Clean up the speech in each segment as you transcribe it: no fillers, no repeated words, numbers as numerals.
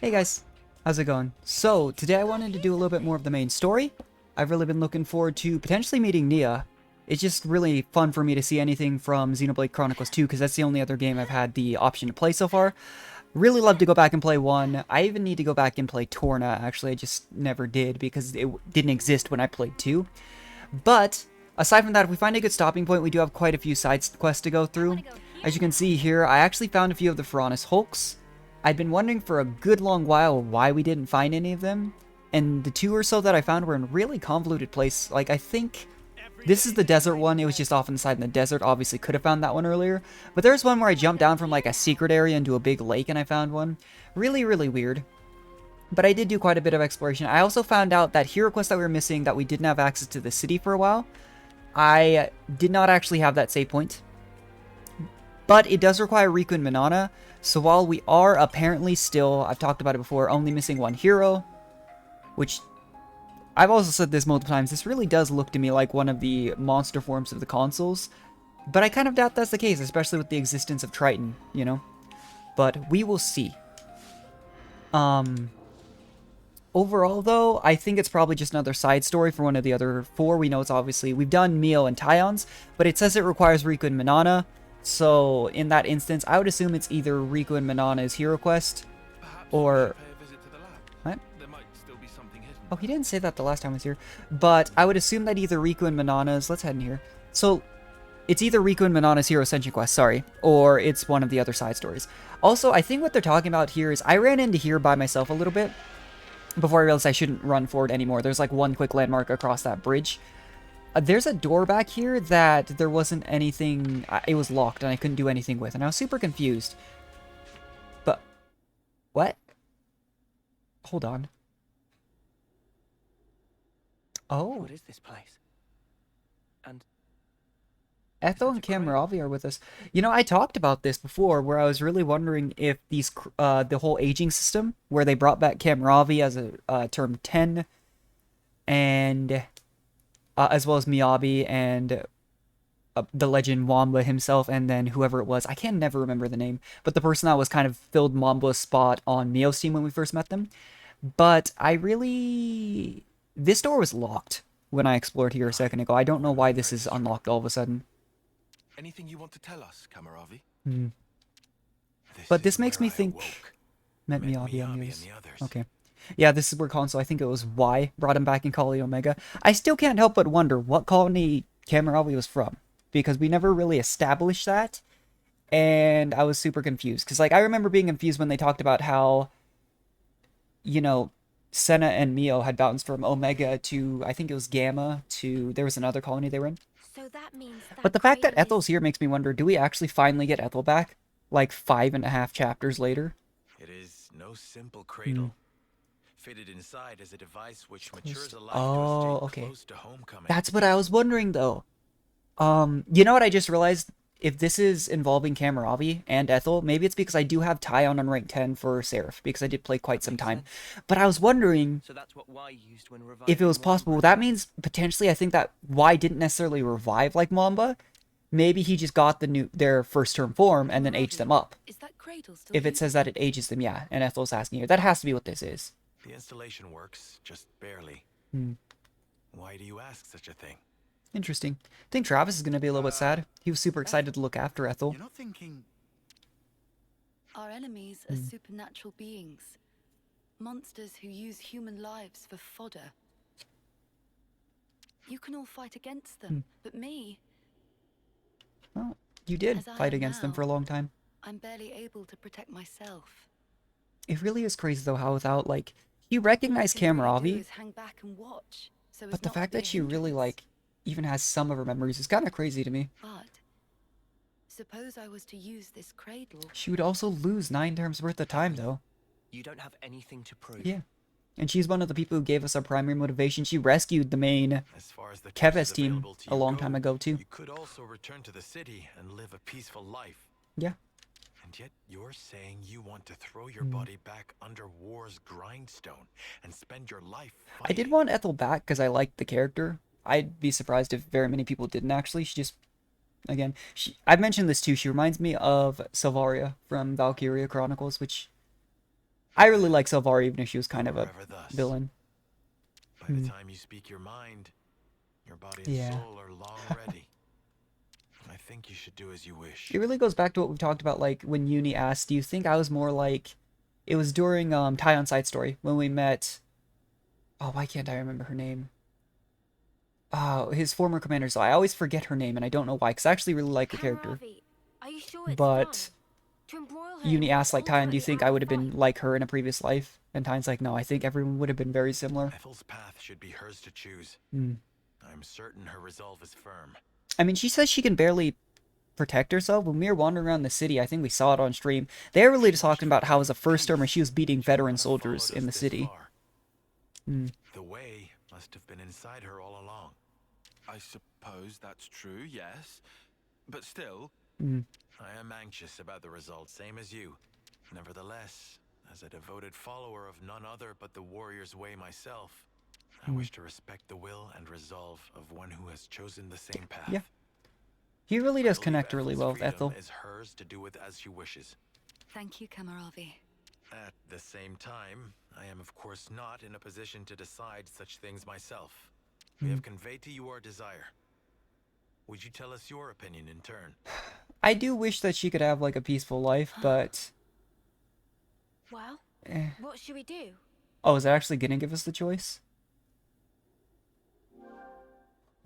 Hey guys, how's it going? So, today I wanted to do a little bit more of the main story. I've really been looking forward to potentially meeting Nia. It's just really fun for me to see anything from Xenoblade Chronicles 2, because that's the only other game I've had the option to play so far. Really love to go back and play 1. I even need to go back and play Torna, actually. I just never did, because it didn't exist when I played 2. But, aside from that, if we find a good stopping point, we do have quite a few side quests to go through. As you can see here, I actually found a few of the Ferronis Hulks. I'd been wondering for a good long while why we didn't find any of them, and the 2 or so that I found were in a really convoluted place. Like, I think this is the desert one. It was just off on the side in the desert. Obviously could have found that one earlier, but there's one where I jumped down from like a secret area into a big lake and I found one. Really, really weird. But I did do quite a bit of exploration. I also found out that hero quest that we were missing, that we didn't have access to the city for a while. I did not actually have that save point, but it does require Riku and Minana. So while we are apparently still, I've talked about it before, only missing one hero, which I've also said this multiple times, this really does look to me like one of the monster forms of the consuls, but I kind of doubt that's the case, especially with the existence of Triton, you know? But we will see. Overall, though, I think it's probably just another side story for one of the other 4. We know it's obviously, we've done Mio and Tyons, but it says it requires Riku and Minana. So, in that instance, I would assume it's either Riku and Minana's hero quest, or... What? Oh, he didn't say that the last time I was here. But I would assume that either Riku and Minana's... Let's head in here. So, it's either Riku and Minana's hero ascension quest, sorry, or it's one of the other side stories. Also, I think what they're talking about here is I ran into here by myself a little bit before I realized I shouldn't run forward anymore. There's like one quick landmark across that bridge. There's a door back here that there wasn't anything... It was locked and I couldn't do anything with, and I was super confused. But... What? Hold on. Oh. What is this place? And... Ethel and Kamaravi are with us. You know, I talked about this before, where I was really wondering if these... the whole aging system, where they brought back Kamaravi as a term 10, and... as well as Miyabi and the legend Wamba himself, and then whoever it was. I can never remember the name, but the person that was kind of filled Mamba's spot on Mio's team when we first met them. But I really... This door was locked when I explored here a second ago. I don't know why this is unlocked all of a sudden. Anything you want to tell us, Kamaravi? But this makes me think... Met Miyabi on yours. Okay. Yeah, this is where Consul, I think it was Y, brought him back in Colony Omega. I still can't help but wonder what colony Kamaravi was from, because we never really established that, and I was super confused. Because, like, I remember being confused when they talked about how, you know, Senna and Mio had bounced from Omega to, I think it was Gamma, to, there was another colony they were in. So that means that But the fact that Ethel's here makes me wonder, do we actually finally get Ethel back, like 5.5 chapters later? It is no simple cradle. Fitted inside as a device which matures a life Oh, to stay okay. close to homecoming. That's what I was wondering, though. You know what I just realized? If this is involving Kamaravi and Ethel, maybe it's because I do have Tyon on rank 10 for Seraph, because I did play quite some time. But I was wondering So that's what Y used when reviving if it was possible. That means potentially I think that Y didn't necessarily revive like Mamba. Maybe he just got their first term form and then aged them up. Is that cradle still If it says that it ages them, yeah. And Ethel's asking here. That has to be what this is. The installation works, just barely. Why do you ask such a thing? Interesting. I think Travis is going to be a little bit sad. He was super excited to look after Ethel. You're not thinking... Our enemies are supernatural beings. Monsters who use human lives for fodder. You can all fight against them, but me, Well, you did As I fight am against them now. for a long time. I'm barely able to protect myself. It really is crazy, though, how without, like, you recognize All I can really do Kamaravi, is hang back and watch, so as but the not to fact be a that she really, hindrance. like, even has some of her memories is kind of crazy to me. But suppose I was to use this cradle. She would also lose 9 terms worth of time, though. You don't have anything to prove. Yeah. And she's one of the people who gave us our primary motivation. She rescued the main As far as the Keves choices team available to a you long go, time ago, too. You could also return to the city and live a peaceful life. Yeah. And yet you're saying you want to throw your body back under war's grindstone and spend your life I did fighting. want Ethel back because I liked the character. I'd be surprised if very many people didn't, actually. She just... Again, I've mentioned this too. She reminds me of Silvaria from Valkyria Chronicles, which I really like Sylvari, even if she was kind of a Forever thus. villain. By the time you speak your mind, your body and Yeah. soul are long ready. I think you should do as you wish. It really goes back to what we talked about, like, when Eunie asked, do you think I was more like... It was during Tyon Side Story, when we met... Oh, why can't I remember her name? Oh, his former commander, so I always forget her name, and I don't know why, because I actually really like her character. Are you sure it's But fun? To embroil her Eunie in asked, like, what's Tyon, do you think ultimately I would have our been fight? like her in a previous life? And Tyn's like, no, I think everyone would have been very similar. Ethel's path should be hers to choose. Hmm. I'm certain her resolve is firm. I mean, she says she can barely protect herself. When we were wandering around the city, I think we saw it on stream, they were really just talking about how as a first termer she was beating veteran soldiers in the city. Hmm. The way must have been inside her all along. I suppose that's true, yes. But still... Hmm. I am anxious about the results, same as you. Nevertheless, as a devoted follower of none other but the warrior's way myself, I wish to respect the will and resolve of one who has chosen the same path. Yeah. He really does I believe connect really Ethel's well with freedom Ethel. is hers to do with as she wishes. Thank you, Kamaravi. At the same time, I am of course not in a position to decide such things myself. We have conveyed to you our desire. Would you tell us your opinion in turn? I do wish that she could have, like, a peaceful life, but... Well, Eh. what should we do? Oh, is it actually gonna give us the choice?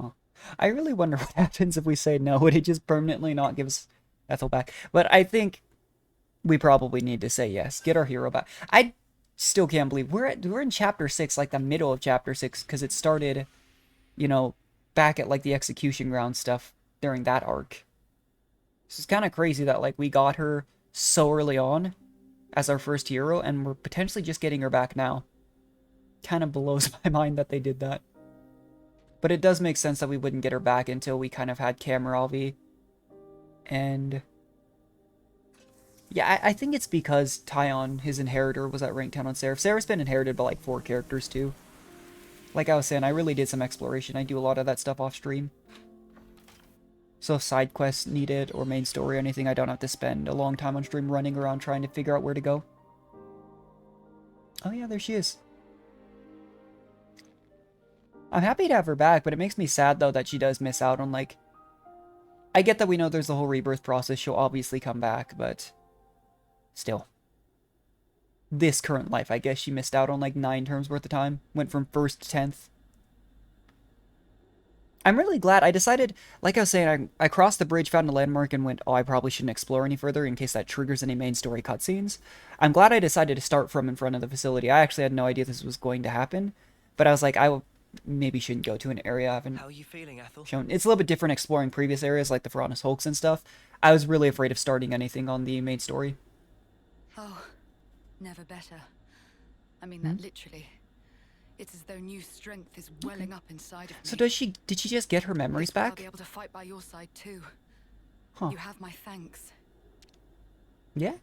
Huh. I really wonder what happens if we say no. Would it just permanently not give us Ethel back? But I think we probably need to say yes. Get our hero back. I still can't believe we're in chapter 6, like the middle of chapter 6, because it started, you know, back at like the execution ground stuff during that arc. This is kind of crazy that like we got her so early on as our first hero, and we're potentially just getting her back now. Kind of blows my mind that they did that. But it does make sense that we wouldn't get her back until we kind of had Kamaravi. And... yeah, I think it's because Tyon, his inheritor, was at Rank 10 on Seraph. Seraph's been inherited by like 4 characters too. Like I was saying, I really did some exploration. I do a lot of that stuff off stream. So if side quests needed, or main story or anything, I don't have to spend a long time on stream running around trying to figure out where to go. Oh yeah, there she is. I'm happy to have her back, but it makes me sad though that she does miss out on like... I get that we know there's the whole rebirth process, she'll obviously come back, but... still. This current life, I guess she missed out on like 9 terms worth of time. Went from 1st to 10th. I'm really glad. I decided, like I was saying, I crossed the bridge, found a landmark, and went, oh, I probably shouldn't explore any further in case that triggers any main story cutscenes. I'm glad I decided to start from in front of the facility. I actually had no idea this was going to happen, but I was like, maybe shouldn't go to an area I haven't How are you feeling, Ethel? shown. It's a little bit different exploring previous areas like the Ferranus Hulks and stuff. I was really afraid of starting anything on the main story. Oh, never better. I mean that literally. It's as though new strength is welling up inside of me. So did she just get her memories This way I'll back? be able to fight by your side too. Huh. You have my thanks. Yeah.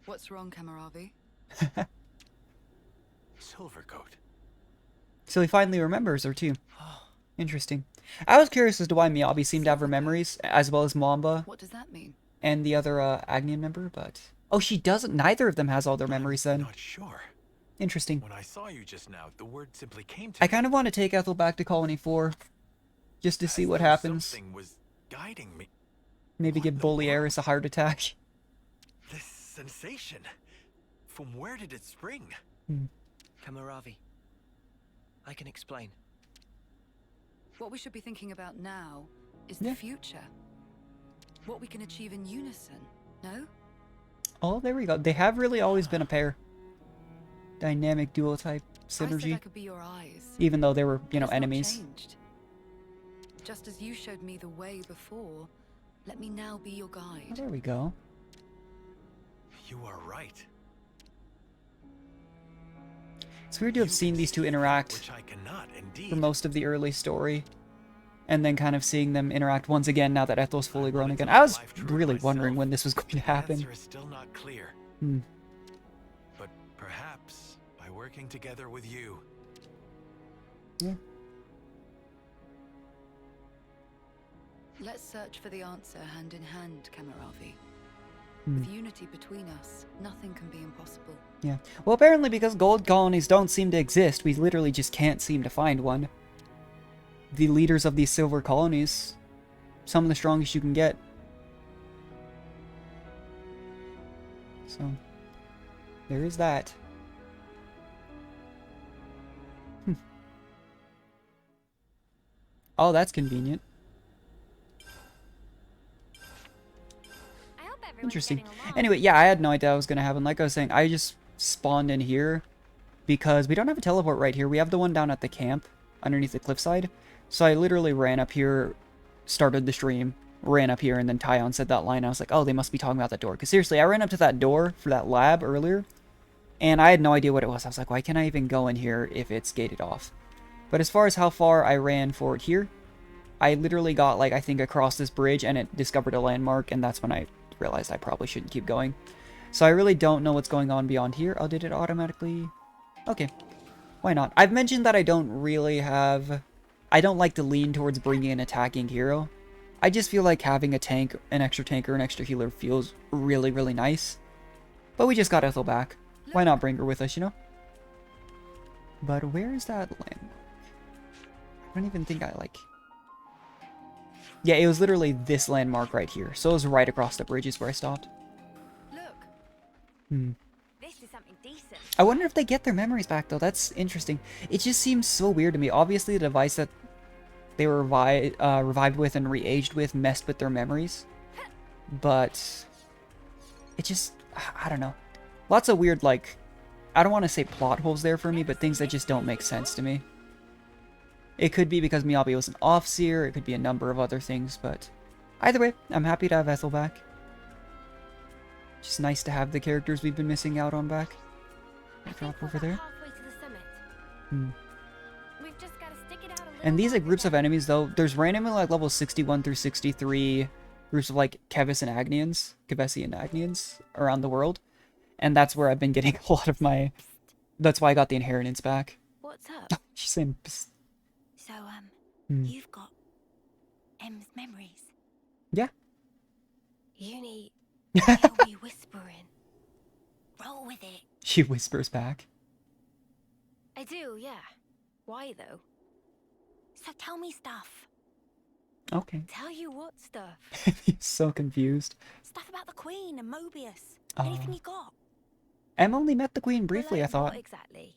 What's wrong, Kamaravi? Silvercoat. So he finally remembers her too. Interesting. I was curious as to why Miyabi seemed to have her memories, as well as Mwamba What does that mean? and the other Agnian member, but... oh, she doesn't. Neither of them has all their memories then. Not sure. Interesting. When I saw you just now, the word simply came to I me. kind of want to take Ethel back to Colony 4, just to see As what though happens. Something was guiding me. Maybe What give in the Bully world? Eris a heart attack. This sensation. From where did it spring? Kamaravi. I can explain. What we should be thinking about now is Yeah. the future. What we can achieve in unison, no? Oh, there we go. They have really always been a pair. Dynamic duo type I said I synergy. could be your eyes. Even though they were, you know, It's not enemies. changed. Just as you showed me the way before, let me now be your Oh, guide. there we go. You are right. It's weird to have seen these two interact Which I cannot, indeed. for most of the early story. And then kind of seeing them interact once again now that Ethel's fully grown again. I was really wondering when this was going to The happen. answer is still not clear. Hmm. But perhaps by working together with you. Yeah. Let's search for the answer hand in hand, Kamaravi. With unity between us, nothing can be impossible. Yeah. Well, apparently because gold colonies don't seem to exist, we literally just can't seem to find one. The leaders of these silver colonies, some of the strongest you can get. So, there is that. Oh, that's convenient. I hope everyone's Interesting. getting along. Anyway, yeah, I had no idea what was going to happen. Like I was saying, I just spawned in here because we don't have a teleport right here. We have the one down at the camp underneath the cliffside. So I literally ran up here, started the stream, ran up here, and then Tyon said that line. I was like, oh, they must be talking about that door. Because seriously, I ran up to that door for that lab earlier, and I had no idea what it was. I was like, why can't I even go in here if it's gated off? But as far as how far I ran forward here, I literally got, like, I think across this bridge, and it discovered a landmark, and that's when I realized I probably shouldn't keep going. So I really don't know what's going on beyond here. Oh, did it automatically? Okay. Why not? I've mentioned that I don't really have... I don't like to lean towards bringing an attacking hero. I just feel like having a tank, an extra tank, or an extra healer feels really, really nice. But we just got Ethel back. Why not bring her with us, you know? But where is that landmark? I don't even think I, like... Yeah, it was literally this landmark right here. So it was right across the bridges where I stopped. Look. This is something decent. I wonder if they get their memories back, though. That's interesting. It just seems so weird to me. Obviously, the device that they were revived with and re-aged with messed with their memories. But it just... I don't know. Lots of weird, like... I don't want to say plot holes there for me, but things that just don't make sense to me. It could be because Miyabi was an off-seer. It could be a number of other things, but... Either way, I'm happy to have Ethel back. Just nice to have the characters we've been missing out on back. I'll drop over there. Halfway to the summit. We've just gotta stick it out a little And these are longer groups of then. enemies, though. There's randomly, like, level 61 through 63 groups of, like, Kevesi and Agnians around the world. And that's where I've been getting a lot of my... That's why I got the inheritance back. What's up? She's saying... Psst. So, Hmm. you've got M's memories. Yeah. Eunie, he'll be whispering. Roll with it. She whispers back. I do, yeah. Why, though? So tell me stuff. Okay. Tell you what stuff? He's so confused. Stuff about the Queen and Mobius. Oh. Anything you got? Em only met the Queen Well, briefly, I like thought. What exactly?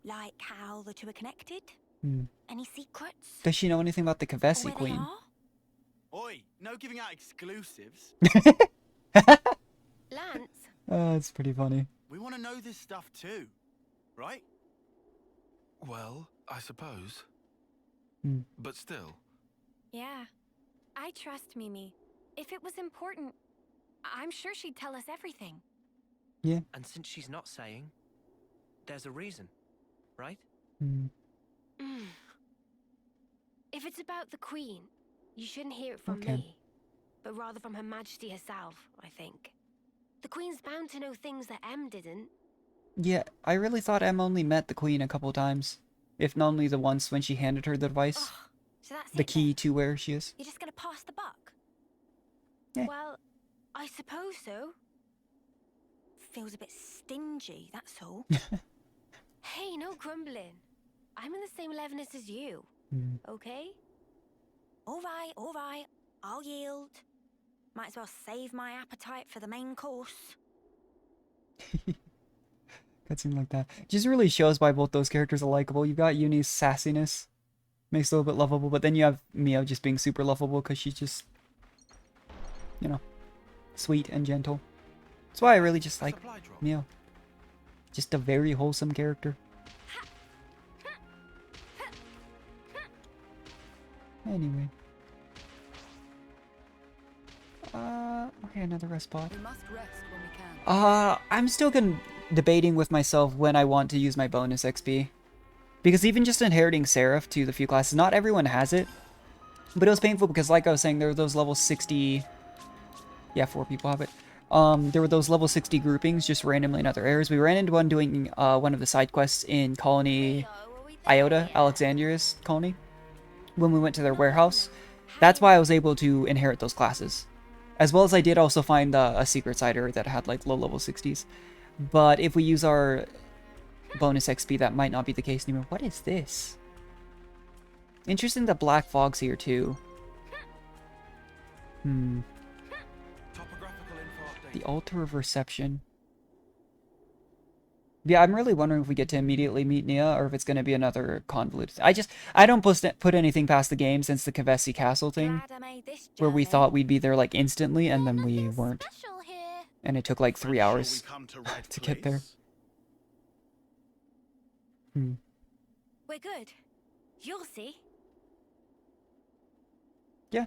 Like how the two are connected? Hmm. Any secrets? Does she know anything about the Or Kevesi where they Queen? are? Oi, no giving out exclusives. Lance? Oh, it's pretty funny. We want to know this stuff too, right? Well, I suppose. Hmm. But still. Yeah. I trust Mimi. If it was important, I'm sure she'd tell us everything. Yeah. And since she's not saying, there's a reason, right? Hmm. If it's about the Queen, you shouldn't hear it from Okay. me, but rather from Her Majesty herself, I think. The Queen's bound to know things that M didn't. Yeah, I really thought Em only met the Queen a couple times. If not only the once when she handed her the device. Ugh, so that's The it key then? to where she is. You're just gonna pass the buck? Yeah. Well, I suppose so. Feels a bit stingy, that's all. Hey, no grumbling. I'm in the same levelness as you, Hmm. okay? All right. I'll yield. Might as well save my appetite for the main course. That seemed like that. Just really shows why both those characters are likable. You've got Eunie's sassiness. Makes it a little bit lovable, but then you have Mio just being super lovable because she's just, you know, sweet and gentle. That's why I really just like Supply drop. Mio. Just a very wholesome character. Anyway. Okay, another rest spot. We must rest when we can. I'm still debating with myself when I want to use my bonus XP. Because even just inheriting Seraph to the few classes, not everyone has it. But it was painful because, like I was saying, there were those level 60... Yeah, 4 people have it. There were those level 60 groupings just randomly in other areas. We ran into one doing one of the side quests in Colony Iota, Alexandria's colony, when we went to their warehouse. That's why I was able to inherit those classes. As well as I did also find a secret cider that had like low level 60s. But if we use our bonus XP, that might not be the case anymore. What is this? Interesting that Black Fog's here too. Topographical info update. The altar of reception. Yeah, I'm really wondering if we get to immediately meet Nia, or if it's going to be another convoluted. I don't put anything past the game since the Kavesi Castle thing, Glad I made this where we journey. thought we'd be there like instantly, and then we Nothing weren't, special here. and it took like 3 Shall hours we come to right to get there. place? We're good. You'll see. Yeah.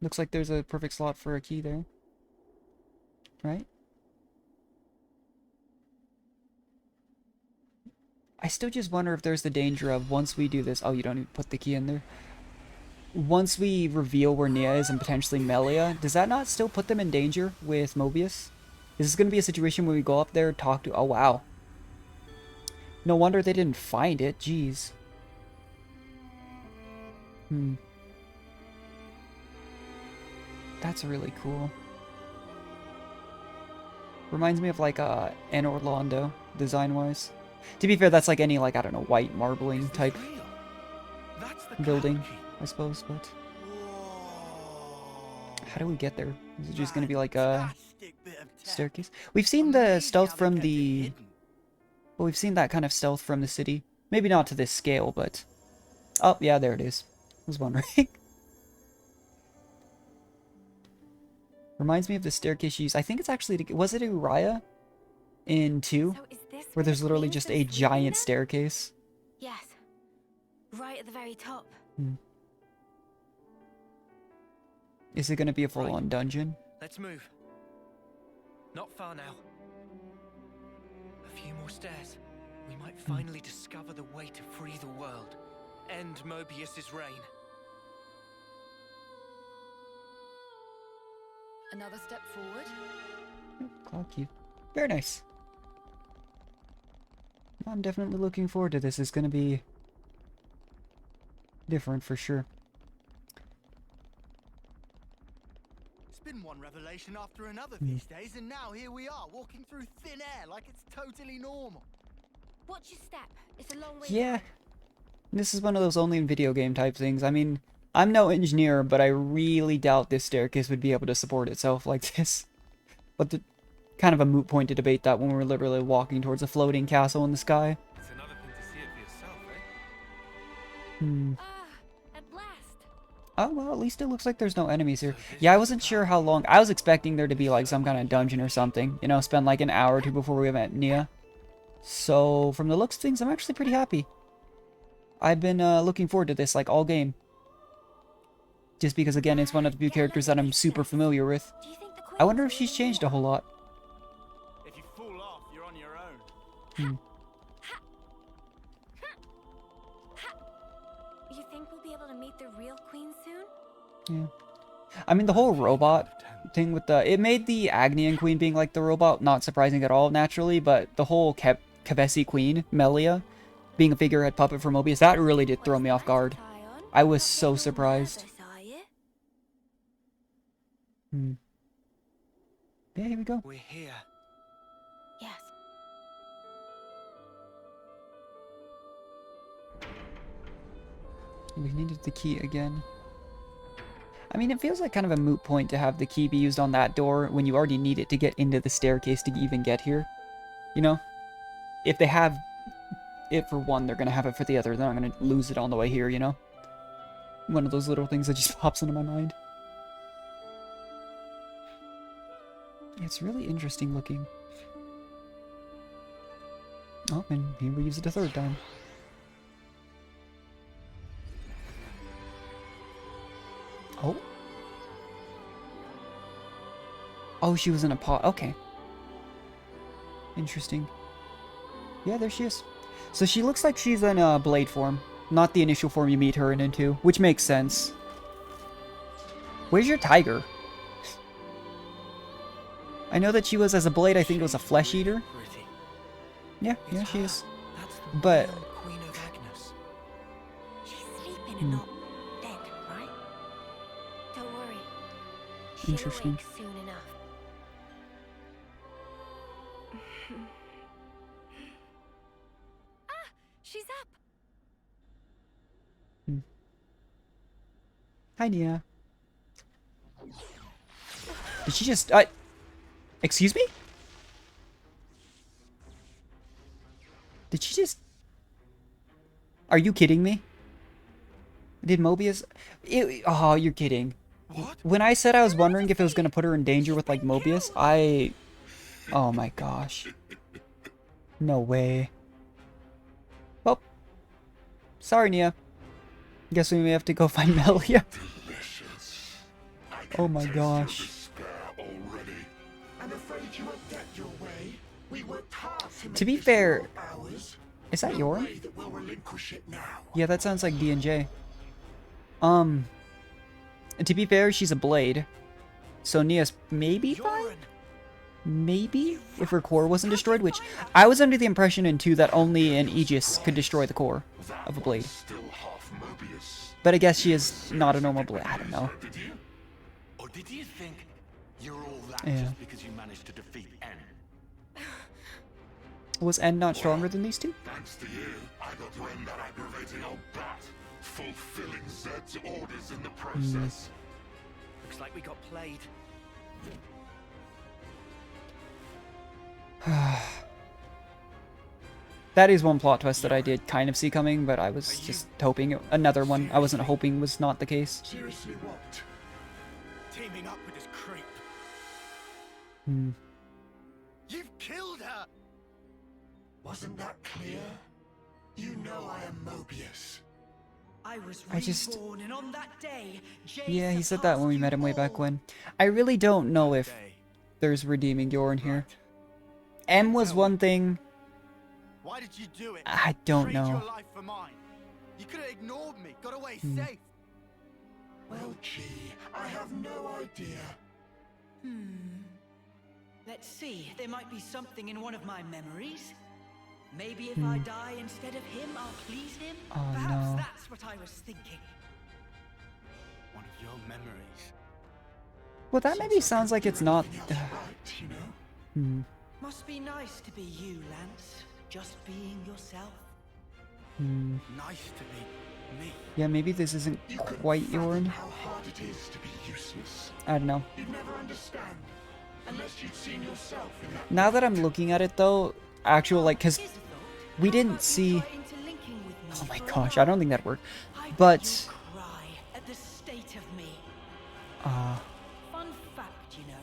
Looks like there's a perfect slot for a key there. Right? I still just wonder if there's the danger of once we do this... Oh, you don't even put the key in there. Once we reveal where Nia is and potentially Melia, does that not still put them in danger with Mobius? Is this going to be a situation where we go up there, talk to... Oh, wow. No wonder they didn't find it. Jeez. That's really cool. Reminds me of like an Orlando, design-wise. To be fair, that's like any like, I don't know, white marbling Is this type real? That's the building, cloud key. I suppose, but Whoa. how do we get there? Is it just gonna be like a Fantastic bit of tech. staircase? We've seen the Amazing stealth how they from kept it the... hidden. Well, we've seen that kind of stealth from the city. Maybe not to this scale, but... Oh, yeah, there it is. I was wondering. Reminds me of the staircase you used. I think it's actually... Was it Uriah in 2? So is this Where there's the literally queen's just been a sleeping giant then? staircase. Yes. Right at the very top. Is it going to be a full-on Right. dungeon? Let's move. Not far now. A few more stairs. We might finally discover the way to free the world. End Mobius's reign. Another step forward. Clock key. Very nice. I'm definitely looking forward to this. It's going to be different for sure. It's been one revelation after another these days, and now here we are, walking through thin air like it's totally normal. Watch your step. It's a long way. Yeah. This is one of those only in video game type things. I mean, I'm no engineer, but I really doubt this staircase would be able to support itself like this. But the kind of a moot point to debate that when we're literally walking towards a floating castle in the sky. It's another thing to see it for yourself, eh? At last. Oh, well, at least it looks like there's no enemies here. Yeah, I wasn't sure how long. I was expecting there to be like some kind of dungeon or something. You know, spend like an hour or two before we met Nia. So, from the looks of things, I'm actually pretty happy. I've been looking forward to this like all game. Just because, again, it's one of the few characters that I'm super familiar with. Do you think the I wonder if queen's she's changed a whole lot. If you fall off, you're on your own. You think we'll be able to meet the real queen soon? Yeah. I mean, the whole robot thing with the... It made the Agnian Queen being like the robot not surprising at all, naturally, but the whole Kavesi Queen, Melia, being a figurehead puppet for Mobius, that really did throw me off guard. I was so surprised. Yeah, here we go. We're here. Yes. We needed the key again. I mean, it feels like kind of a moot point to have the key be used on that door when you already need it to get into the staircase to even get here. You know? If they have it for one, they're going to have it for the other. They're not going to lose it on the way here, you know? One of those little things that just pops into my mind. It's really interesting looking. Oh, and here we use it a third time. Oh. Oh, she was in a pot. Okay. Interesting. Yeah, there she is. So she looks like she's in a blade form. Not the initial form you meet her in 2, which makes sense. Where's your tiger? I know that she was, as a blade, I think it was a flesh eater. Pretty. Yeah, It's yeah, she her. is. That's the But- real Queen of Agnes. She's sleeping and not dead, right? Don't worry. He'll Interesting. wake soon enough. She's up. Hi, Nia. Did she just... excuse me? Did she just... Are you kidding me? Did Mobius... oh, you're kidding. What? When I said I was wondering if it was going to put her in danger with, like, Mobius, oh my gosh. No way. Well, sorry, Nia. Guess we may have to go find Melia. Oh my gosh. To be fair, is that Joran? Yeah, that sounds like D&J. To be fair, she's a blade. So Nia's maybe fine? Maybe? If her core wasn't destroyed, which I was under the impression in 2 that only an Aegis could destroy the core of a blade. But I guess she is not a normal blade. I don't know. Or did you think you're all that Yeah. just because you managed to defeat N? Was N not stronger than these 2? Thanks to you, I got to end that aggravating old bat, fulfilling Zed's orders in the process. Looks like we got played. That is one plot twist that I did kind of see coming, but I was just hoping another one I wasn't hoping was not the case. Seriously, what? Teaming up with this creep. Hmm. You've killed her! Wasn't that clear? You know I am Mobius. I was I just- reborn, and on that day, Jay Yeah, he said that when we surpassed met him way you back all. when. I really don't know if Day. there's redeeming Joran here. M was one thing. Why did you do it? I don't Trade know. your life for mine. You could have ignored me, got away safe. Well, gee, I have no idea. Let's see, there might be something in one of my memories. Maybe if I die instead of him, I'll please him. Oh, Perhaps no. that's what I was thinking. One of your memories. Well, that maybe sounds like it's not... Right, you know? Must be nice to be you, Lance. Just being yourself. Nice to be me. Yeah, maybe this isn't quite Joran. How hard it is to be useless. I don't know. You'd never understand. Unless you'd seen yourself in that. Now that I'm looking at it, though, actual, like, because Here's a thought. we How didn't about you see... try interlinking with me Oh my for a gosh, while? I don't think that'd work. I bet But... you cry at the state of me. Uh, Fun fact, you know.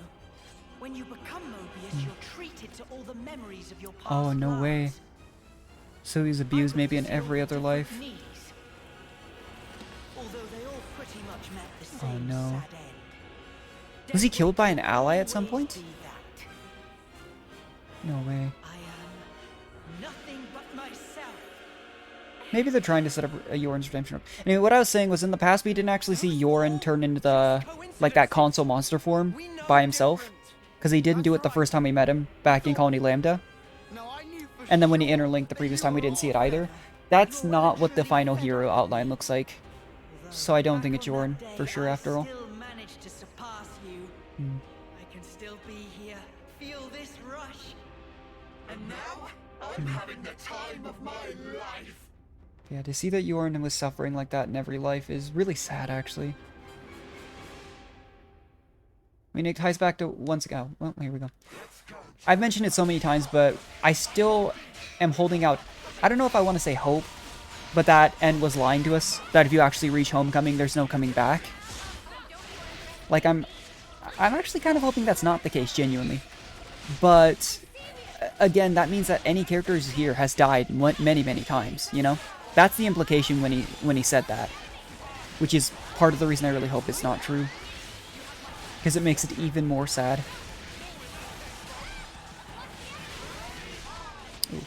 When you become Mobius, you're treated to all the memories of your past oh, no way. lives. So he's abused maybe in every other life. Different needs. Although they all pretty much met the Oh, same no. sad end. Was he Death killed by an will ally at some always point? be that. No way. I am nothing but myself. Maybe they're trying to set up a Joran's redemption arc. Anyway, what I was saying was in the past we didn't actually see Joran turn into the, like, that consul monster form by himself. Because he didn't do it the first time we met him back in Colony Lambda. No, I knew for And then when he sure interlinked the previous time we didn't see it either. That's not what the final hero outline looks like. So I don't think it's Joran, for sure, after all. Still managed to surpass you. I can still be here. Feel this rush. And now, I'm having the time of my life. Yeah, to see that Joran was suffering like that in every life is really sad, actually. I mean, it ties back to once ago. Well, here we go. I've mentioned it so many times, but I still am holding out. I don't know if I want to say hope, but that end was lying to us. That if you actually reach homecoming, there's no coming back. Like, I'm actually kind of hoping that's not the case, genuinely. But again, that means that any character who's here has died many, many times. You know, that's the implication when he said that, which is part of the reason I really hope it's not true. Because it makes it even more sad. Ooh.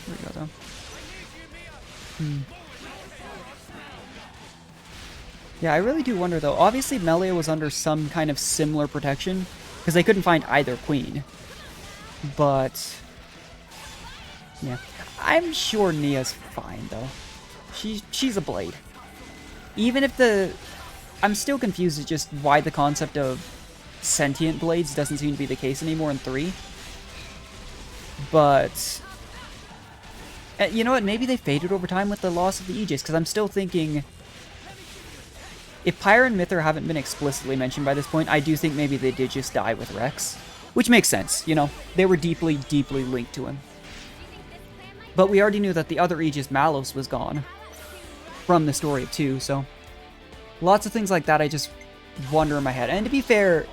Here we go, though. Yeah, I really do wonder, though. Obviously, Melia was under some kind of similar protection, because they couldn't find either queen. But... yeah. I'm sure Nia's fine, though. She's a blade. Even if the... I'm still confused as just why the concept of sentient blades doesn't seem to be the case anymore in 3. But... you know what? Maybe they faded over time with the loss of the Aegis, because I'm still thinking... If Pyre and Mithra haven't been explicitly mentioned by this point, I do think maybe they did just die with Rex. Which makes sense, you know? They were deeply, deeply linked to him. But we already knew that the other Aegis, Malos, was gone from the story of 2, so... Lots of things like that I just wonder in my head. And to be fair,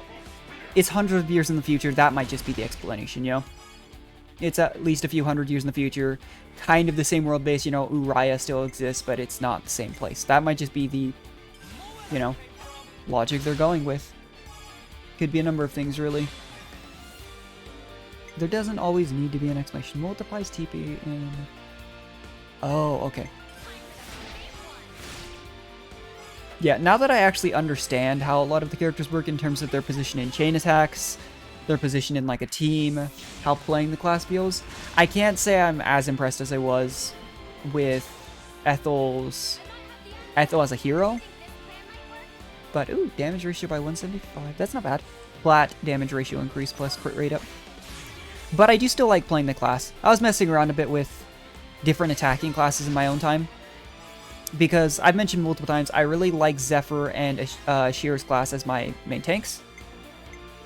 it's hundreds of years in the future, that might just be the explanation, you know? It's at least a few hundred years in the future, kind of the same world base, you know, Uriah still exists, but it's not the same place. That might just be the, you know, logic they're going with. Could be a number of things, really. There doesn't always need to be an explanation. Multiplies TP in... Oh, okay. Yeah, now that I actually understand how a lot of the characters work in terms of their position in chain attacks, their position in like a team, how playing the class feels, I can't say I'm as impressed as I was with Ethel as a hero. But, ooh, damage ratio by 175. That's not bad. Flat damage ratio increase plus crit rate up. But I do still like playing the class. I was messing around a bit with different attacking classes in my own time. Because I've mentioned multiple times, I really like Zephyr and Shear's class as my main tanks.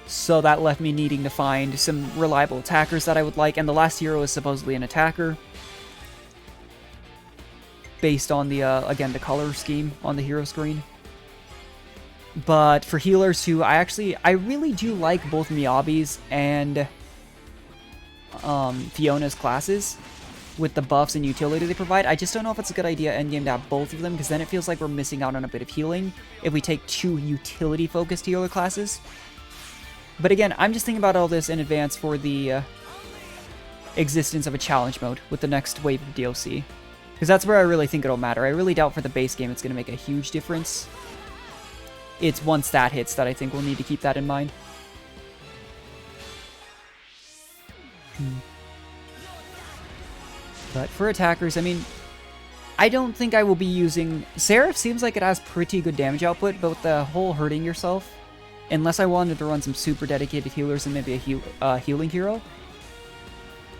So that left me needing to find some reliable attackers that I would like. And the last hero is supposedly an attacker. Based on the, again, the color scheme on the hero screen. But for healers who I really do like both Miyabi's and Fiona's classes with the buffs and utility they provide. I just don't know if it's a good idea endgame to have both of them, because then it feels like we're missing out on a bit of healing if we take 2 utility-focused healer classes. But again, I'm just thinking about all this in advance for the existence of a challenge mode with the next wave of DLC. Because that's where I really think it'll matter. I really doubt for the base game it's going to make a huge difference. It's once that hits that I think we'll need to keep that in mind. But for attackers, I mean, I don't think I will be using... Seraph seems like it has pretty good damage output, but with the whole hurting yourself, unless I wanted to run some super dedicated healers and maybe a healing hero,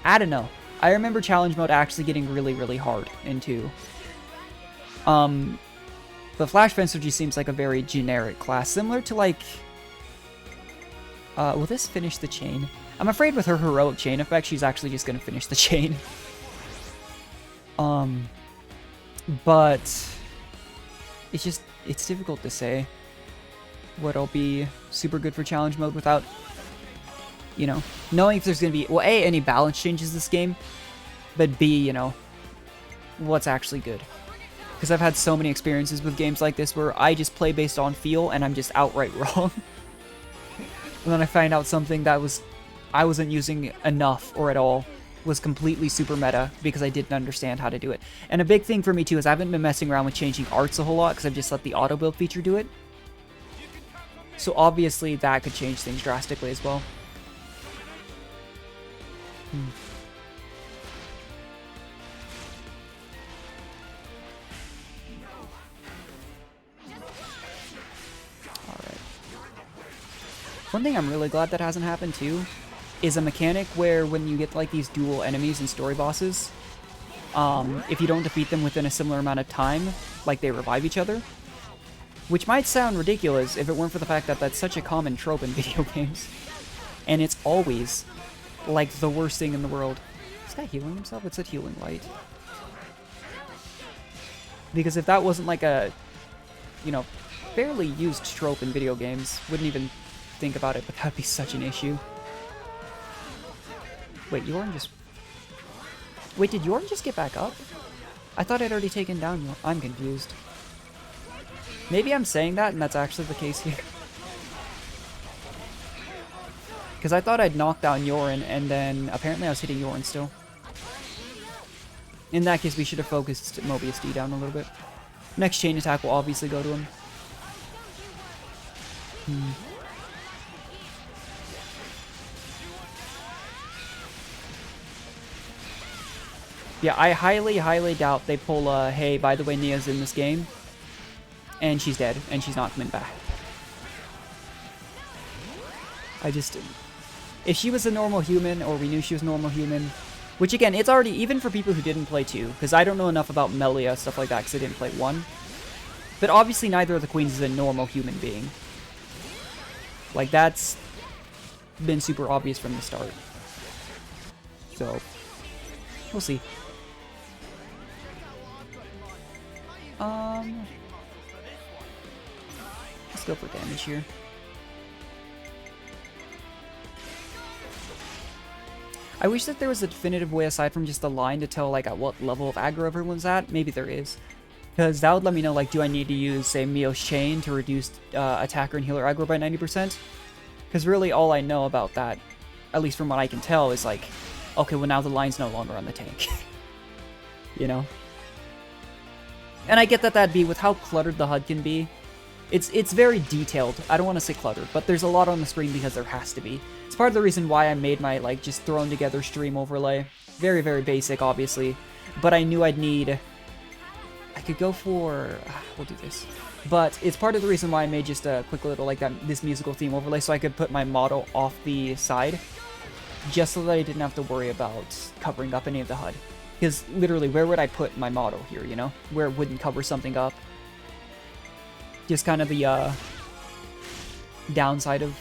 I don't know. I remember challenge mode actually getting really, really hard in 2. But Flash Fencer just seems like a very generic class, similar to like... will this finish the chain? I'm afraid with her heroic chain effect, she's actually just going to finish the chain. But it's difficult to say what'll be super good for challenge mode without, you know, knowing if there's going to be, well, A, any balance changes this game, but B, you know, what's actually good. Because I've had so many experiences with games like this where I just play based on feel and I'm just outright wrong. And then I find out something that I wasn't using enough or at all was completely super meta because I didn't understand how to do it. And a big thing for me too is I haven't been messing around with changing arts a whole lot because I've just let the auto build feature do it. So obviously that could change things drastically as well. Alright. One thing I'm really glad that hasn't happened too is a mechanic where when you get like these dual enemies and story bosses, if you don't defeat them within a similar amount of time, like they revive each other. Which might sound ridiculous if it weren't for the fact that that's such a common trope in video games. And it's always like the worst thing in the world. Is that healing himself? It's a healing light. Because if that wasn't like a, you know, fairly used trope in video games, wouldn't even think about it, but that'd be such an issue. Wait, Joran just... Wait, did Joran just get back up? I thought I'd already taken down Joran. I'm confused. Maybe I'm saying that and that's actually the case here. Because I thought I'd knocked down Joran and then apparently I was hitting Joran still. In that case, we should have focused Mobius D down a little bit. Next chain attack will obviously go to him. Yeah, I highly, highly doubt they pull hey, by the way, Nia's in this game. And she's dead, and she's not coming back. I just... If she was a normal human, or we knew she was a normal human... Which, again, it's already... Even for people who didn't play 2, because I don't know enough about Melia, stuff like that, because I didn't play 1. But obviously neither of the queens is a normal human being. Like, that's been super obvious from the start. So, we'll see. Let's go for damage here. I wish that there was a definitive way aside from just the line to tell like at what level of aggro everyone's at. Maybe there is. Because that would let me know, like, do I need to use, say, Mio's Chain to reduce attacker and healer aggro by 90%? Because really all I know about that, at least from what I can tell, is like, okay, well now the line's no longer on the tank. You know? And I get that that'd be with how cluttered the HUD can be. It's very detailed. I don't want to say cluttered, but there's a lot on the screen because there has to be. It's part of the reason why I made my, like, just thrown together stream overlay. Very, very basic, obviously. But I knew I'd need... I could go for... we'll do this. But it's part of the reason why I made just a quick little, like, this musical theme overlay so I could put my model off the side. Just so that I didn't have to worry about covering up any of the HUD. Because, literally, where would I put my model here, you know? Where it wouldn't cover something up. Just kind of the, downside of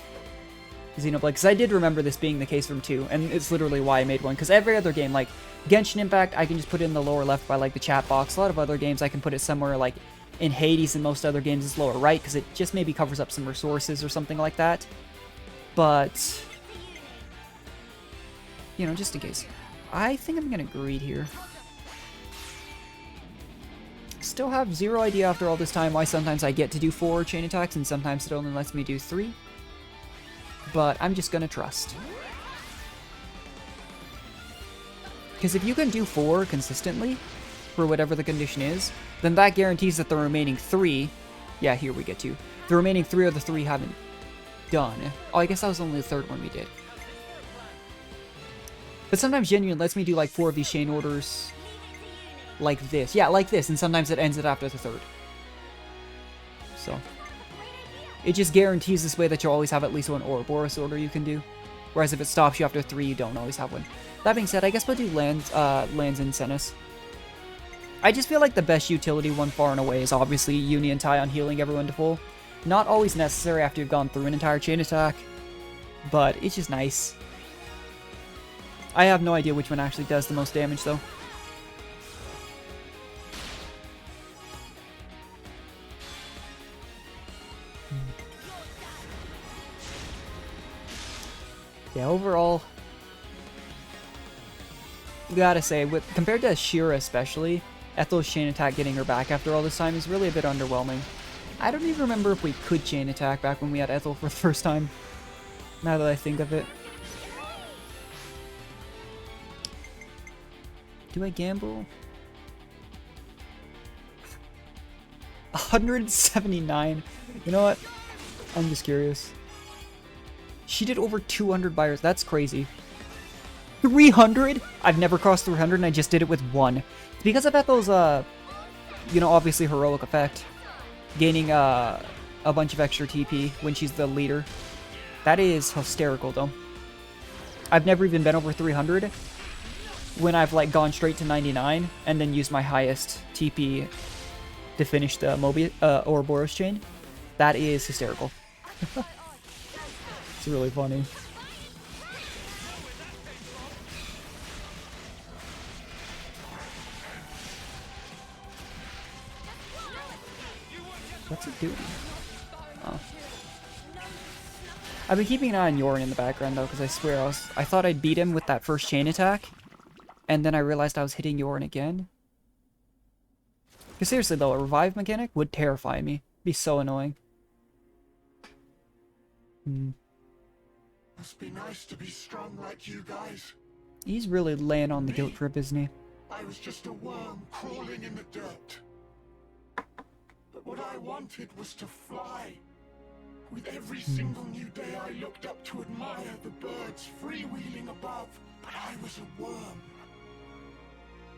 Xenoblade. Because I did remember this being the case from 2, and it's literally why I made one. Because every other game, like Genshin Impact, I can just put it in the lower left by, like, the chat box. A lot of other games, I can put it somewhere, like, in Hades, and most other games, it's lower right, because it just maybe covers up some resources or something like that. But, you know, just in case. I think I'm going to greed here. Still have zero idea after all this time why sometimes I get to do 4 chain attacks and sometimes it only lets me do 3. But I'm just gonna trust. Because if you can do 4 consistently, for whatever the condition is, then that guarantees that the remaining 3... Yeah, here we get to. The remaining 3 of the 3 haven't done. Oh, I guess that was only the 3rd one we did. But sometimes Genuine lets me do like 4 of these chain orders... like this. Yeah, like this, and sometimes it ends it after the 3rd. So. It just guarantees this way that you'll always have at least one Ouroboros order you can do. Whereas if it stops you after 3, you don't always have one. That being said, I guess we'll do lands in Senis. I just feel like the best utility one far and away is obviously Eunie and Tai on healing everyone to full. Not always necessary after you've gone through an entire chain attack, but it's just nice. I have no idea which one actually does the most damage though. Yeah, overall, gotta say, compared to Shira especially, Ethel's chain attack getting her back after all this time is really a bit underwhelming. I don't even remember if we could chain attack back when we had Ethel for the first time, now that I think of it. Do I gamble? 179? You know what? I'm just curious. She did over 200 buyers. That's crazy. 300? I've never crossed 300 and I just did it with 1. It's because of Ethel's, you know, obviously heroic effect. Gaining, a bunch of extra TP when she's the leader. That is hysterical, though. I've never even been over 300 when I've, like, gone straight to 99 and then used my highest TP to finish the Ouroboros chain. That is hysterical. It's really funny. What's it doing? Oh. I've been keeping an eye on Joran in the background though, because I swear I thought I'd beat him with that first chain attack, and then I realized I was hitting Joran again. Because seriously though, a revive mechanic would terrify me. It'd be so annoying. Must be nice to be strong like you guys. He's really laying on the guilt trip, isn't he? I was just a worm crawling in the dirt. But what I wanted was to fly. With every single new day I looked up to admire the birds freewheeling above, but I was a worm.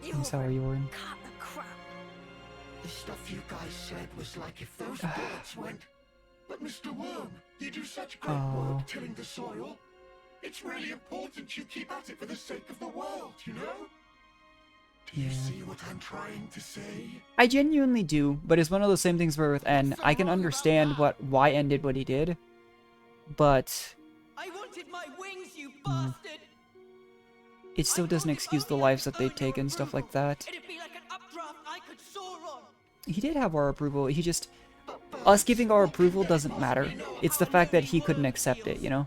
He's how are you, Joran? Cut the crap. The stuff you guys said was like if those birds went. But Mr. Worm, you do such great work tilling the soil. It's really important you keep at it for the sake of the world, you know? Do you see what I'm trying to say? I genuinely do, but it's one of those same things where with N, I can understand why N did what he did, but I wanted my wings, you bastard! it still doesn't excuse the lives that they've taken, stuff like that. It'd be like an updraft I could soar on. He did have our approval, he just... Us giving our approval doesn't matter. It's the fact that he couldn't accept it, you know?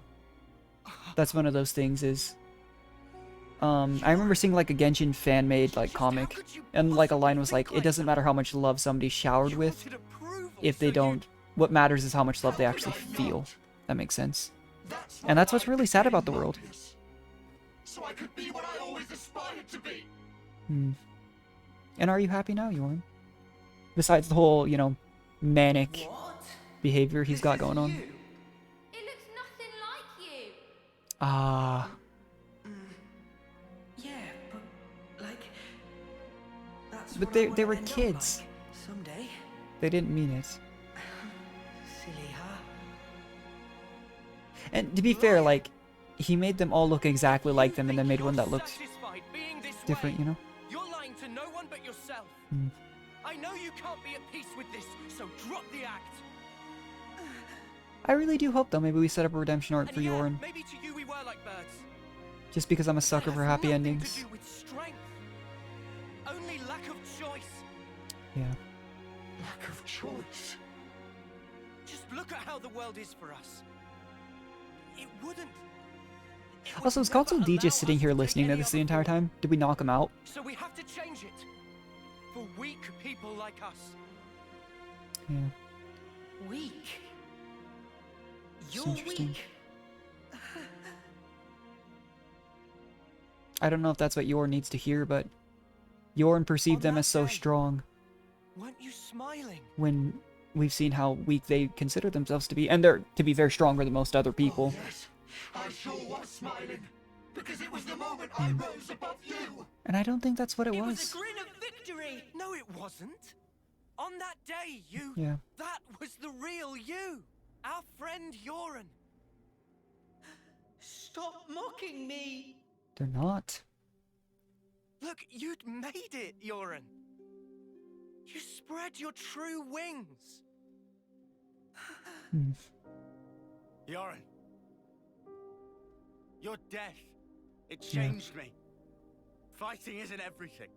That's one of those things is... I remember seeing like a Genshin fan-made like comic, and like a line was like, it doesn't matter how much love somebody's showered with, if they don't... What matters is how much love they actually feel. That makes sense. And that's what's really sad about the world. So I could be what I always aspired to be. And are you happy now, Joran? Besides the whole, you know, manic behavior he's got going on. It looks nothing like you. Ah. Yeah, but like that's But what I they wanna were end up kids. like someday. They didn't mean it. Silly, huh? And to be fair, like, he made them all look exactly like them and then made one that looked different, you know? You're lying to no one but yourself. I know you can't be at peace with this, so drop the act. I really do hope, though, maybe we set up a redemption arc And for yeah, Joran. maybe to you we were like birds. Just because I'm a sucker for happy Nothing endings. to do with strength. Only lack of choice. Yeah. Lack of choice. Just look at how the world is for us. It wouldn't. It would Also, is never Consul D allow just sitting us here to take listening to any this the other entire form. time? Did we knock him out? So we have to change it. For weak people like us. Yeah. Weak. It's You're interesting. weak. I don't know if that's what Joran needs to hear, but Joran perceived them that as so day. strong Weren't you smiling? when we've seen how weak they consider themselves to be. And they're, to be fair, stronger than most other people. Oh, yes, I sure was smiling. Because it was the moment I rose above you. And I don't think that's what it It was was. a grin of victory. No, it wasn't. On that day, you... Yeah. That was the real you. Our friend Joran. Stop mocking me. They're not. Look, you'd made it, Joran. You spread your true wings. Joran. Your death. It changed me. Fighting isn't everything.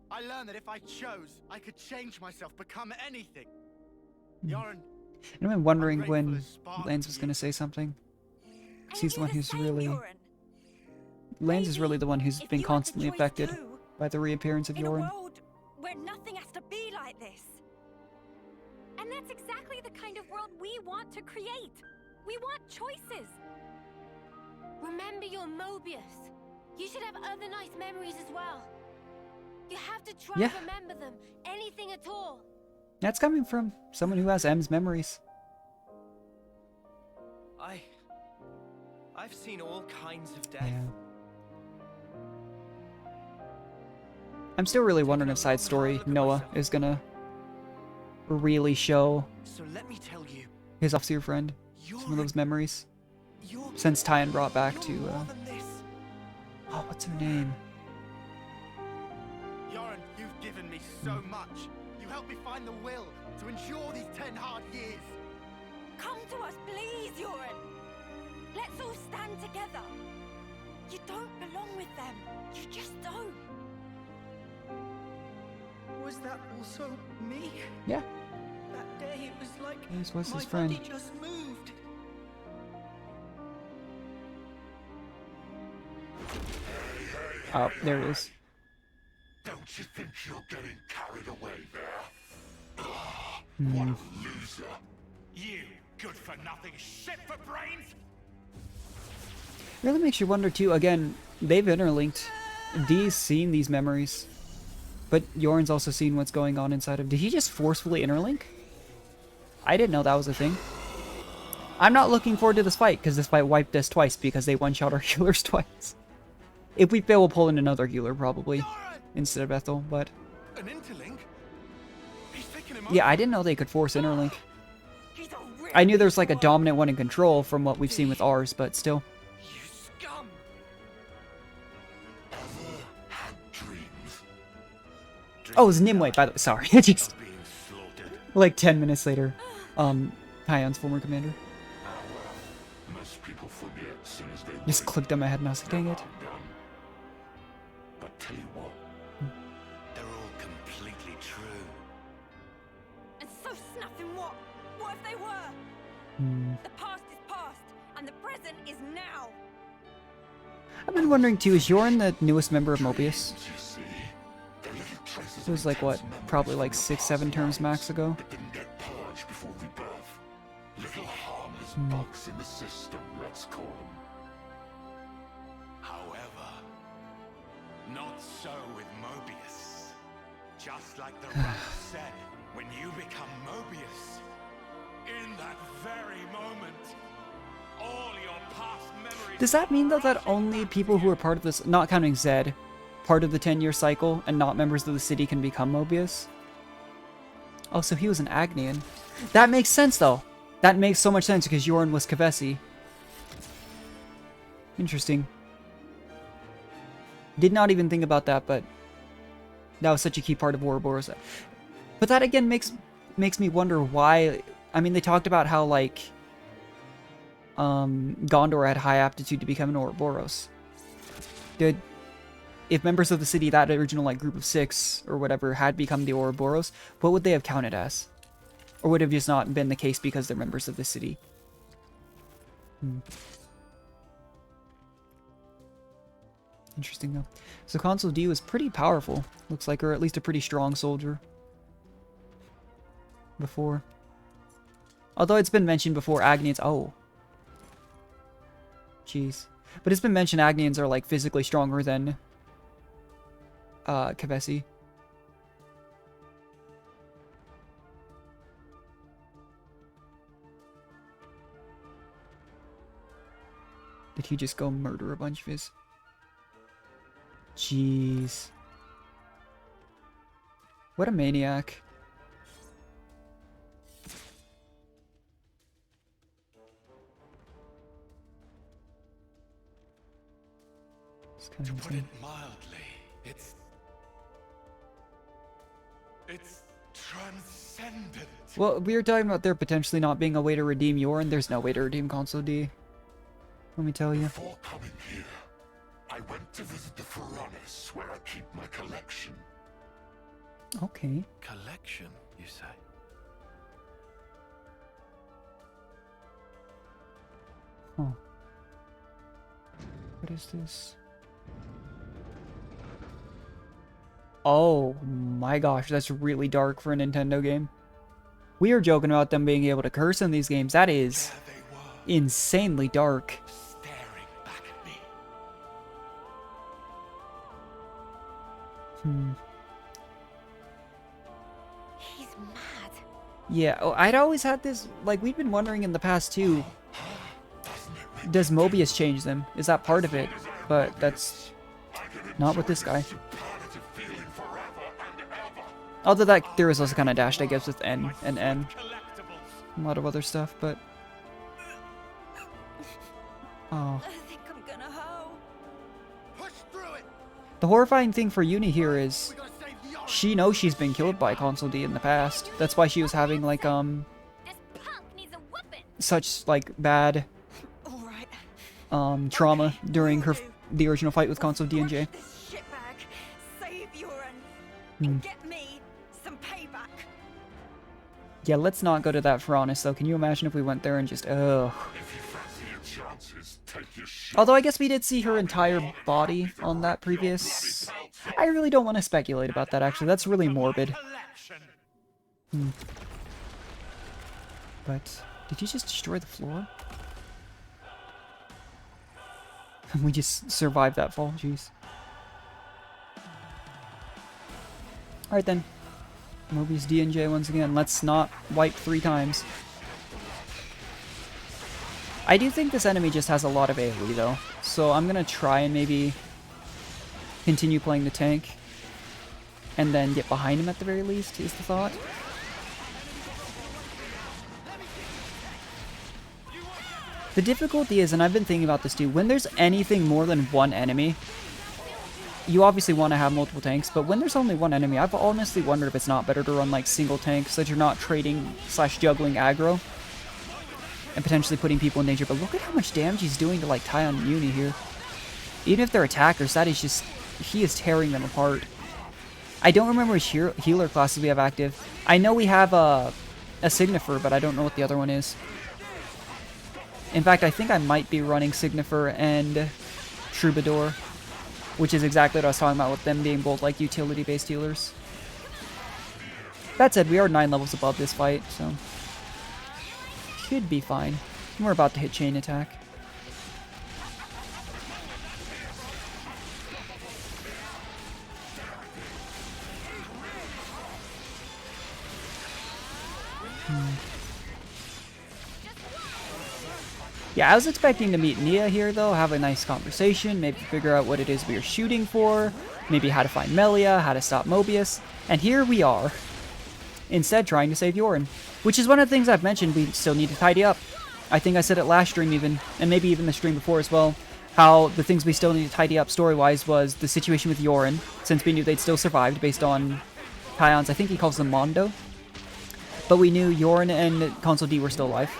I learned that if I chose, I could change myself, become anything. Joran. And I'm wondering I'm when grateful as spark Lance to was you. going to say something. 'Cause And he's the you one the who's same, really... Joran. Lance is really the one who's If been you had the constantly choice affected too, by the reappearance of in a Joran. world where nothing has to be like this. And that's exactly the kind of world we want to create. We want choices. Remember your Mobius. You should have other nice memories as well. You have to try Yeah. to remember them. Anything at all. That's coming from someone who has M's memories. I've seen all kinds of death. Yeah. I'm still really wondering if Side Story Noah is gonna really show So let me tell you, his officer friend some of those memories. you're Since Tyan brought back you're to, more than this. oh, what's her name? Joran, you've given me so much. You helped me find the will to endure these 10 hard years. Come to us, please, Joran. Let's all stand together. You don't belong with them. You just don't. Was that also me? Yeah, That day it was like this was my his friend. body just moved. Oh, there it is. Don't you think you're getting carried away there? What a loser. You good for nothing shit for brains. Really makes you wonder too. Again, they've interlinked. Dee's seen these memories, but Joran's also seen what's going on inside of. Did he just forcefully interlink? I didn't know that was a thing. I'm not looking forward to this fight because this fight wiped us twice because they one-shot our healers twice. If we fail, we'll pull in another healer probably. Joran! instead of Ethel, but... An interlink? He's taken him Yeah, over. I didn't know they could force interlink. He's a real I knew there's like a worm. dominant one in control from what we've seen with ours, but still. You scum! Had dreams. Oh, it was Nimue, by the way. Sorry. I just... Being slaughtered. Like 10 minutes later. Hyon's former commander. Most people forget as soon as they Just wake. clicked on my head and I was like, dang it. Harm done. But tell you what, They're all completely true. And so snuffing what? What if they were? Hmm. The past is past, and the present is now. I've been wondering too, is Joran the newest member of Mobius? you see, the little traces It was like, what, probably like 6-7 terms max ago? that didn't get purged before rebirth. Little harmless Hmm. bugs in the system, let's call them. However, not so with Mobius. Just like the rat said, when you become Mobius, in that very moment, all your past memories... Does that mean though that only people who are part of this, not counting Zed, part of the 10-year cycle and not members of the city can become Mobius? Oh, so he was an Agnian. That makes sense though. That makes so much sense because Joran was Kavesi. Interesting. Did not even think about that, but that was such a key part of Ouroboros. But that again makes me wonder why. I mean, they talked about how like Ghondor had high aptitude to become an Ouroboros. If members of the city, that original like group of 6 or whatever, had become the Ouroboros, what would they have counted as? Or would it have just not been the case because they're members of the city? Interesting though. So Consul D was pretty powerful, looks like, or at least a pretty strong soldier. Before. Although it's been mentioned before, Agnians... Oh. Jeez. But it's been mentioned Agnians are like physically stronger than Kavesi. Did he just go murder a bunch of his... Jeez. What a maniac. It's kind To of put it insane. mildly, it's transcendent. Well, we were talking about there potentially not being a way to redeem Joran. There's no way to redeem Consul D. Let me tell you. Before coming here, I went to visit the Furanis, where I keep my collection. Okay. Collection, you say? Huh. What is this? Oh my gosh, that's really dark for a Nintendo game. We were joking about them being able to curse in these games. That is There they were, insanely dark. staring back at me. He's mad. Yeah, oh, I'd always had this, like, we've been wondering in the past too, does Mobius change them? Is that part of it? But that's not with this guy. Superlative feeling forever and ever. Although that there is also kind of dashed, I guess, with N and N. Collectibles. A lot of other stuff, but... Oh. I think I'm gonna hoe. Push through it. The horrifying thing for Eunie here is We gotta save the Orange. she knows she's been killed by Consul D in the past. That's why she was having, like, This punk needs a whooping. such, like, bad, All right. trauma during the original fight with Consul D and J. Watch this shitbag save Joran and get me some payback. Yeah, let's not go to that Furanis, though. Can you imagine if we went there and just, ugh. If you fancy your chances, take your shot. Although I guess we did see her entire body on that previous... I really don't want to speculate about that, actually. That's really morbid. Collection. But, did you just destroy the floor? We just survived that fall, jeez. Alright then. Mobius D and J once again. Let's not wipe 3 times. I do think this enemy just has a lot of AoE though. So I'm gonna try and maybe continue playing the tank. and then get behind him at the very least, is the thought. The difficulty is, and I've been thinking about this too, when there's anything more than one enemy, you obviously want to have multiple tanks, but when there's only one enemy, I've honestly wondered if it's not better to run like single tanks so that you're not trading / juggling aggro and potentially putting people in danger. But look at how much damage he's doing to like Tyon and Eunie here. Even if they're attackers, that is just, he is tearing them apart. I don't remember which healer classes we have active. I know we have a Signifer, but I don't know what the other one is. In fact, I think I might be running Signifer and Troubadour, which is exactly what I was talking about with them being both like utility-based healers. That said, we are 9 levels above this fight, so should be fine. We're about to hit chain attack. Yeah, I was expecting to meet Nia here, though, have a nice conversation, maybe figure out what it is we are shooting for, maybe how to find Melia, how to stop Mobius, and here we are, instead trying to save Joran, which is one of the things I've mentioned we still need to tidy up. I think I said it last stream even, and maybe even the stream before as well, how the things we still need to tidy up story-wise was the situation with Joran, since we knew they'd still survived based on Tyon's, I think he calls them Mondo, but we knew Joran and Consul D were still alive.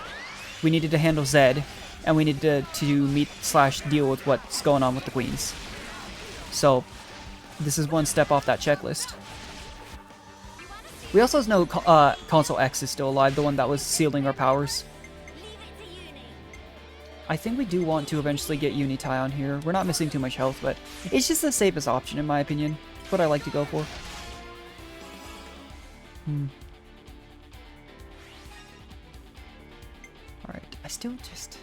We needed to handle Zed, and we needed to meet / deal with what's going on with the queens. So, this is one step off that checklist. We also know Consul X is still alive, the one that was sealing our powers. I think we do want to eventually get Eunie Tyon here. We're not missing too much health, but it's just the safest option in my opinion. It's what I like to go for. Alright, I still just...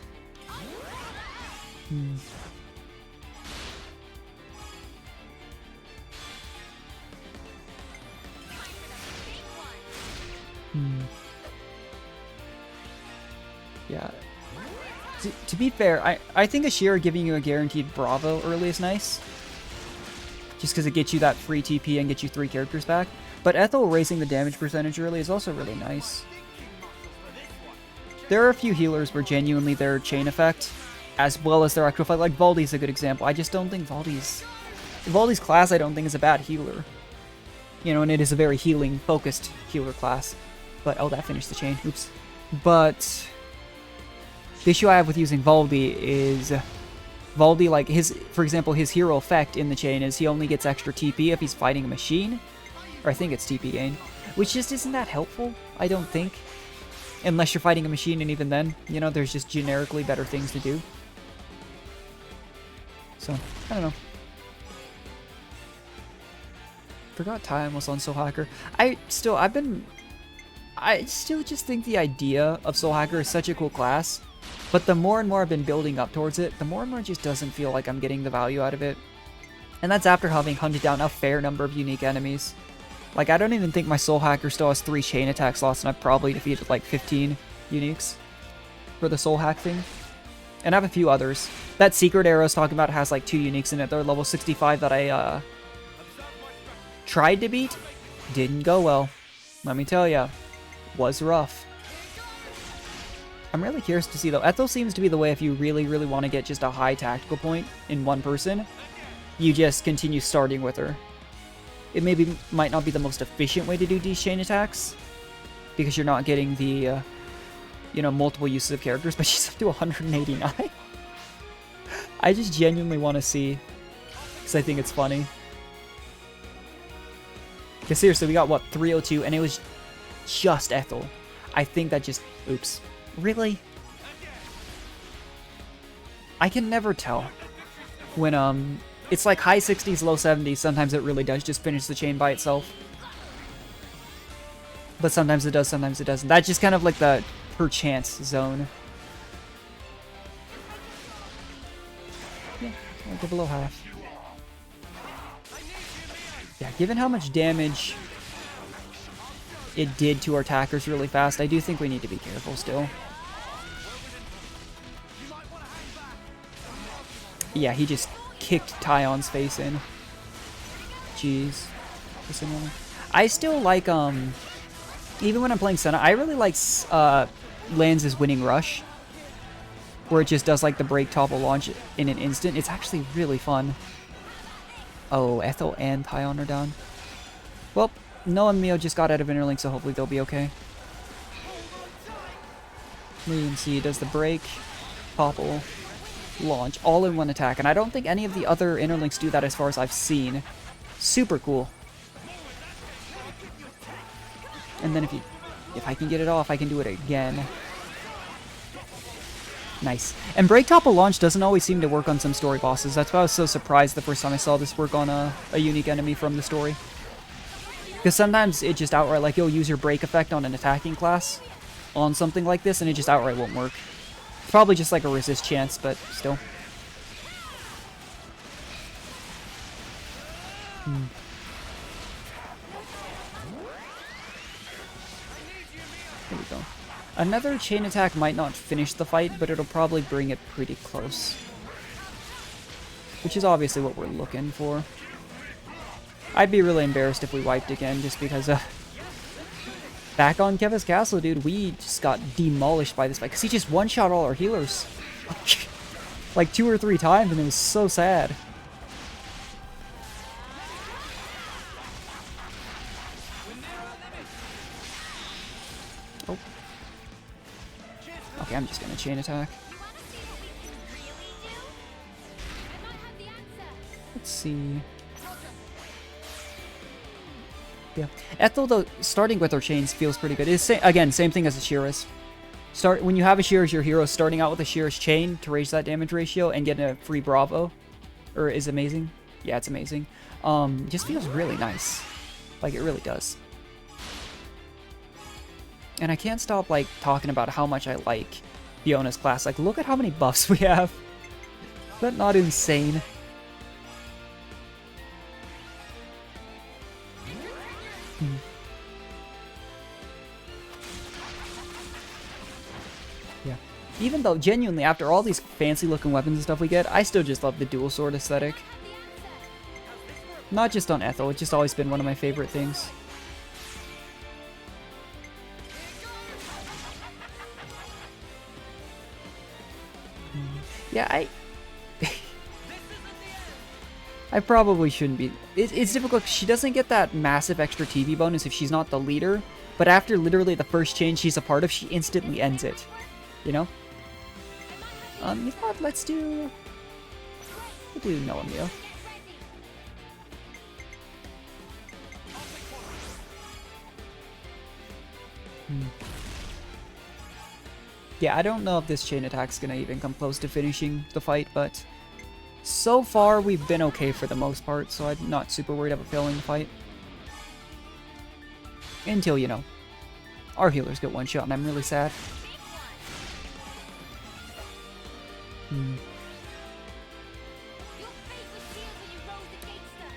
Yeah. To be fair, I think Ashira giving you a guaranteed Bravo early is nice. Just because it gets you that free TP and gets you 3 characters back. But Ethel raising the damage percentage early is also really nice. There are a few healers where genuinely their chain effect, as well as their actual fight, like Valdi's a good example. I just don't think Valdi's class I don't think is a bad healer. You know, and it is a very healing focused healer class. But oh, that finished the chain. Oops. But the issue I have with using Valdi is Valdi, like for example, his hero effect in the chain is he only gets extra TP if he's fighting a machine, or I think it's TP gain, which just isn't that helpful. I don't think, unless you're fighting a machine, and even then, you know, there's just generically better things to do. So I don't know. Forgot Tyon was on Soul Hacker. I still just think the idea of Soul Hacker is such a cool class, but the more and more I've been building up towards it, the more and more it just doesn't feel like I'm getting the value out of it. And that's after having hunted down a fair number of unique enemies. Like, I don't even think my Soul Hacker still has 3 chain attack slots, and I've probably defeated like 15 uniques for the Soul Hack thing. And I have a few others. That Secret Arrow I was talking about has like 2 uniques in it. They're level 65 that I tried to beat. Didn't go well. Let me tell ya. Was rough. I'm really curious to see though. Ethel seems to be the way if you really, really want to get just a high tactical point in one person, you just continue starting with her. It might not be the most efficient way to do these chain attacks, because you're not getting the, you know, multiple uses of characters, but she's up to 189. I just genuinely want to see, because I think it's funny. Because seriously, we got, what, 302, and it was just Ethel. I think that just... Oops. Really? I can never tell. When, it's like high 60s, low 70s, sometimes it really does just finish the chain by itself. But sometimes it does, sometimes it doesn't. That's just kind of like the perchance zone. Yeah, like below half. Yeah, given how much damage it did to our attackers really fast, I do think we need to be careful still. Yeah, he just kicked Tyon's face in. Jeez. this interlink. I still like, even when I'm playing Senna, I really like Lanz's Winning Rush, where it just does like the break topple launch in an instant. It's actually really fun. Oh, Ethel and Tyon are down. Well, Noah and Mio just got out of interlink, so hopefully they'll be okay. We can see does the break, topple, launch, all in one attack. And I don't think any of the other interlinks do that as far as I've seen. Super cool. And then if I can get it off, I can do it again. Nice. And break topple launch doesn't always seem to work on some story bosses. That's why I was so surprised the first time I saw this work on a unique enemy from the story. Because sometimes it just outright, like, you'll use your break effect on an attacking class on something like this, and it just outright won't work. It's probably just like a resist chance, but still. There we go. Another chain attack might not finish the fight, but it'll probably bring it pretty close. Which is obviously what we're looking for. I'd be really embarrassed if we wiped again, just because, back on Keva's castle, dude, we just got demolished by this fight, because he just one-shot all our healers. Like 2 or 3 times, and it was so sad. Oh. Okay, I'm just gonna chain attack. Let's see. Yeah. Ethel, though, starting with her chains feels pretty good. It's again, same thing as a Shearus. When you have a Shearus, your hero starting out with a Shearus chain to raise that damage ratio and get a free Bravo, is amazing. Yeah, it's amazing. Just feels really nice. Like, it really does. And I can't stop, like, talking about how much I like Fiona's class. Like, look at how many buffs we have. Is that not insane? Yeah. Even though, genuinely, after all these fancy-looking weapons and stuff we get, I still just love the dual sword aesthetic. Not just on Ethel, it's just always been one of my favorite things. Yeah, I probably shouldn't be. It's difficult. She doesn't get that massive extra TV bonus if she's not the leader, but after literally the first chain she's a part of, she instantly ends it. You know? You know what? We'll do Noah Mio. Yeah, I don't know if this chain attack's gonna even come close to finishing the fight, but so far we've been okay for the most part, so I'm not super worried about failing the fight. Until, you know, our healers get one shot and I'm really sad.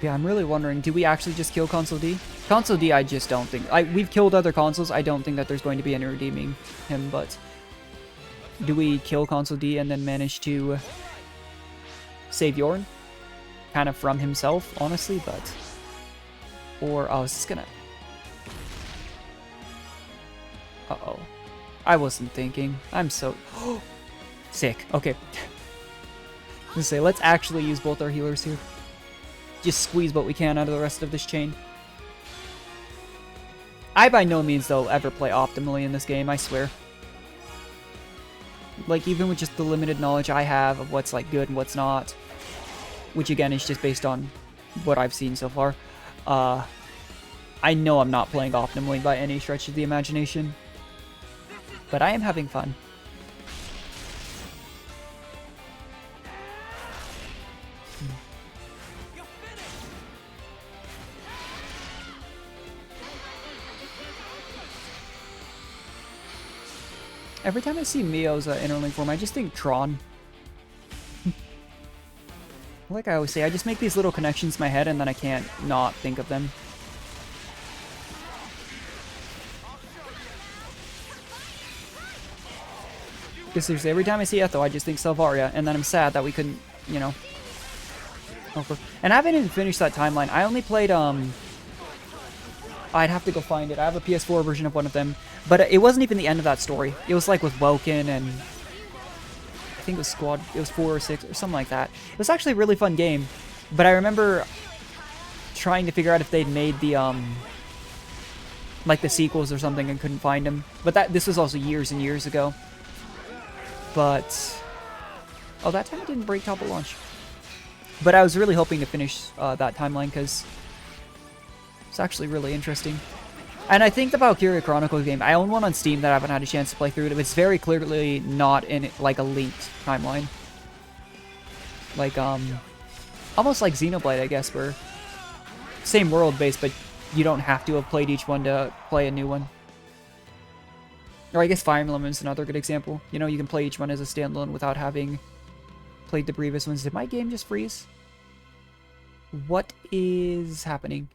Yeah, I'm really wondering, do we actually just kill Consul D? Consul D, I just don't think... we've killed other consuls, I don't think that there's going to be any redeeming him, but... Do we kill Consul D and then manage to save Joran? Kind of from himself, honestly, but... Or, oh, is this gonna... Uh-oh. I wasn't thinking. I'm so... Sick. Okay. Let's say, let's actually use both our healers here. Just squeeze what we can out of the rest of this chain. I by no means, though, ever play optimally in this game, I swear. Like, even with just the limited knowledge I have of what's, like, good and what's not, which, again, is just based on what I've seen so far, I know I'm not playing optimally by any stretch of the imagination. But I am having fun. Every time I see Mio's interlink form, I just think Tron. Like I always say, I just make these little connections in my head and then I can't not think of them. Because seriously, every time I see Ethel, I just think Selvaria, and then I'm sad that we couldn't, you know. And I haven't even finished that timeline. I only played I'd have to go find it. I have a PS4 version of one of them. But it wasn't even the end of that story. It was like with Welkin and... I think it was Squad... It was 4 or 6 or something like that. It was actually a really fun game. But I remember trying to figure out if they'd made the, like the sequels or something and couldn't find them. But this was also years and years ago. But... Oh, that time it didn't break top of launch. But I was really hoping to finish that timeline because it's actually really interesting. And I think the Valkyria Chronicles game, I own one on Steam that I haven't had a chance to play through it. It's very clearly not in like a linked timeline. Like, almost like Xenoblade, I guess, where same world base, but you don't have to have played each one to play a new one. Or I guess Fire Emblem is another good example. You know, you can play each one as a standalone without having played the previous ones. Did my game just freeze? What is happening?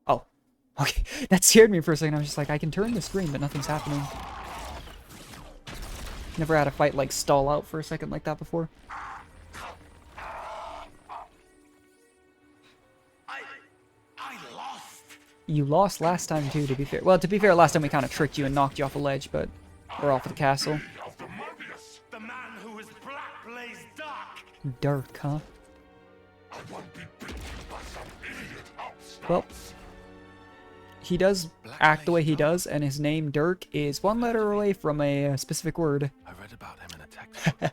Oh, okay. That scared me for a second. I was just like, I can turn the screen, but nothing's happening. Never had a fight like stall out for a second like that before. I lost. You lost last time too, to be fair. Well, to be fair, last time we kind of tricked you and knocked you off a ledge, but we're off of the castle. The man who is black blazed dark. Dark, huh? I won't be beaten by some idiot outside. Well, he does act the way he does, and his name, Dirk, is one letter away from a specific word. I read about him in a textbook.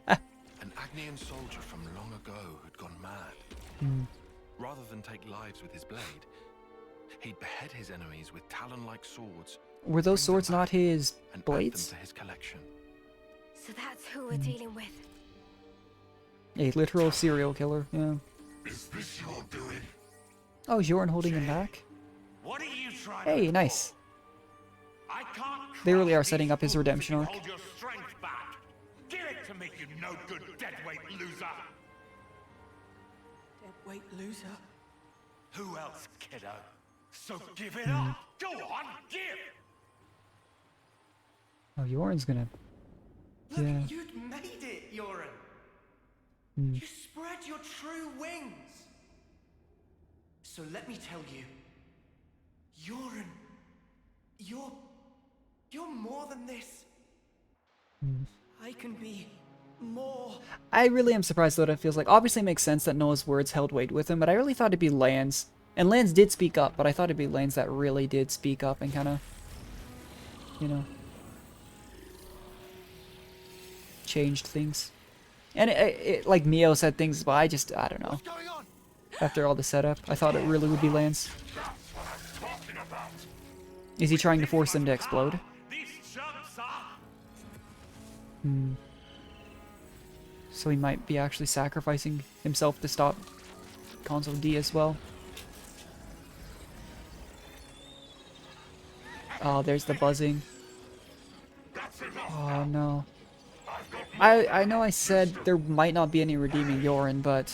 An Agnian soldier from long ago who'd gone mad. Rather than take lives with his blade, he'd behead his enemies with talon-like swords. Were those swords not his And blades? add them to his collection. So that's who we're dealing with. A literal serial killer, yeah. Is this your doing? Oh, is Joran holding him back? What are you trying Hey, to nice. I can't They really are trust setting these up his fools redemption to arc. hold your strength back. Give it to me, you no-good deadweight loser. Deadweight loser? Who else, kiddo? So give it up. Go on, give. Oh, Joran's gonna... Look, Yeah. you'd made it, Joran. Hmm. You spread your true wings. So let me tell you, Joran, you're more than this. I can be more. I really am surprised though what it feels like. Obviously it makes sense that Noah's words held weight with him, but I really thought it'd be Lance. And Lance did speak up, but I thought it'd be Lance that really did speak up and kind of, you know, changed things. And it like Mio said things, but I don't know. What's going on? After all the setup, I thought it really would be Lance. Is he trying to force them to explode? These chumps are. So he might be actually sacrificing himself to stop Consul D as well. Oh, there's the buzzing. Oh no. I know I said there might not be any redeeming Joran, but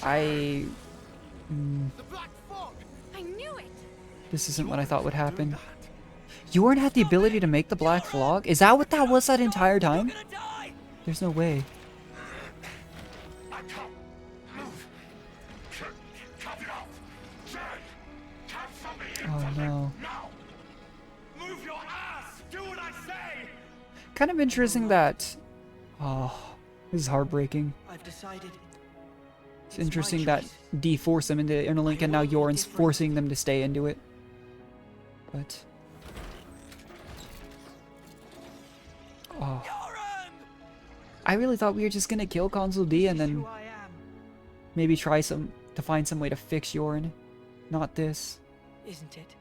The black fog. I knew it. this isn't what I thought would happen. Joran had the ability to make the black fog? Is that what that was that entire time? There's no way. I can't move. Cut it off. Jay, cut something in Oh for me. no. Now. Move your ass. Do what I say. Kind of interesting that... Oh, this is heartbreaking. I've decided. It's interesting that D forced them into Interlink and now Joran's forcing them to stay into it. But... Oh. I really thought we were just gonna kill Consul D and then Who I am, maybe try to find some way to fix Joran. Not this. isn't it?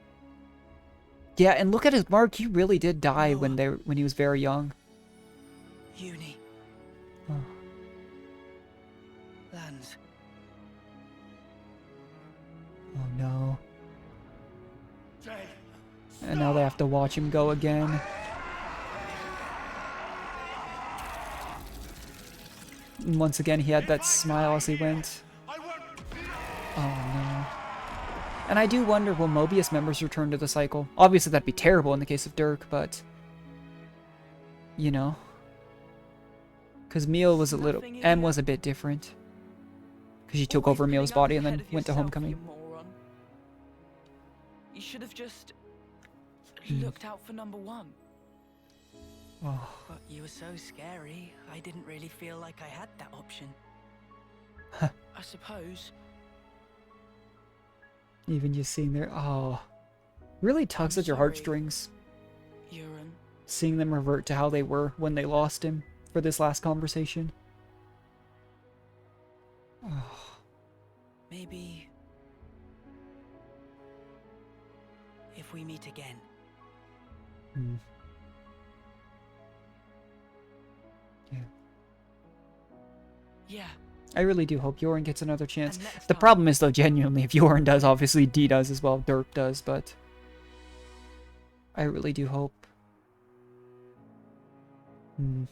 Yeah, and look at his mark. He really did die when he was very young. Eunie. Oh. Lands. Oh no. Jay, And now they have to watch him go again. And once again, he had that smile as he went. I won't. Oh no. And I do wonder, will Mobius members return to the cycle? Obviously that'd be terrible in the case of Dirk, but... You know. Because Mio was a little... M was a bit different. Because she took over Mio's body and then went to Homecoming. You should have just looked out for number one. Oh. But you were so scary, I didn't really feel like I had that option. I suppose. Even just seeing their... Oh. Really tugs at your sorry. heartstrings. Joran. Seeing them revert to how they were when they lost him for this last conversation. Oh. Maybe... if we meet again. Hmm. Yeah. Yeah. I really do hope Joran gets another chance. And next The time- problem is, though, genuinely, if Joran does, obviously Dee does as well, Dirk does, but... I really do hope. Hmm.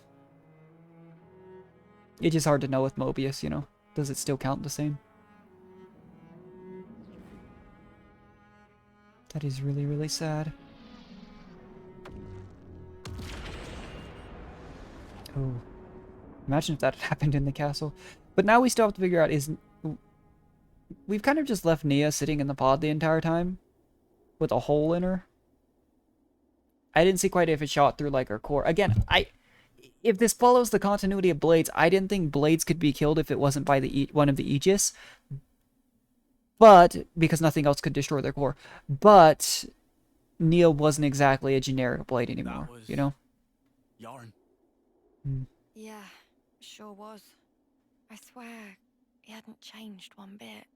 It's just hard to know with Mobius, you know? Does it still count the same? That is really, really sad. Oh. Imagine if that had happened in the castle. But now we still have to figure out is... We've kind of just left Nia sitting in the pod the entire time. With a hole in her. I didn't see quite if it shot through, like, her core. Again, if this follows the continuity of Blades, I didn't think Blades could be killed if it wasn't by the one of the Aegis. But, because nothing else could destroy their core. But, Nia wasn't exactly a generic Blade anymore, you know? Joran. Hmm. Yeah, sure was. I swear, he hadn't changed one bit.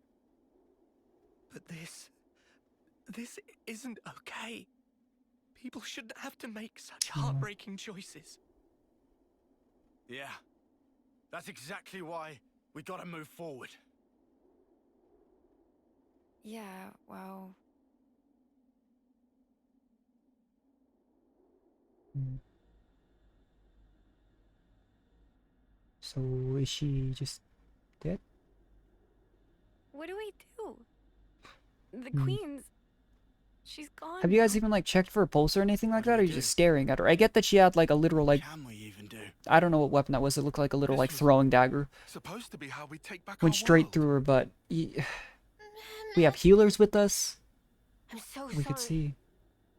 But this isn't okay. People shouldn't have to make such heartbreaking choices. Yeah. That's exactly why we gotta move forward. Yeah, well... Hmm. So, is she just dead? What do we do? The Queen's... she's gone. Have you guys even, like, checked for a pulse or anything like that, or are you just staring at her? I get that she had, like, a literal, like... Can we even do? I don't know what weapon that was. It looked like a little, like, throwing dagger. Supposed to be how we take back Went our straight world. through her, but... We have healers with us. I'm so We sorry. could see.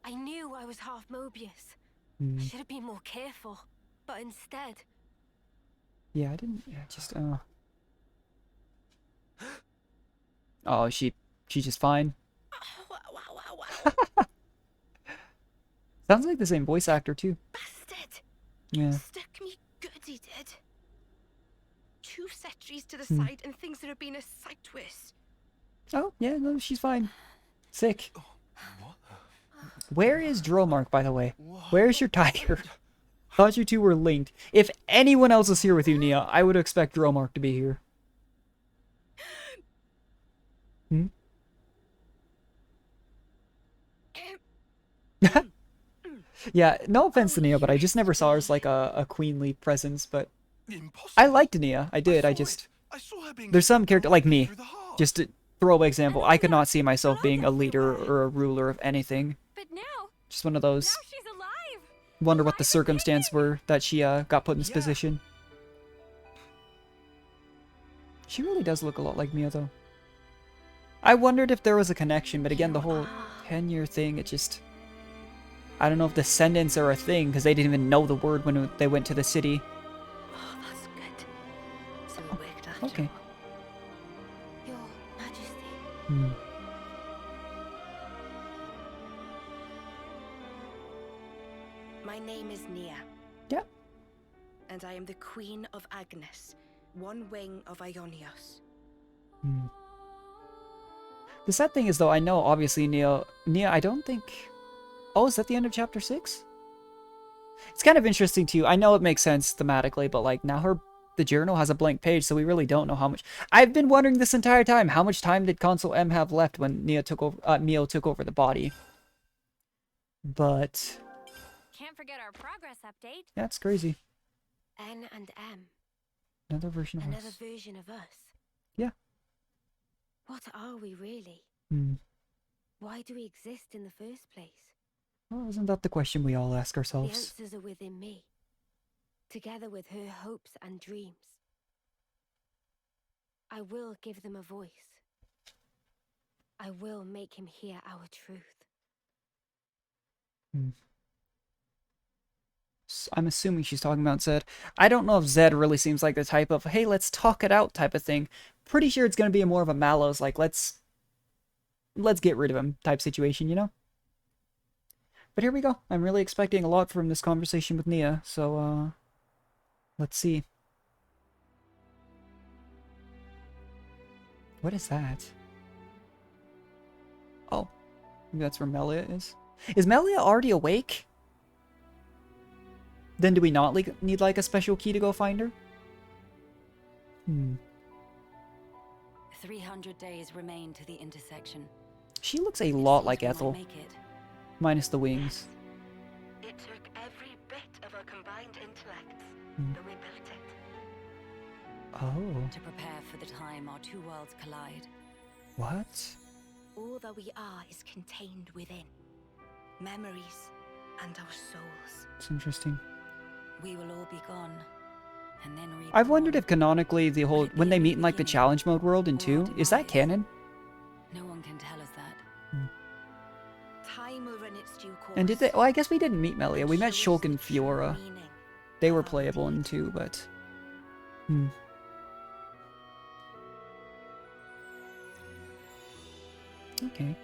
I knew I was half Mobius. Hmm. I should have been more careful. But instead... Yeah, I didn't... Yeah, just, Oh, she's just fine. Sounds like the same voice actor, too. Bastard! Yeah. Stuck me good, he did. 2 centuries to the side and things would have been a sight worse. Oh, yeah, no, she's fine. Sick. Where is Dromark, by the way? Where's your tiger? Thought you two were linked. If anyone else is here with you, Nia, I would expect Dromark to be here. Hmm? Yeah, no offense to Nia, but I just never saw her as like a queenly presence, but I liked Nia. I did. I just... There's some character like me. Just to throw an example, I could not see myself being a leader or a ruler of anything. But now... Just one of those... now she's alive! Wonder what the circumstance were that she got put in this position. She really does look a lot like Mia, though. I wondered if there was a connection, but again, the whole tenure thing, it just... I don't know if descendants are a thing, because they didn't even know the word when they went to the city. Oh, that's good. So it worked after Okay. all. Your Majesty. Hmm. My name is Nia. Yep. And I am the Queen of Agnes, one wing of Ionios. Hmm. The sad thing is, though, I know, obviously, Nia, I don't think... Oh, is that the end of chapter 6? It's kind of interesting, too. I know it makes sense thematically, but, like, now the journal has a blank page, so we really don't know how much... I've been wondering this entire time, how much time did Consul M have left when Mio took over the body? But... Can't forget our progress update. That's crazy. N and M. Another version of Another us. version of us. Yeah. What are we really? Hmm. Why do we exist in the first place? Well, isn't that the question we all ask The ourselves? answers are within me, together with her hopes and dreams. I will give them a voice. I will make him hear our truth. I'm assuming she's talking about Zed. I don't know if Zed really seems like the type of, hey, let's talk it out type of thing. Pretty sure it's going to be more of a Mallows, like, let's get rid of him type situation, you know? But here we go. I'm really expecting a lot from this conversation with Nia, so, let's see. What is that? Oh, maybe that's where Melia is. Is Melia already awake? Then do we not need, like, a special key to go find her? 300 days remain to the intersection. She looks a lot like We might Ethel, make it. minus the wings. It took every bit of our combined intellects, but we built it. Oh, To prepare for the time our two worlds collide. what? All that we are is contained within. Memories and our souls. It's interesting. We will all be gone, and then reborn. I've wondered if canonically the whole, when they meet in, like, the challenge mode world in 2, is that canon? No one can tell us that. Time will run its due course. And did they, well, I guess we didn't meet Melia. We met Show us Shulk and the true Fiora. meaning They were of our playable in deeds. 2, but... Okay.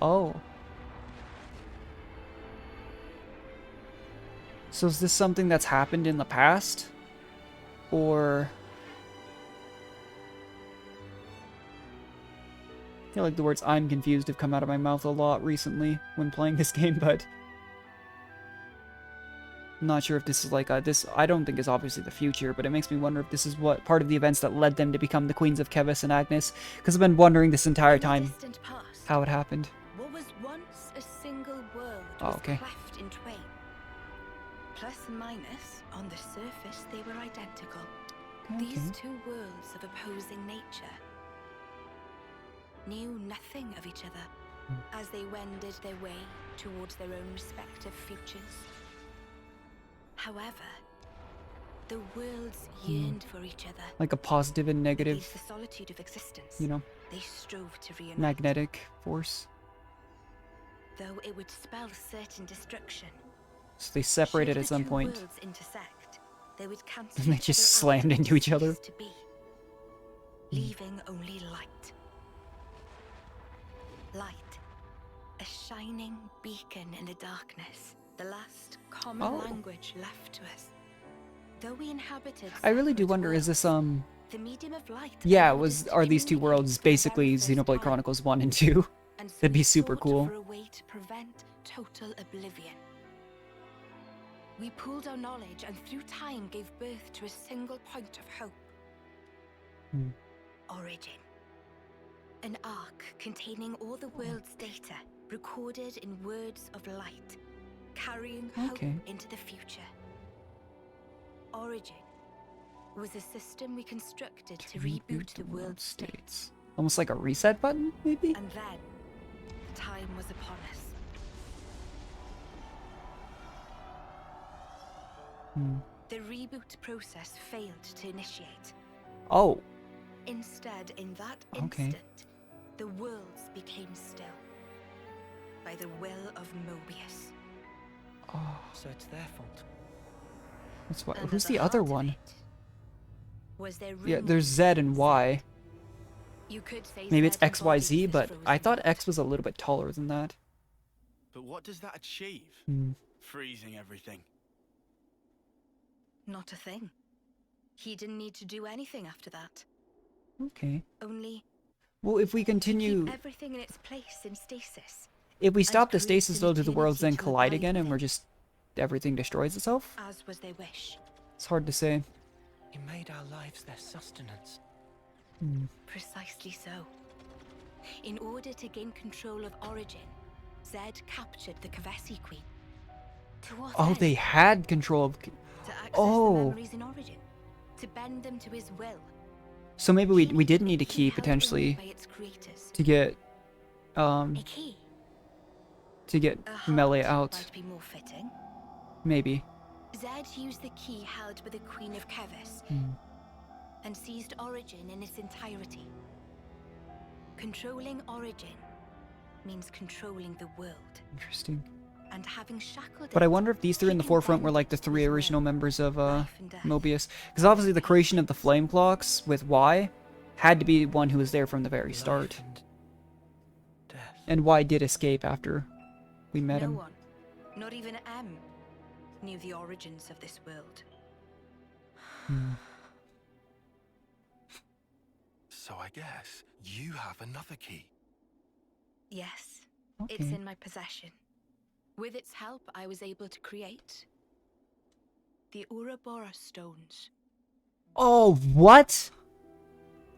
Oh. So is this something that's happened in the past? Or... I feel like the words "I'm confused" have come out of my mouth a lot recently when playing this game, but... I'm not sure if this is like this. I don't think it's obviously the future, but it makes me wonder if this is what part of the events that led them to become the Queens of Kevis and Agnes. Because I've been wondering this entire In the time distant past, how it happened. what was once a single world Oh, was okay. cleft in twain. Plus and minus, on the surface, they were identical. These Okay. two worlds of opposing nature knew nothing of each other as they wended their way towards their own respective futures. However, the worlds yearned for each other. Like a positive and Against negative, the solitude of existence, you know, they strove to reunite. magnetic force. Though it would spell certain destruction. So they separated Should at the some two point. worlds intersect, they would cancel And they each just other out slammed and into each other. cease to be, leaving only light. Light, a shining beacon in the darkness, the last common Oh. language left to us. Though we inhabited I really do separate wonder, is this, worlds, the medium of light yeah, allowed us to are these two communicate worlds for the basically very first Xenoblade time. Chronicles 1 and 2? And so That'd be we super sought cool. for a way to prevent total oblivion. We pooled our knowledge and through time gave birth to a single point of hope. Origin. An arc containing all the world's data, recorded in words of light, carrying Okay. hope into the future. Origin was a system we constructed to reboot the world's state. Almost like a reset button, maybe? And then, time was upon us. The reboot process failed to initiate. Oh, Instead, in that Okay. instant, the worlds became still. By the will of Mobius. So it's their fault. that's what. And Who's at the other heart of one? it was their Yeah, rumors there's Z and Y. You could say Maybe it's Zed X, Y, Z, embodies but this I frozen thought light. X was a little bit taller than that. But what does that achieve? Freezing everything. Not a thing. He didn't need to do anything after that. Okay. Only Well, if we continue, keep everything in its place in stasis, if we and stop the create stasis an though, do the worlds then eternity to collide abide again and within. we're just, everything destroys itself? as was their wish. It's hard to say. He made our lives their sustenance. Precisely so. In order to gain control of Origin, Zed captured the Kavesi Queen. To what Oh, end? they had control of... To access Oh. the memories in Origin. To bend them to his will. So maybe we did need a He key, held only potentially, by its creators. to get, A key. to get A Melia heart out. might be more fitting. Maybe. Zed used the key held by the Queen of Kevis and seized Origin in its entirety. Controlling Origin means controlling the world. Interesting. And having shackled But I it, wonder if these three in the he can forefront bend were like the three his original will, members of life and death. Mobius. Because obviously the creation of the flame clocks with Y had to be one who was there from the very start. Life and death. And Y did escape after we met No him. one, not even M, knew the origins of this world. So I guess you have another key. Yes, Okay. it's in my possession. With its help, I was able to create the Ouroboros stones. Oh, what?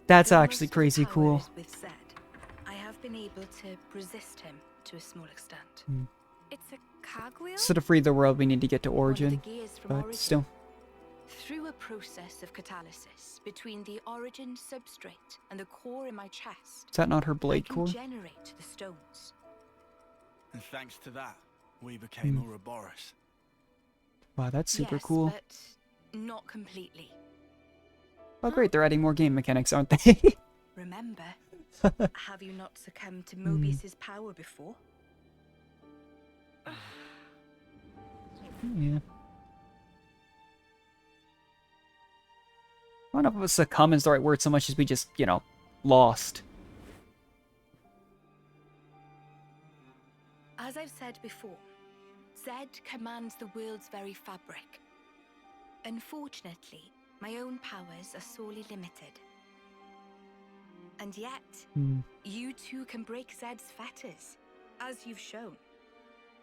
That's Though actually most of the crazy power cool. is with Zed, I have been able to resist him to a small extent. It's a cogwheel? So to free the world, we need to get to One of the Origin. gears from But Origin. still. Through a process of catalysis between the Origin substrate and the core in my chest, Is that not her I blade can core? generate the stones. And thanks to that, we became Ouroboros. Wow, that's super Yes, cool. but not completely. Oh great, they're adding more game mechanics, aren't they? Remember, have you not succumbed to Mobius's power before? Yeah. I don't know if it was succumb is the right word so much as we just, you know, lost. As I've said before, Zed commands the world's very fabric. Unfortunately, my own powers are sorely limited. And yet, you too can break Zed's fetters, as you've shown,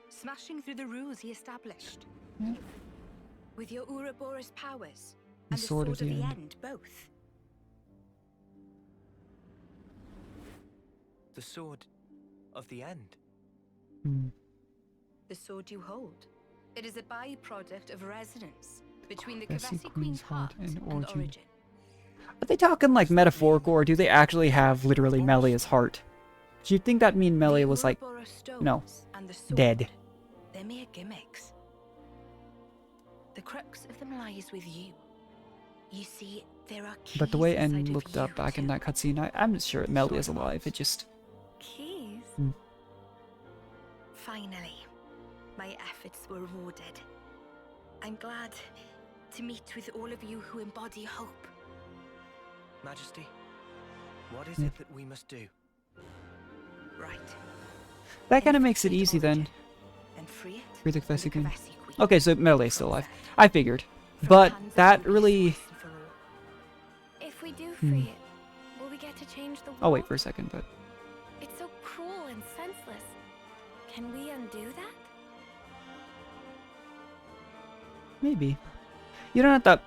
smashing through the rules he established. With your Ouroboros powers and the sword of the end, both. The sword of the end. The sword you hold. It is a byproduct of resonance between the Bessie Kavesi Queen's heart and Origin. Are they talking like metaphorical, or do they actually have literally Melia's heart? Do you think that mean Melia was like, no, dead? They're mere gimmicks. The crux of them lies with you. You see, there are keys But the way inside N of looked you up back in too. that cutscene, I'm sure Melia's alive. It just... Keys? Finally, my efforts were rewarded. I'm glad to meet with all of you who embody hope. Majesty, what is it that we must do? Right. That kind of makes it easy then. And free it. Free the from Kavesi Queen. Kavesi Queen. Okay, so Melia's still alive. I figured. But that really... If we do free it, will we get to change the world? Oh, wait for a second, but... It's so cruel and senseless. Can we undo that? Maybe. You don't have to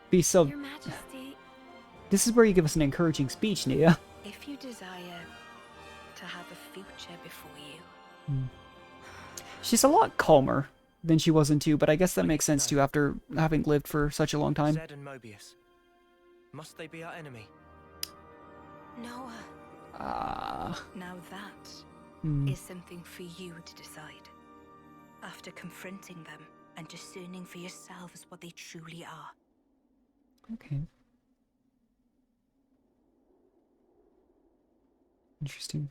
be so... Your Majesty, This is where you give us an encouraging speech, Nia. If you desire to have a future before you, She's a lot calmer than she was in 2, but I guess that makes sense too after having lived for such a long time. Zed and Mobius. Must they be our enemy? Noah. Now that is something for you to decide. After confronting them and discerning for yourselves what they truly are. Okay. Interesting.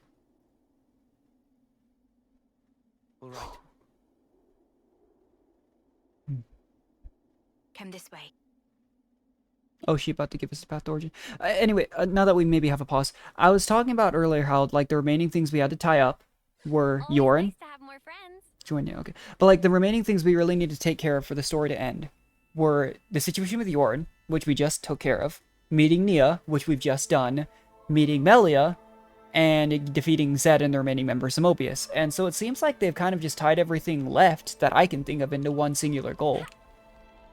All right. Come this way. Oh, she about to give us the path to origin. Anyway, now that we maybe have a pause, I was talking about earlier how like the remaining things we had to tie up were Joran. nice to have more friends. Join you, okay. But like the remaining things we really need to take care of for the story to end were the situation with Joran, which we just took care of, meeting Nia, which we've just done, meeting Melia, and defeating Zed and the remaining members of Mobius. And so it seems like they've kind of just tied everything left that I can think of into one singular goal.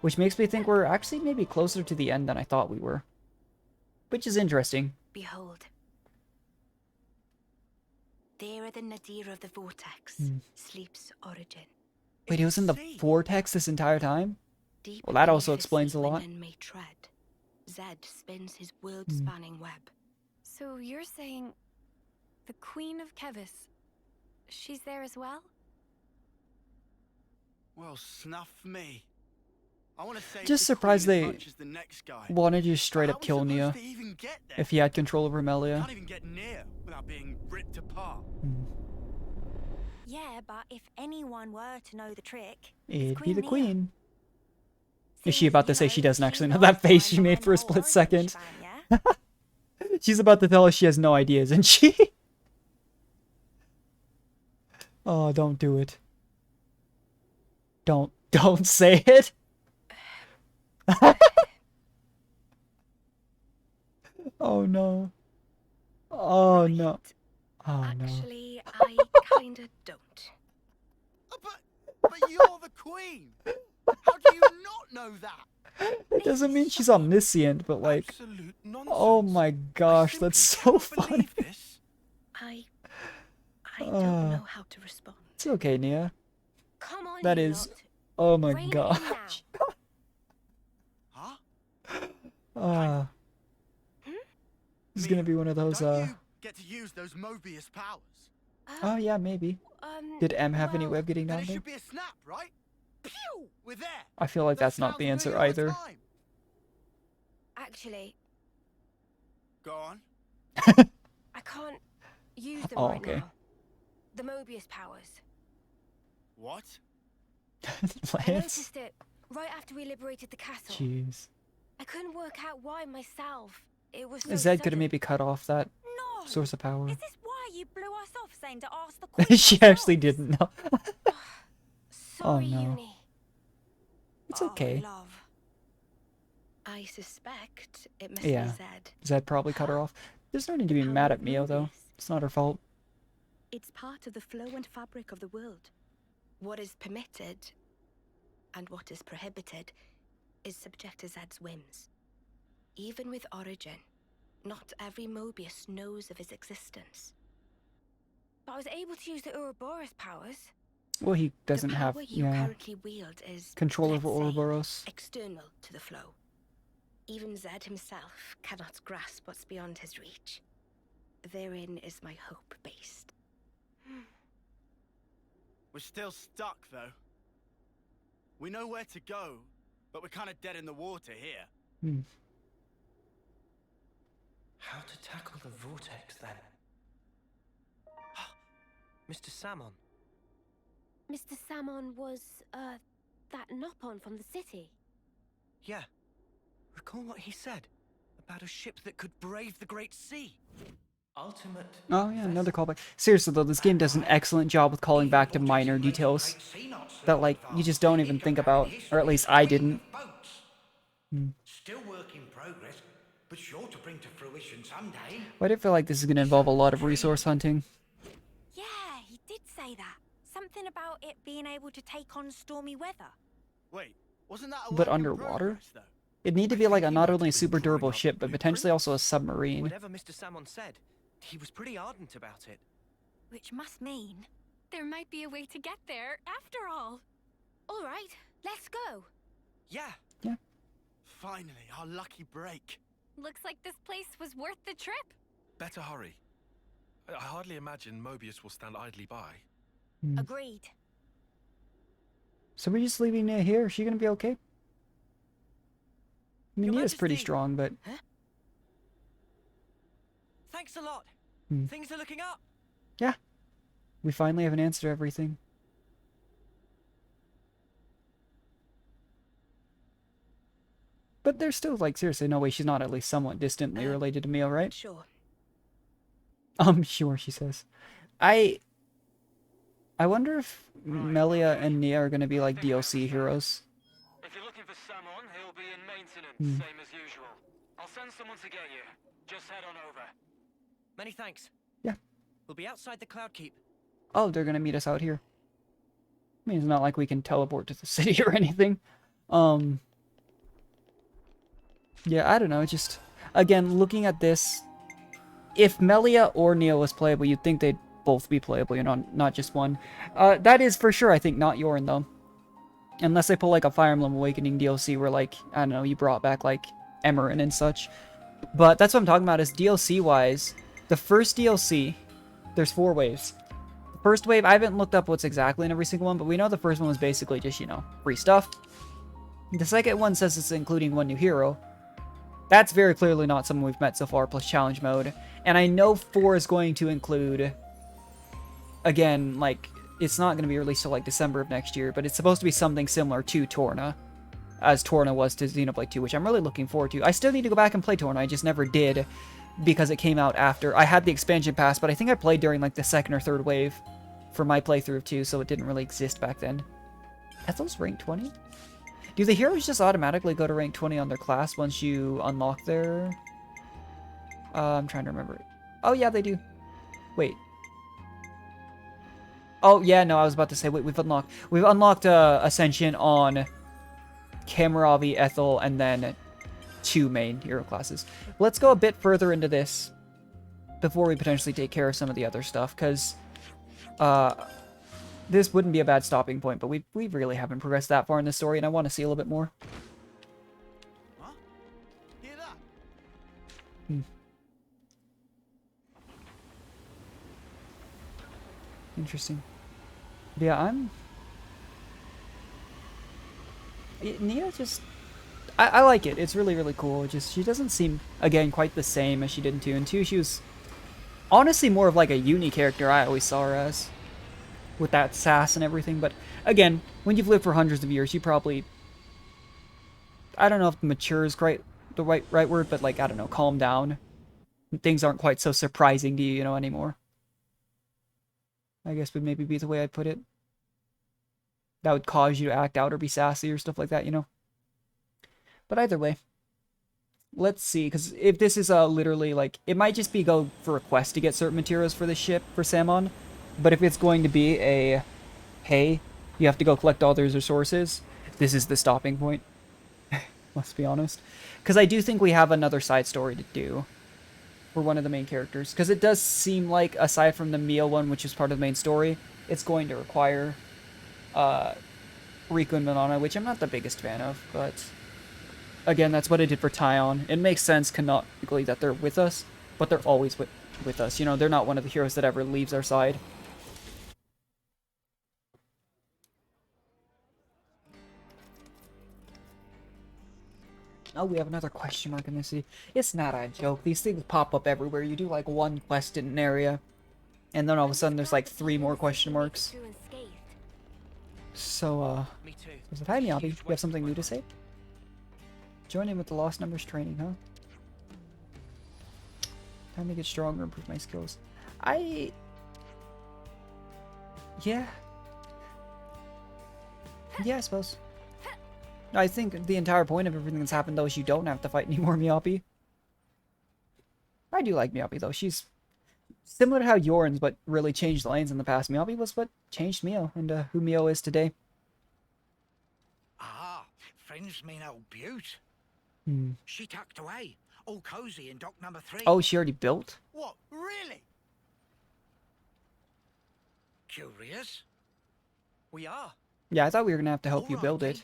Which makes me think we're actually maybe closer to the end than I thought we were. Which is interesting. Behold. There at the nadir of the vortex sleeps Origin. Wait, he was in the vortex this entire time? Deep Well, that beneath also the explains sea a where lot. none may tread, Zed spins his world-spanning web. So you're saying the Queen of Kevis, she's there as well? Well, snuff me. I want to say Just surprised they wanted to straight up kill Nia if he had control over Melia. Can't even get near without being ripped apart. Yeah, but if anyone were to know the trick, It'd be the Nia. queen. Is Seeing she as about to you say she know, doesn't actually know knows that face I'm she made behind for a the whole split origin second? shebang, yeah? She's about to tell us she has no idea, isn't she? Oh, don't do it. Don't say it. Oh no. Oh no. Oh no. Actually, I kinda don't. But you're the queen. How do you not know that? It doesn't mean she's omniscient, but like, Absolute nonsense. oh my gosh, that's so funny. This? I don't know how to respond. It's okay, Nia. Come on, That you is, lot. oh my Rein it in now. gosh. Huh? Ah. This is gonna be one of those, Don't you get to use those Mobius powers? oh yeah, maybe. Did M have any way of getting Then down it there? should be a snap, right? Pew! We're there. I feel like that's not the answer either. Actually, Go on. I can't use them Oh, right okay. now. The Mobius powers. What? I Lance? noticed it right after we liberated the castle. Jeez. I couldn't work out why myself. It was so Zed could have sudden. maybe cut off that No! source of power. Is this why you blew us off saying to ask the queen? She actually didn't know. Sorry, no. Eunie. It's okay. Love. I suspect it must Yeah. be Zed. Zed probably cut her off. There's no need to be Power mad of at Mio though. Mobius. It's not her fault. It's part of the flow and fabric of the world. What is permitted and what is prohibited is subject to Zed's whims. Even with Origin, not every Mobius knows of his existence. But I was able to use the Ouroboros powers. Well, he doesn't the have, power you yeah, currently wield is control over let's say, Ouroboros. external to the flow. Even Zed himself cannot grasp what's beyond his reach. Therein is my hope based. We're still stuck, though. We know where to go, but we're kind of dead in the water here. Hmm. How to tackle the vortex, then? Mr. Salmon. Mr. Salmon was, that Nopon from the city. Yeah. Recall what he said about a ship that could brave the great sea. Ultimate. Oh yeah, another callback. Seriously though, this game does an excellent job with calling back to minor details that like you just don't even think about, or at least I didn't. Still work in progress, but sure to bring to fruition someday. But I do feel like this is going to involve a lot of resource hunting. Yeah, he did say that. Something about it being able to take on stormy weather. Wait, wasn't that a But work in underwater? progress, though? It'd need to be like a not only super durable ship, but potentially also a submarine. Whatever Mr. Salmon said, he was pretty ardent about it. Which must mean there might be a way to get there after all. All right, let's go. Yeah. Finally, our lucky break. Looks like this place was worth the trip. Better hurry. I hardly imagine Mobius will stand idly by. Agreed. So we're just leaving Nia here? Is she going to be okay? I mean, Your Nia's pretty Majesty. strong, but Thanks a lot. Things are looking up. yeah. We finally have an answer to everything. But there's still, like, seriously, no way she's not at least somewhat distantly related to Mio, right? Sure. Sure, she says. I wonder if Melia and Nia are gonna be, like, DLC heroes. If you're looking for Samon, he'll be in maintenance, same as usual. I'll send someone to get you. Just head on over. Many thanks. Yeah. We'll be outside the Cloud Keep. Oh, they're gonna meet us out here. I mean, it's not like we can teleport to the city or anything. Yeah, I don't know, just... Again, looking at this... If Melia or Nia was playable, you'd think they'd both be playable, you know, not just one. That is for sure, I think, not Joran, though. Unless they pull, like, a Fire Emblem Awakening DLC where, like, I don't know, you brought back, like, Emerin and such. But that's what I'm talking about, is DLC-wise, the first DLC, there's 4 waves. The First wave, I haven't looked up what's exactly in every single one, but we know the first one was basically just, you know, free stuff. The second one says it's including one new hero. That's very clearly not someone we've met so far, plus challenge mode. And I know 4 is going to include, again, like, it's not going to be released till like December of next year, but it's supposed to be something similar to Torna, as Torna was to Xenoblade 2, which I'm really looking forward to. I still need to go back and play Torna, I just never did, because it came out after. I had the expansion pass, but I think I played during like the second or third wave for my playthrough of 2, so it didn't really exist back then. Ethel's rank 20? Do the heroes just automatically go to rank 20 on their class once you unlock their... I'm trying to remember. Oh, yeah, they do. Wait. Oh, yeah, no, I was about to say, wait, we've unlocked Ascension on Kamaravi, Ethel, and then 2 main hero classes. Let's go a bit further into this before we potentially take care of some of the other stuff, because this wouldn't be a bad stopping point, but we really haven't progressed that far in the story, and I want to see a little bit more. Huh? Hear that? Interesting. But yeah, Nia just... I like it. It's really, really cool. Just, she doesn't seem, again, quite the same as she did in 2. In 2, she was honestly more of like a Eunie character I always saw her as, with that sass and everything. But again, when you've lived for hundreds of years, you probably... I don't know if mature is quite the right word, but like, I don't know, calm down. Things aren't quite so surprising to you, you know, anymore. I guess would maybe be the way I'd put it. That would cause you to act out or be sassy or stuff like that, you know? But either way, let's see, because if this is literally, like, it might just be go for a quest to get certain materials for the ship, for Samon, but if it's going to be a, hey, you have to go collect all those resources, this is the stopping point. Let's be honest. Because I do think we have another side story to do for one of the main characters, because it does seem like, aside from the meal one, which is part of the main story, it's going to require Riku and Manana, which I'm not the biggest fan of, but again, that's what I did for Tyon. It makes sense canonically that they're with us, but they're always with us. You know, they're not one of the heroes that ever leaves our side. Oh, we have another question mark in this city. It's not a joke. These things pop up everywhere. You do like one quest in an area, and then all of a sudden there's like 3 more question marks. So, is it hi, Miyabi? You have something new to say? Join in with the Lost Numbers training, huh? Time to get stronger, improve my skills. Yeah. Yeah, I suppose. I think the entire point of everything that's happened, though, is you don't have to fight anymore, Miyabi. I do like Miyabi, though. She's similar to how Joran's, but really changed lanes in the past. Miyabi was what changed Mio into who Mio is today. Ah, friends mean old Butte. She tucked away, all cozy in dock number 3. Oh, she already built? What? Really? Curious? We are. Yeah, I thought we were gonna have to help you All build right, it.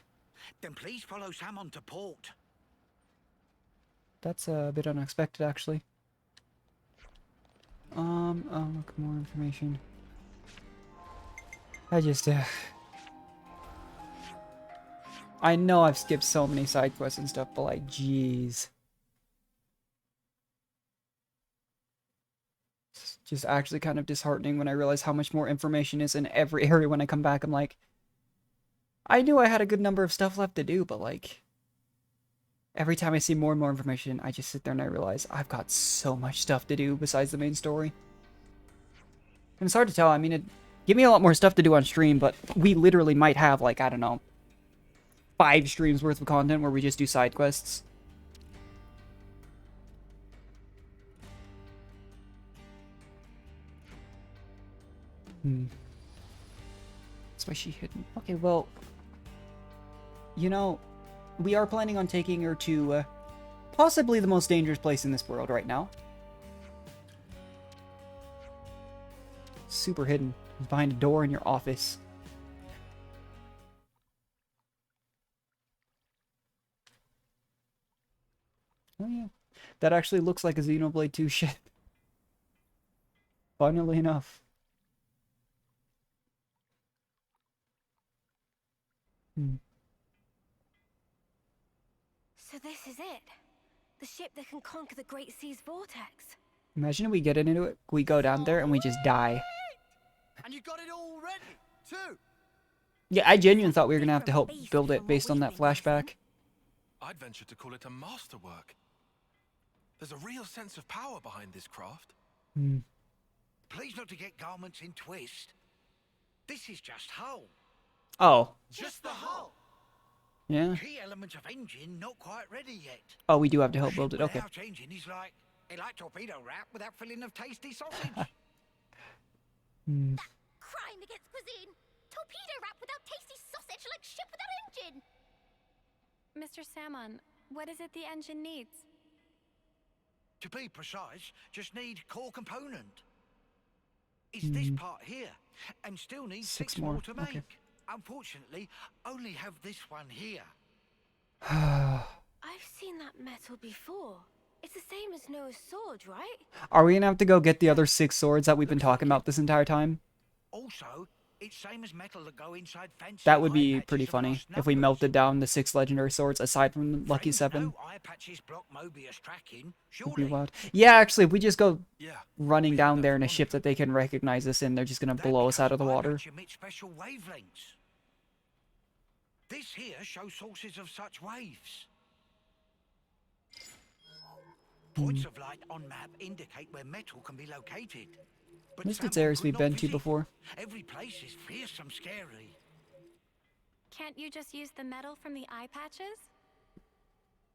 Then please follow Sam on to port. That's a bit unexpected, actually. Oh, look, more information. I just, I know I've skipped so many side quests and stuff, but like, jeez. It's just actually kind of disheartening when I realize how much more information is in every area when I come back. I'm like, I knew I had a good number of stuff left to do, but like, every time I see more and more information, I just sit there and I realize I've got so much stuff to do besides the main story. And it's hard to tell. I mean, it give me a lot more stuff to do on stream, but we literally might have, like, I don't know, 5 streams worth of content where we just do side quests. That's why she hidden. Okay, well, you know, we are planning on taking her to possibly the most dangerous place in this world right now. Super hidden. Behind a door in your office. Oh yeah. That actually looks like a Xenoblade 2 ship. Funnily enough. So this is it. The ship that can conquer the Great Sea's vortex. Imagine we get into it, we go down there, and we just die. And you got it all ready, too. Yeah, I genuinely thought we were gonna have to help build it based on that flashback. I'd venture to call it a masterwork. There's a real sense of power behind this craft. Please not to get garments in twist. This is just hull. Oh. Just the hull. Yeah. Key elements of engine not quite ready yet. Oh, we do have to help build it. Okay. Without engine is like torpedo wrap without filling of tasty sausage. Crime against cuisine. Torpedo wrap without tasty sausage like ship without engine. Mr. Salmon, what is it the engine needs? To be precise, just need core component. It's this part here, and still needs 6 more to make. Okay. Unfortunately, only have this one here. I've seen that metal before. It's the same as Noah's sword, right? Are we gonna have to go get the other 6 swords that we've been talking about this entire time? Also, it's same as metal that go inside fancy That would be eye pretty patches of funny lost if we numbers. melted down the 6 legendary swords aside from the Lucky Friends 7. know eye patches block Mobius tracking, Would be surely. wild. Yeah, actually, if we just go Yeah. running down there in a ship that they can recognize us in, they're just gonna That blow us out of the because eye water. patch emits special wavelengths. This here shows sources of such waves. Points of light on map indicate where metal can be located. But At least it's Samuel areas could we've not been to visit. before. Every place is fearsome scary. Can't you just use the metal from the eye patches?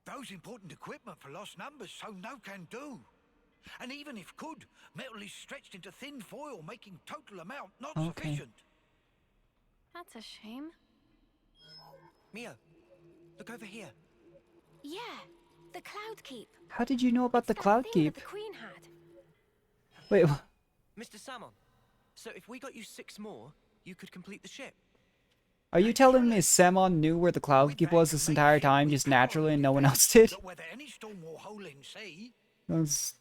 Those important equipment for lost numbers, so no can do. And even if could, metal is stretched into thin foil, making total amount not Okay. sufficient. That's a shame. Mio, look over here. Yeah, the Cloud Keep. How did you know about the That Cloud thing Keep? that the Queen had. Wait, Mr. Salmon, so if we got you 6 more, you could complete the ship. are you telling me Samon knew where the Cloud Keep was this entire time, just naturally, and no one else did? That whether any storm or hole in sea, That's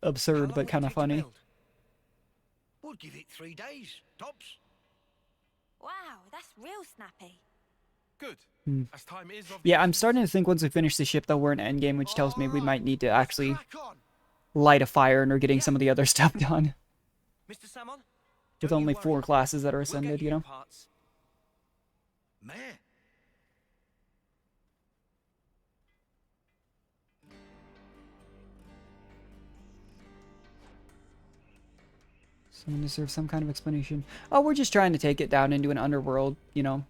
How absurd, long but would it kind of take to funny. build? would give it 3 days, tops. Wow, that's real snappy. Good. As time is of the Yeah, I'm essence. starting to think once we finish the ship, though, we're in endgame, which tells me we might need to actually Crack on. light a fire and are getting some of the other stuff done. Mr. Salmon? With don't you only worry. 4 classes that are We'll get ascended, you the know? parts. Meh. Someone deserves some kind of explanation. Oh, we're just trying to take it down into an underworld, you know?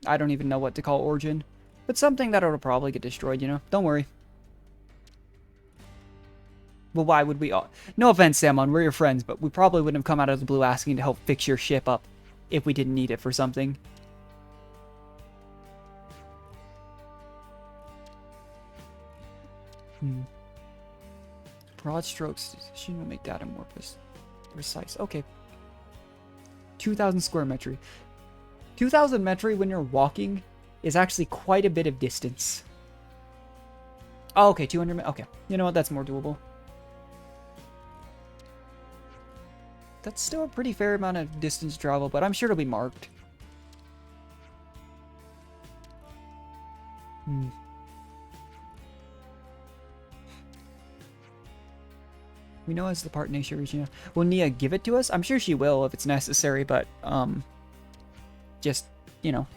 I don't even know what to call Origin. But something that'll probably get destroyed, you know? Don't worry. Well, why would we all... No offense, Samon, we're your friends, but we probably wouldn't have come out of the blue asking to help fix your ship up if we didn't need it for something. Broad strokes. She will make data more precise. Okay. 2,000 square metri. 2,000 metri when you're walking is actually quite a bit of distance. Oh, okay, 200. Okay, you know what? That's more doable. That's still a pretty fair amount of distance travel, but I'm sure it'll be marked. We know as the part Nisha reaching out. Will Nia give it to us? I'm sure she will if it's necessary, but just, you know.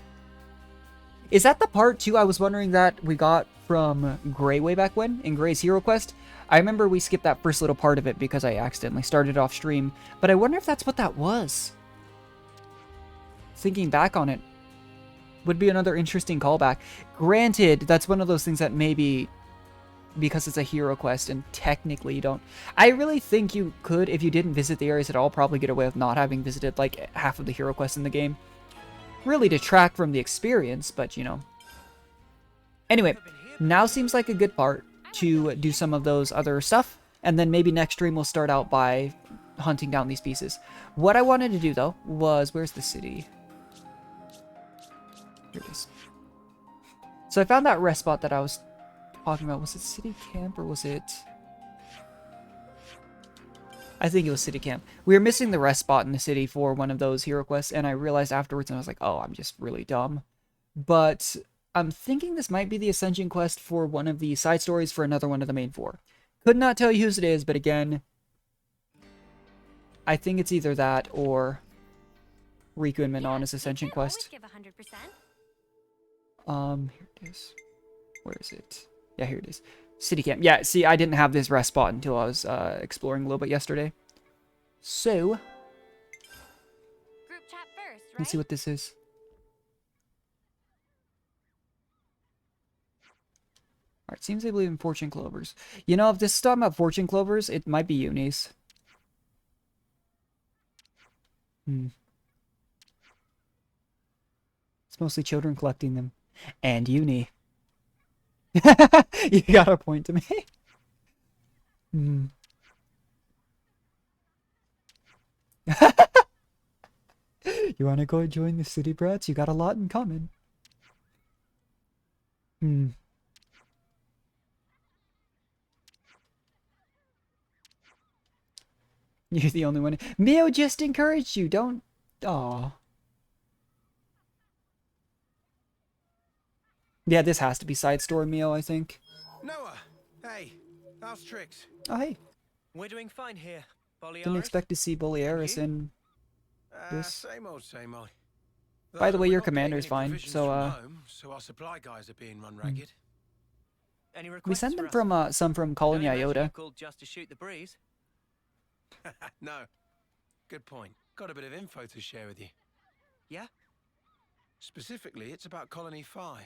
Is that the part too I was wondering that we got from Gray way back when in Gray's Hero Quest? I remember we skipped that first little part of it because I accidentally started off stream, but I wonder if that's what that was. Thinking back on it would be another interesting callback. Granted, that's one of those things that maybe because it's a hero quest and technically you don't. I really think you could, if you didn't visit the areas at all, probably get away with not having visited like half of the hero quests in the game. Really detract from the experience, but you know. Anyway, now seems like a good part to do some of those other stuff, and then maybe next stream we'll start out by hunting down these pieces. What I wanted to do though was, where's the city? Here it is. So I found that rest spot that I was talking about. Was it city camp or was it... I think it was city camp. We were missing the rest spot in the city for one of those hero quests, and I realized afterwards, and I was like, oh, I'm just really dumb. But I'm thinking this might be the Ascension quest for one of the side stories for another one of the main 4. Could not tell you whose it is, but again, I think it's either that or Riku and Manana's Ascension quest. Give 100%. Here it is. Where is it? Yeah, here it is. City camp. Yeah, see, I didn't have this rest spot until I was exploring a little bit yesterday. So, Group chat first, right? let's see what this is. Alright, seems they believe in fortune clovers. You know, if this is talking about fortune clovers, it might be Eunie's. It's mostly children collecting them. And Eunie. You got a point to me. You want to go join the city brats? You got a lot in common. You're the only one. Mio just encouraged you. Don't. Aw. Yeah, this has to be side story Mio, I think. Noah, hey, how's tricks? Oh, hey. We're doing fine here, Boliaris. Didn't expect to see Boliaris in this. Same old, same old. By the way, your We're not commander getting is any fine, provisions so, from home, so our supply guys are being run ragged. Any we requests sent for them us? from, some from Colony Don't imagine Iota. you called just to shoot the breeze. No. Good point. Got a bit of info to share with you. Yeah? Specifically, it's about Colony 5.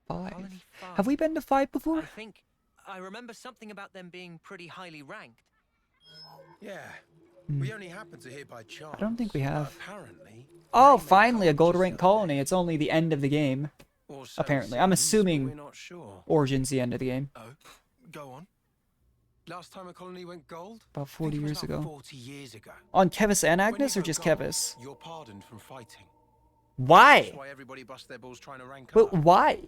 5. Colony 5. Have we been to 5 before? I remember something about them being pretty highly ranked. Yeah. We only happened to hear by chance. I don't think we have. Apparently. Oh, finally, a gold rank colony. It's only the end of the game. Or so it Apparently. I'm seems, but assuming we're not sure. Origin's the end of the game. Oh, go on. Last time a colony went gold? About 40 years ago. 40 years ago. On Kevis and When Agnes, you or go just gold, Kevis? You're pardoned from fighting. Why? That's why everybody busts their balls trying to rank But up. why?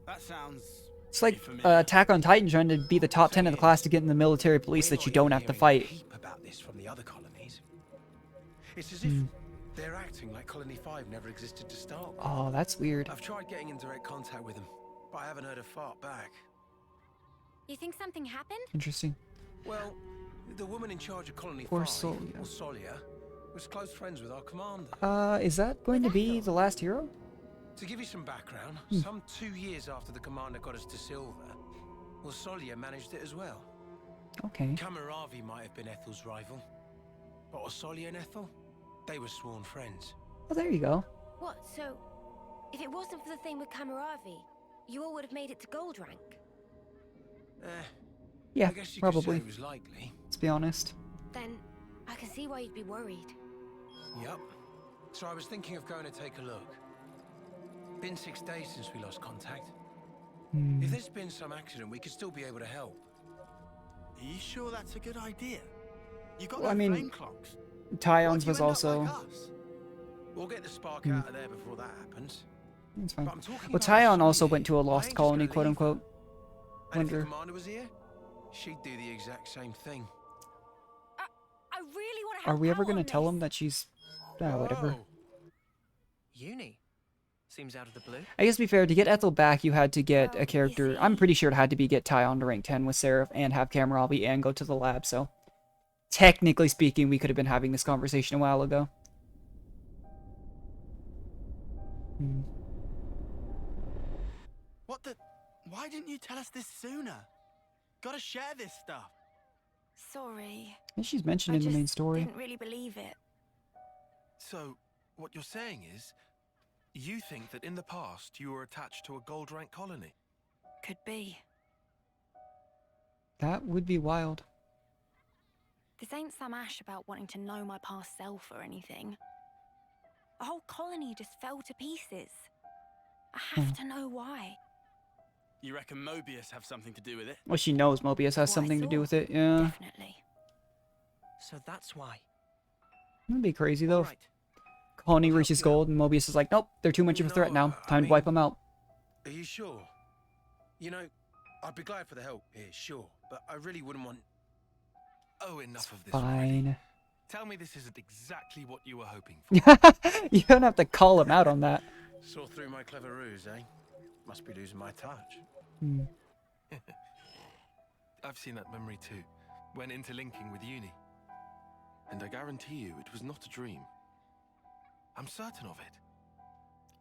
That sounds. It's like Attack on Titan trying to be the top 10 of the class to get in the military police that you don't have to fight. Heap about this from the other colonies. It's as if they're acting like Colony 5 never existed to start with. Oh, that's weird. I've tried getting in direct contact with them, but I haven't heard a fart back. You think something happened? Interesting. Well, the woman in charge of Colony Or 5, Solia. or Solia, was close friends with our commander. Is that going to be the last hero? To give you some background, some 2 years after the commander got us to silver, well, Solia managed it as well. Okay. Kamaravi might have been Ethel's rival, but Osolia and Ethel, they were sworn friends. Oh, there you go. What, so, if it wasn't for the thing with Kamaravi, you all would have made it to gold rank? Yeah, I guess you probably. could say it was likely. Let's be honest. Then, I can see why you'd be worried. Yep. So I was thinking of going to take a look. Been 6 days since we lost contact. If there's been some accident, we could still be able to help. Are you sure that's a good idea? You got Well, no I mean, flame clocks. Tyon's Why'd you was end up also... like us? We'll get the spark out of there before that happens. That's fine. But I'm talking Well, about Tyon also Solia. went to a I lost ain't just colony, gonna quote leave unquote. her. And if the Wonder... commander was here, she'd do the exact same thing. I really want to help Are we ever out going to on tell this. him that she's... whatever. Whoa. Eunie. Seems out of the blue. I guess to be fair, to get Ethel back, you had to get a character... I'm pretty sure it had to be get Tyon to rank 10 with Seraph and have Kamaravi and go to the lab, so... Technically speaking, we could have been having this conversation a while ago. What the? Why didn't you tell us this sooner? Gotta share this stuff. Sorry. And she's mentioned I in the main just story. didn't really believe it. So, what you're saying is, you think that in the past you were attached to a gold rank colony? Could be. That would be wild. This ain't some ash about wanting to know my past self or anything. A whole colony just fell to pieces. I have to know why. You reckon Mobius have something to do with it? Well, she knows Mobius has something to do with it, yeah. Definitely. So that's why. That'd be crazy, though. Right. Colony reaches gold, and Mobius is like, nope, they're too much of a threat now. Time to wipe them out. Are you sure? You know, I'd be glad for the help here, sure, but I really wouldn't want... Oh, enough of this. Fine. Tell me this isn't exactly what you were hoping for. You don't have to call him out on that. Saw through my clever ruse, eh? Must be losing my touch. Hmm. I've seen that memory too, when interlinking with Eunie. And I guarantee you it was not a dream. I'm certain of it.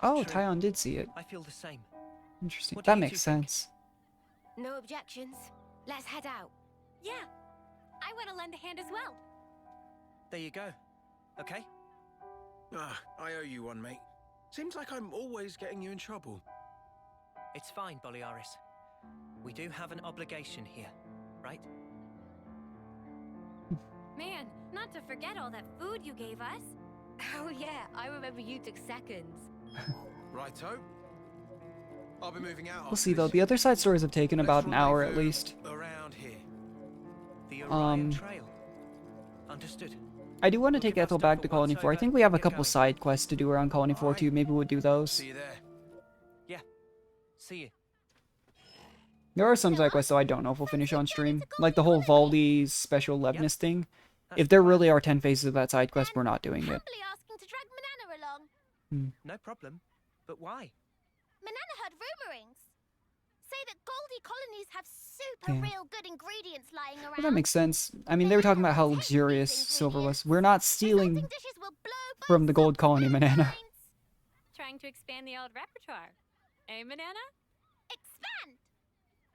Oh, True. Tyon did see it. I feel the same. Interesting. What do That you makes two think? sense. No objections. Let's head out. Yeah, I want to lend a hand as well. There you go. Okay? Ah, I owe you one, mate. Seems like I'm always getting you in trouble. It's fine, Boliaris. We do have an obligation here, right? Man, not to forget all that food you gave us. Oh yeah, I remember you took seconds. Righto. I'll be moving out. We'll see though. The other side stories have taken about an hour at least. Around here. The Orion Trail. Understood. I do want to take Ethel back to Colony 4. I think we have a couple side quests to do around Colony 4 too. Maybe we'll do those. See you there. Yeah. See you. There are some side quests though I don't know if we'll finish on stream. Like the whole Valdi's special Levness thing. If there really are 10 phases of that side quest, we're not doing it. Humbly asking to drag Manana along. No problem. But why? Manana heard rumorings. Say that Goldie colonies have super Yeah. real good ingredients lying around. Well, that makes sense. I mean, they were talking about how luxurious silver was. We're not stealing Dishes will blow from the gold colony, Manana. Trying to expand the old repertoire. Eh, Manana? Expand!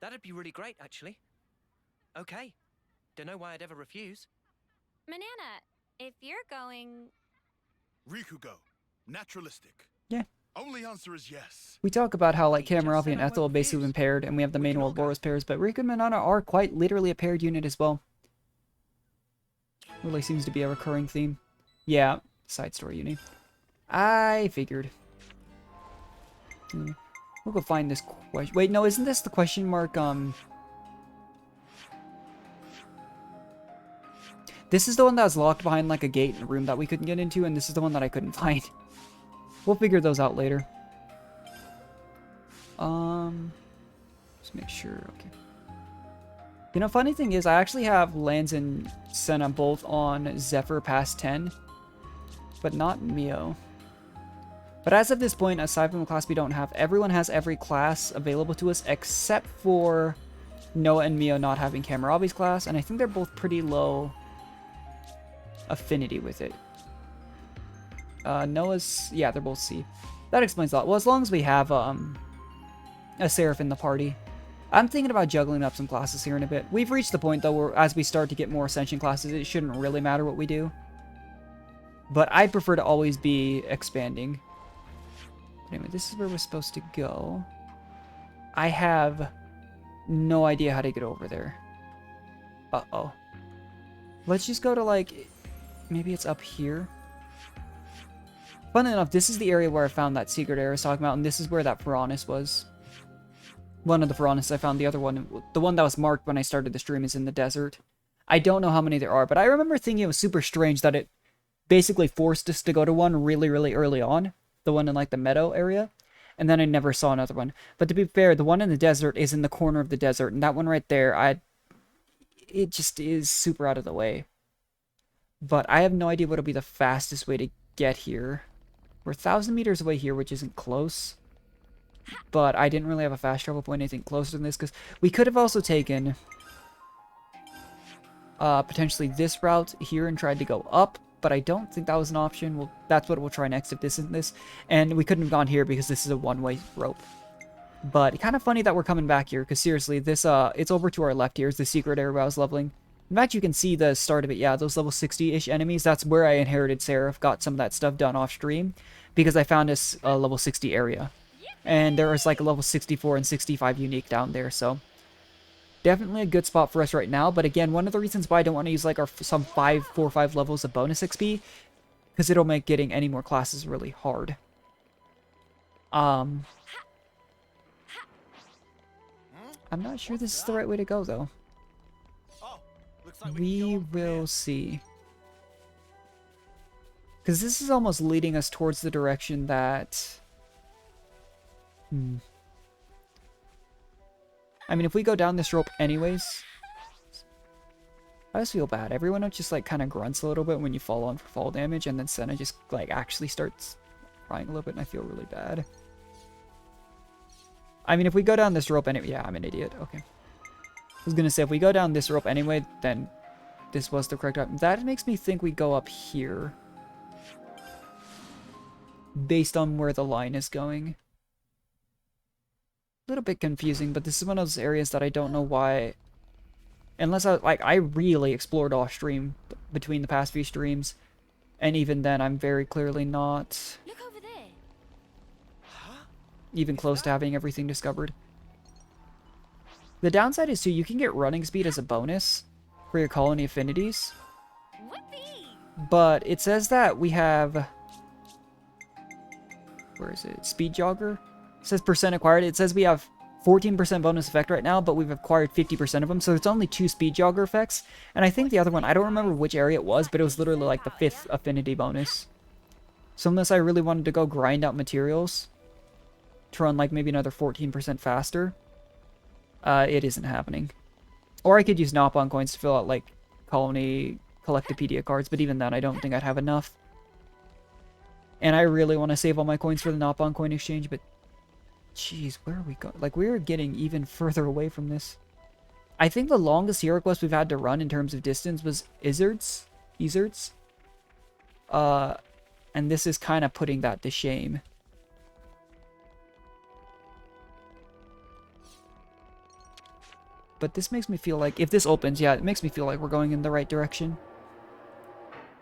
That'd be really great, actually. Okay. Don't know why I'd ever refuse. Manana, if you're going... Rikugo. Naturalistic. Yeah. Only answer is yes. We talk about how like Kamaravi and Ethel have basically been paired, and we have the main Ouroboros pairs, but Riku and Manana are quite literally a paired unit as well. Really seems to be a recurring theme. Yeah, side story Eunie. I figured. We'll go find this question. Wait, no, isn't this the question mark, This is the one that was locked behind like a gate in a room that we couldn't get into, and this is the one that I couldn't find. We'll figure those out later. Just make sure, okay. You know, funny thing is, I actually have Lance and Senna both on Zephyr past 10, but not Mio. But as of this point, aside from the class we don't have, everyone has every class available to us except for Noah and Mio not having Kamaravi's class, and I think they're both pretty low affinity with it. Noah's, yeah, they're both C. That explains a lot. Well, as long as we have a Seraph in the party. I'm thinking about juggling up some classes here in a bit. We've reached the point, though, where as we start to get more Ascension classes, it shouldn't really matter what we do. But I prefer to always be expanding. But anyway, this is where we're supposed to go. I have no idea how to get over there. Uh-oh. Let's just go to, like, maybe it's up here. Funnily enough, this is the area where I found that secret area I was talking about, and this is where that Piranhas was. One of the Piranhas I found, the other one, the one that was marked when I started the stream, is in the desert. I don't know how many there are, but I remember thinking it was super strange that it basically forced us to go to one really, really early on. The one in, like, the meadow area. And then I never saw another one. But to be fair, the one in the desert is in the corner of the desert, and that one right there, it just is super out of the way. But I have no idea what will be the fastest way to get here. We're 1,000 meters away here, which isn't close. But I didn't really have a fast travel point anything closer than this, because we could have also taken potentially this route here and tried to go up, but I don't think that was an option. Well, that's what we'll try next if this isn't this. And we couldn't have gone here because this is a one-way rope. But kind of funny that we're coming back here, because seriously, this it's over to our left here is the secret area where I was leveling. In fact, you can see the start of it. Yeah, those level 60-ish enemies, that's where I inherited Seraph, got some of that stuff done off stream, because I found this level 60 area. And there was like a level 64 and 65 unique down there, so definitely a good spot for us right now. But again, one of the reasons why I don't want to use like some 4 or 5 levels of bonus XP, because it'll make getting any more classes really hard. I'm not sure this is the right way to go though. We will see. Because this is almost leading us towards the direction that... I mean, if we go down this rope anyways... I just feel bad. Everyone just, like, kind of grunts a little bit when you fall on for fall damage, and then Senna just, like, actually starts crying a little bit and I feel really bad. I mean, if we go down this rope anyway... Yeah, I'm an idiot. Okay. I was gonna say, if we go down this rope anyway, then this was the correct route. That makes me think we go up here. Based on where the line is going. A little bit confusing, but this is one of those areas that I don't know why... Unless I really explored off stream between the past few streams. And even then, I'm very clearly not... Look over there. Even close to having everything discovered. The downside is, too, you can get running speed as a bonus for your colony affinities. But it says that we have... Where is it? Speed jogger? It says percent acquired. It says we have 14% bonus effect right now, but we've acquired 50% of them, so it's only 2 speed jogger effects. And I think the other one, I don't remember which area it was, but it was literally like the 5th affinity bonus. So unless I really wanted to go grind out materials to run like maybe another 14% faster, it isn't happening. Or I could use Nopon coins to fill out like colony collectopedia cards, but even then I don't think I'd have enough. And I really want to save all my coins for the Nopon coin exchange, but jeez, where are we going? Like, we're getting even further away from this. I think the longest hero quest we've had to run in terms of distance was Izzard's. And this is kind of putting that to shame. But this makes me feel like, if this opens, yeah, it makes me feel like we're going in the right direction.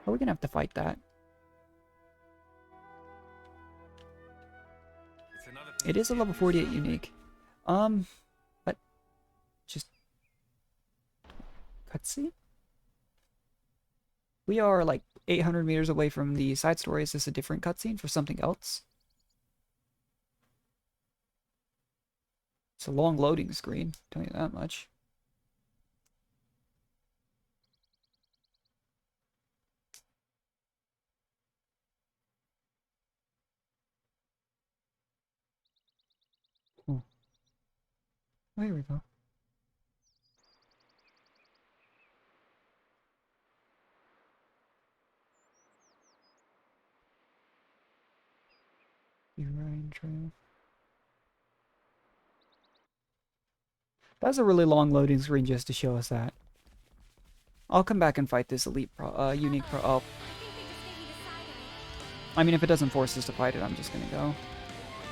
Are we gonna have to fight that? It is a level 48 unique. But just cutscene? We are like 800 meters away from the side story. Is this a different cutscene for something else? It's a long loading screen, tell you that much. Oh, here we go. Eunie trail. That's a really long loading screen just to show us that. I'll come back and fight this unique pro. Oh. I mean, if it doesn't force us to fight it, I'm just gonna go.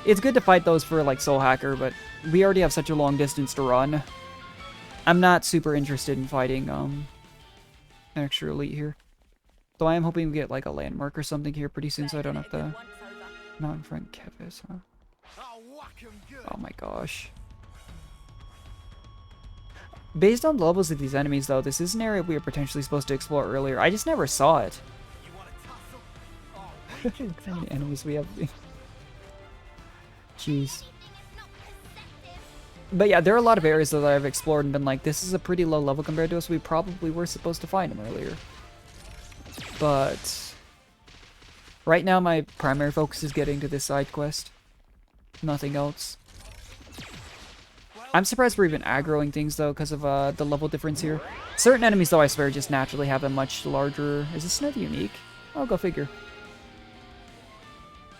It's good to fight those for, like, Soul Hacker, but we already have such a long distance to run. I'm not super interested in fighting, an extra elite here. Though I am hoping we get, like, a landmark or something here pretty soon so I don't have to... Not in front Kevis, huh? Oh my gosh. Based on the levels of these enemies, though, this is an area we were potentially supposed to explore earlier. I just never saw it. Look how many enemies we have. Jeez. But yeah, there are a lot of areas that I've explored and been like, this is a pretty low level compared to us. We probably were supposed to find them earlier. But right now my primary focus is getting to this side quest. Nothing else. I'm surprised we're even aggroing things though because of the level difference here. Certain enemies though, I swear, just naturally have a much larger... Is this another unique? I'll go figure.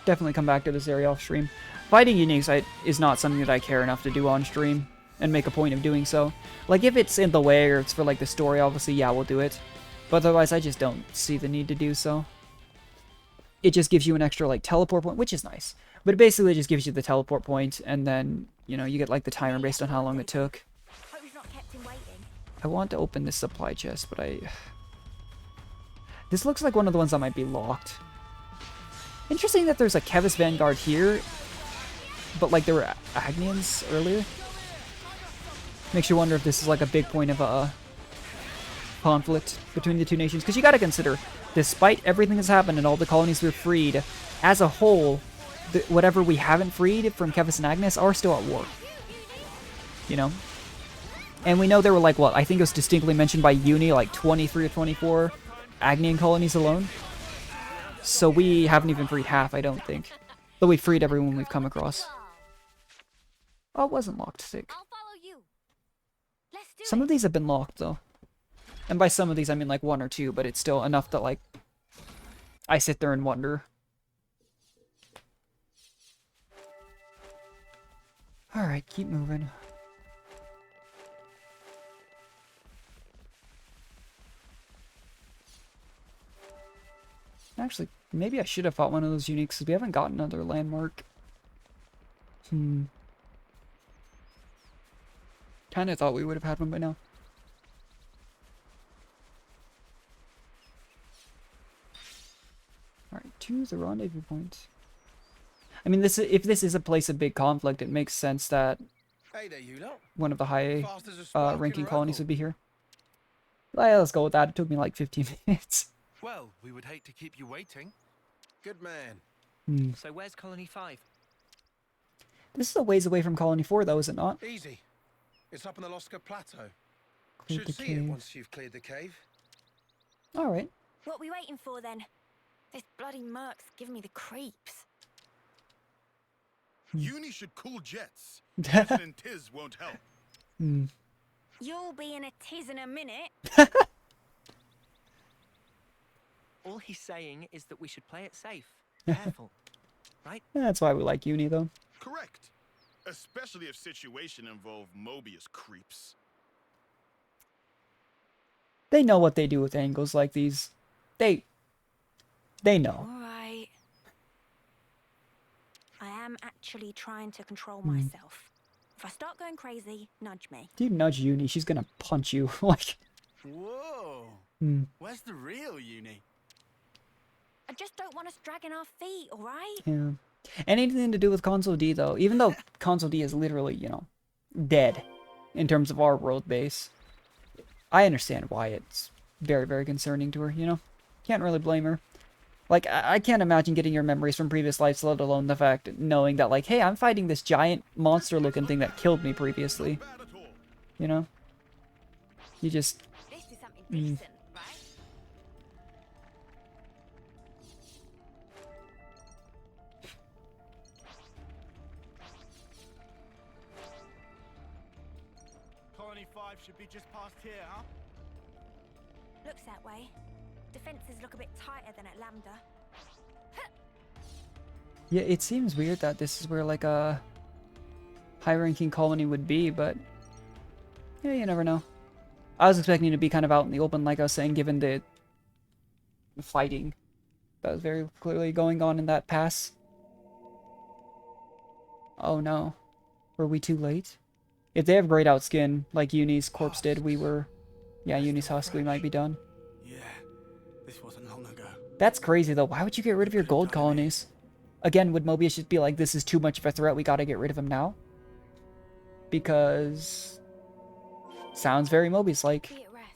Definitely come back to this area off stream. Fighting uniques is not something that I care enough to do on stream and make a point of doing so. Like, if it's in the way or it's for, like, the story, obviously, yeah, we'll do it. But otherwise, I just don't see the need to do so. It just gives you an extra, like, teleport point, which is nice. But it basically just gives you the teleport point, and then, you know, you get, like, the timer based on how long it took. I want to open this supply chest, but This looks like one of the ones that might be locked. Interesting that there's a Kevis Vanguard here, but like there were Agnians earlier. Makes you wonder if this is like a big point of conflict between the two nations. Because you gotta consider, despite everything that's happened and all the colonies we've freed, as a whole, whatever we haven't freed from Kevis and Agnes are still at war. You know? And we know there were like, what, I think it was distinctly mentioned by Eunie, like 23 or 24 Agnian colonies alone. So we haven't even freed half, I don't think. But we freed everyone we've come across. Oh, it wasn't locked. Sick. Some of these have been locked, though. And by some of these, I mean like 1 or 2, but it's still enough that, like, I sit there and wonder. Alright, keep moving. Actually, maybe I should have fought one of those uniques, because we haven't gotten another landmark. Kinda thought we would have had one by now. Alright, to the rendezvous point. I mean, if this is a place of big conflict, it makes sense that Hey there, you lot. one of the high Fast as a spark in ranking a colonies rockle. would be here. Well, let's go with that. It took me like 15 minutes. Well, we would hate to keep you waiting. Good man. So where's Colony 5? This is a ways away from Colony 4, though, is it not? Easy. It's up on the Loska Plateau. Cleared the Should see it cave. once you've cleared the cave. Alright. What we waiting for then? This bloody merc's giving me the creeps. Eunie should cool jets. President Tiz won't help. You'll be in a tiz in a minute. All he's saying is that we should play it safe. Careful. Right? That's why we like Eunie, though. Correct. Especially if situation involve Mobius creeps. They know what they do with angles like these. They know. Alright. I am actually trying to control myself. If I start going crazy, nudge me. If you nudge Eunie, she's gonna punch you. Like, Whoa. Where's the real Eunie? I just don't want us dragging our feet, alright? yeah. Anything to do with Consul D, though, even though Consul D is literally, you know, dead in terms of our world base. I understand why it's very, very concerning to her, you know? Can't really blame her. Like, I can't imagine getting your memories from previous lives, let alone the fact knowing that, like, hey, I'm fighting this giant monster-looking thing that killed me previously. You know? You just... This is something decent, right? Colony 5 should be just past here, huh? Looks that way. Defenses look a bit tighter than at Lambda. Yeah, it seems weird that this is where, like, a high-ranking colony would be, but... yeah, you never know. I was expecting to be kind of out in the open, like I was saying, given the fighting that was very clearly going on in that pass. Oh no. Were we too late? If they have grayed out skin, like Eunie's corpse did, we were... yeah, Eunie's husk, we might be done. Yeah, this wasn't long ago. That's crazy, though. Why would you get rid of your gold colonies? Again, would Mobius just be like, this is too much of a threat, we gotta get rid of him now? Because... sounds very Mobius-like. Be at rest.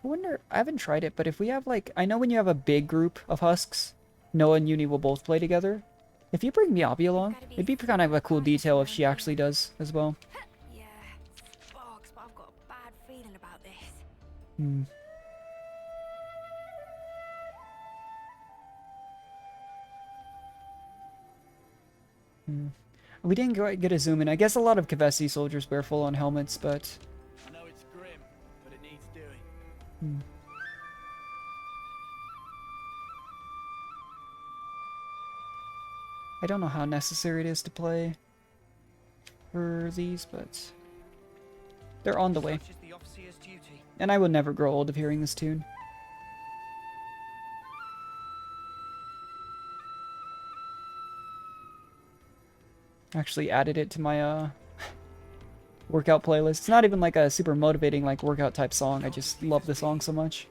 I wonder, I haven't tried it, but if we have, like, I know when you have a big group of husks, Noah and Eunie will both play together. If you bring Miyabi along, it'd be kind of a cool detail if she actually does as well. Yeah, sparks, but I've got a bad feeling about this. We didn't get a zoom in. I guess a lot of Kavesi soldiers wear full-on helmets, but... I know it's grim, but it needs doing. I don't know how necessary it is to play for these, but they're on the way. Such is the officer's duty. And I will never grow old of hearing this tune. Actually added it to my workout playlist. It's not even like a super motivating like workout type song. I just love the song so much.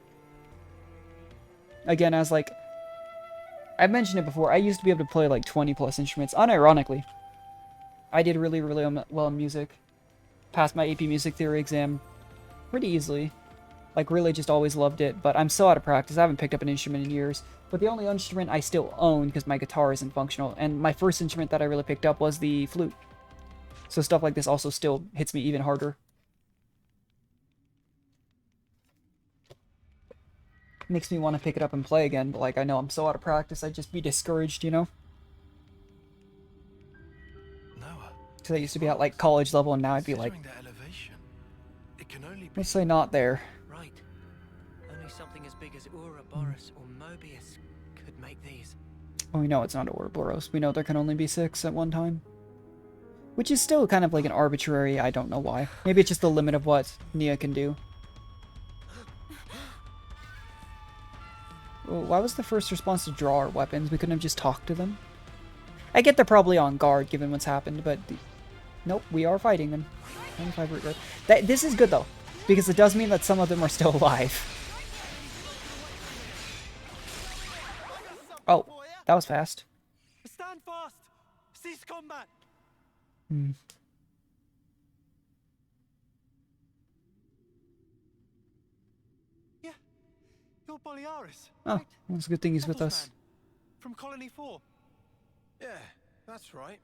Again, as like I've mentioned it before, I used to be able to play like 20 plus instruments. Unironically, I did really well in music. Passed my AP Music Theory exam pretty easily. Like really just always loved it, but I'm so out of practice. I haven't picked up an instrument in years. But the only instrument I still own, because my guitar isn't functional, and my first instrument that I really picked up was the flute. So stuff like this also still hits me even harder. Makes me want to pick it up and play again, but like I know I'm so out of practice, I'd just be discouraged, you know? Noah. Because I used to be at like college level, and now I'd be like, Considering that elevation, it can only be... let's say not there. Right. Only something as big as Ouroboros or Mobius could make these. Well, we know it's not Ouroboros. We know there can only be 6 at one time. Which is still kind of like an arbitrary, I don't know why. Maybe it's just the limit of what Nia can do. Well, why was the first response to draw our weapons? We couldn't have just talked to them? I get they're probably on guard given what's happened, but... Nope, we are fighting them. 25 root guard. This is good though, because it does mean that some of them are still alive. Oh, that was fast. Stand fast! Cease combat! Hmm. Yeah, you're Boliaris. Oh, right? well, it's a good thing he's with Ethel's us. man, from Colony 4. Yeah, that's right.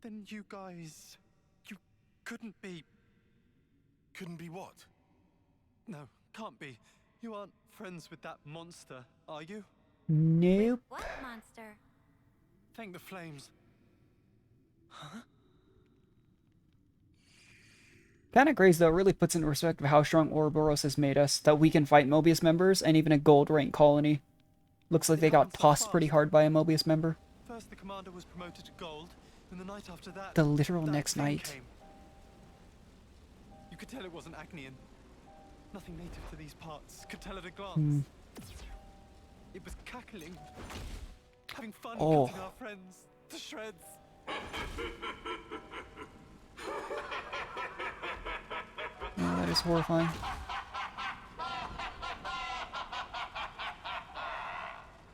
Then you guys... You couldn't be... Couldn't be what? No, can't be. You aren't friends with that monster, are you? Nope. What monster? Thank the flames. Huh? Kinda crazy though, it really puts into perspective how strong Ouroboros has made us, that we can fight Mobius members and even a gold rank colony. Looks like they got tossed pretty hard by a Mobius member. First the commander was promoted to gold, and the night after that... The literal that next thing night. came. You could tell it wasn't Agnian. Nothing native to these parts. Could tell at a glance. Hmm. It was cackling. Having fun Oh. cutting our friends to shreds. Oh, that is horrifying.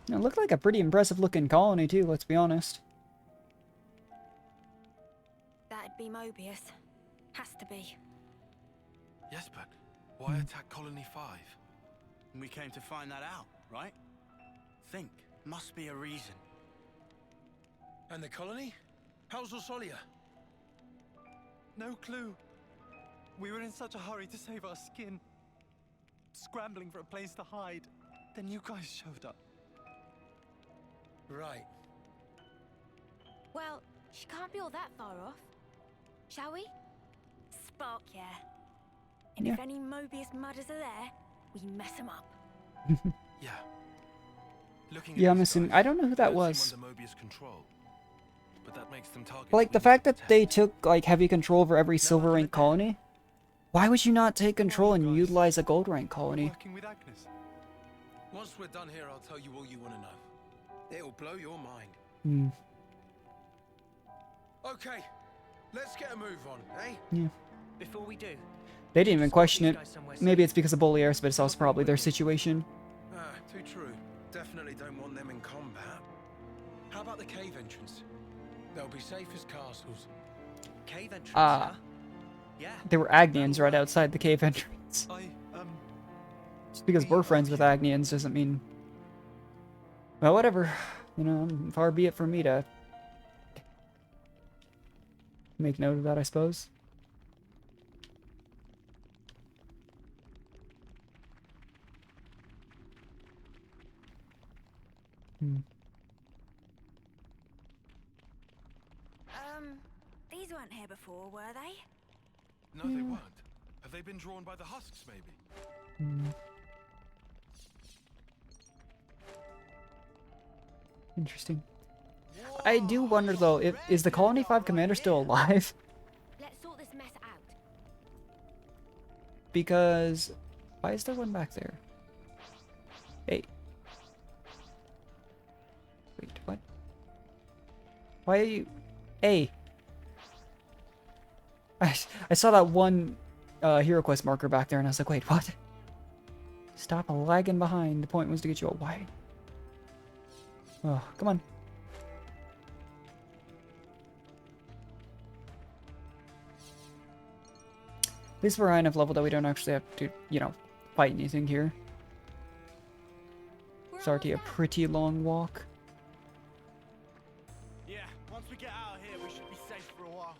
It looked like a pretty impressive looking colony too, let's be honest. That'd be Mobius. Has to be. Yes, but why attack Colony 5? We came to find that out, right? Think. Must be a reason. And the colony? How's Orsolia? No clue. We were in such a hurry to save our skin. Scrambling for a place to hide. Then you guys showed up. Right. Well, she can't be all that far off. Shall we? Spark, yeah. And if any Mobius mudders are there, we mess them up. Yeah. Looking Yeah, at I'm these assuming. guys, I don't know who that they was. seem under Mobius control, but that makes them targets Like, the we fact need that to they protect. took, like, heavy control over every silver rank colony? Why would you not take control and utilize a gold rank colony? Working with Agnes. Once we're done here, I'll tell you all you want to know. It'll blow your mind. Hmm. Okay, let's get a move on, eh? Yeah. Before we do, They didn't even question it. Maybe it's because of Boliaris, but it's also probably their situation. Ah, too true. Definitely don't want them in combat. How about the cave entrance? They'll be safe as castles. Cave entrance, Ah. huh? Yeah. There were Agnians right outside the cave entrance. Just because we're friends with Agnians doesn't mean... Well, whatever. You know, far be it from me to... make note of that, I suppose. Hmm. These weren't here before, were they? No, they weren't. Have they been drawn by the husks, maybe? Hmm. Interesting. I do wonder though, is the Colony 5 commander still alive? Let's sort this mess out. Because why is there one back there? Hey. Wait, what? Why are you... Hey. I saw that one hero quest marker back there and I was like, wait, what? Stop lagging behind. The point was to get you a wide. Oh, come on. At least we're high enough level that we don't actually have to, you know, fight anything here. It's already a pretty long walk. Yeah, once we get out of here, we should be safe for a while.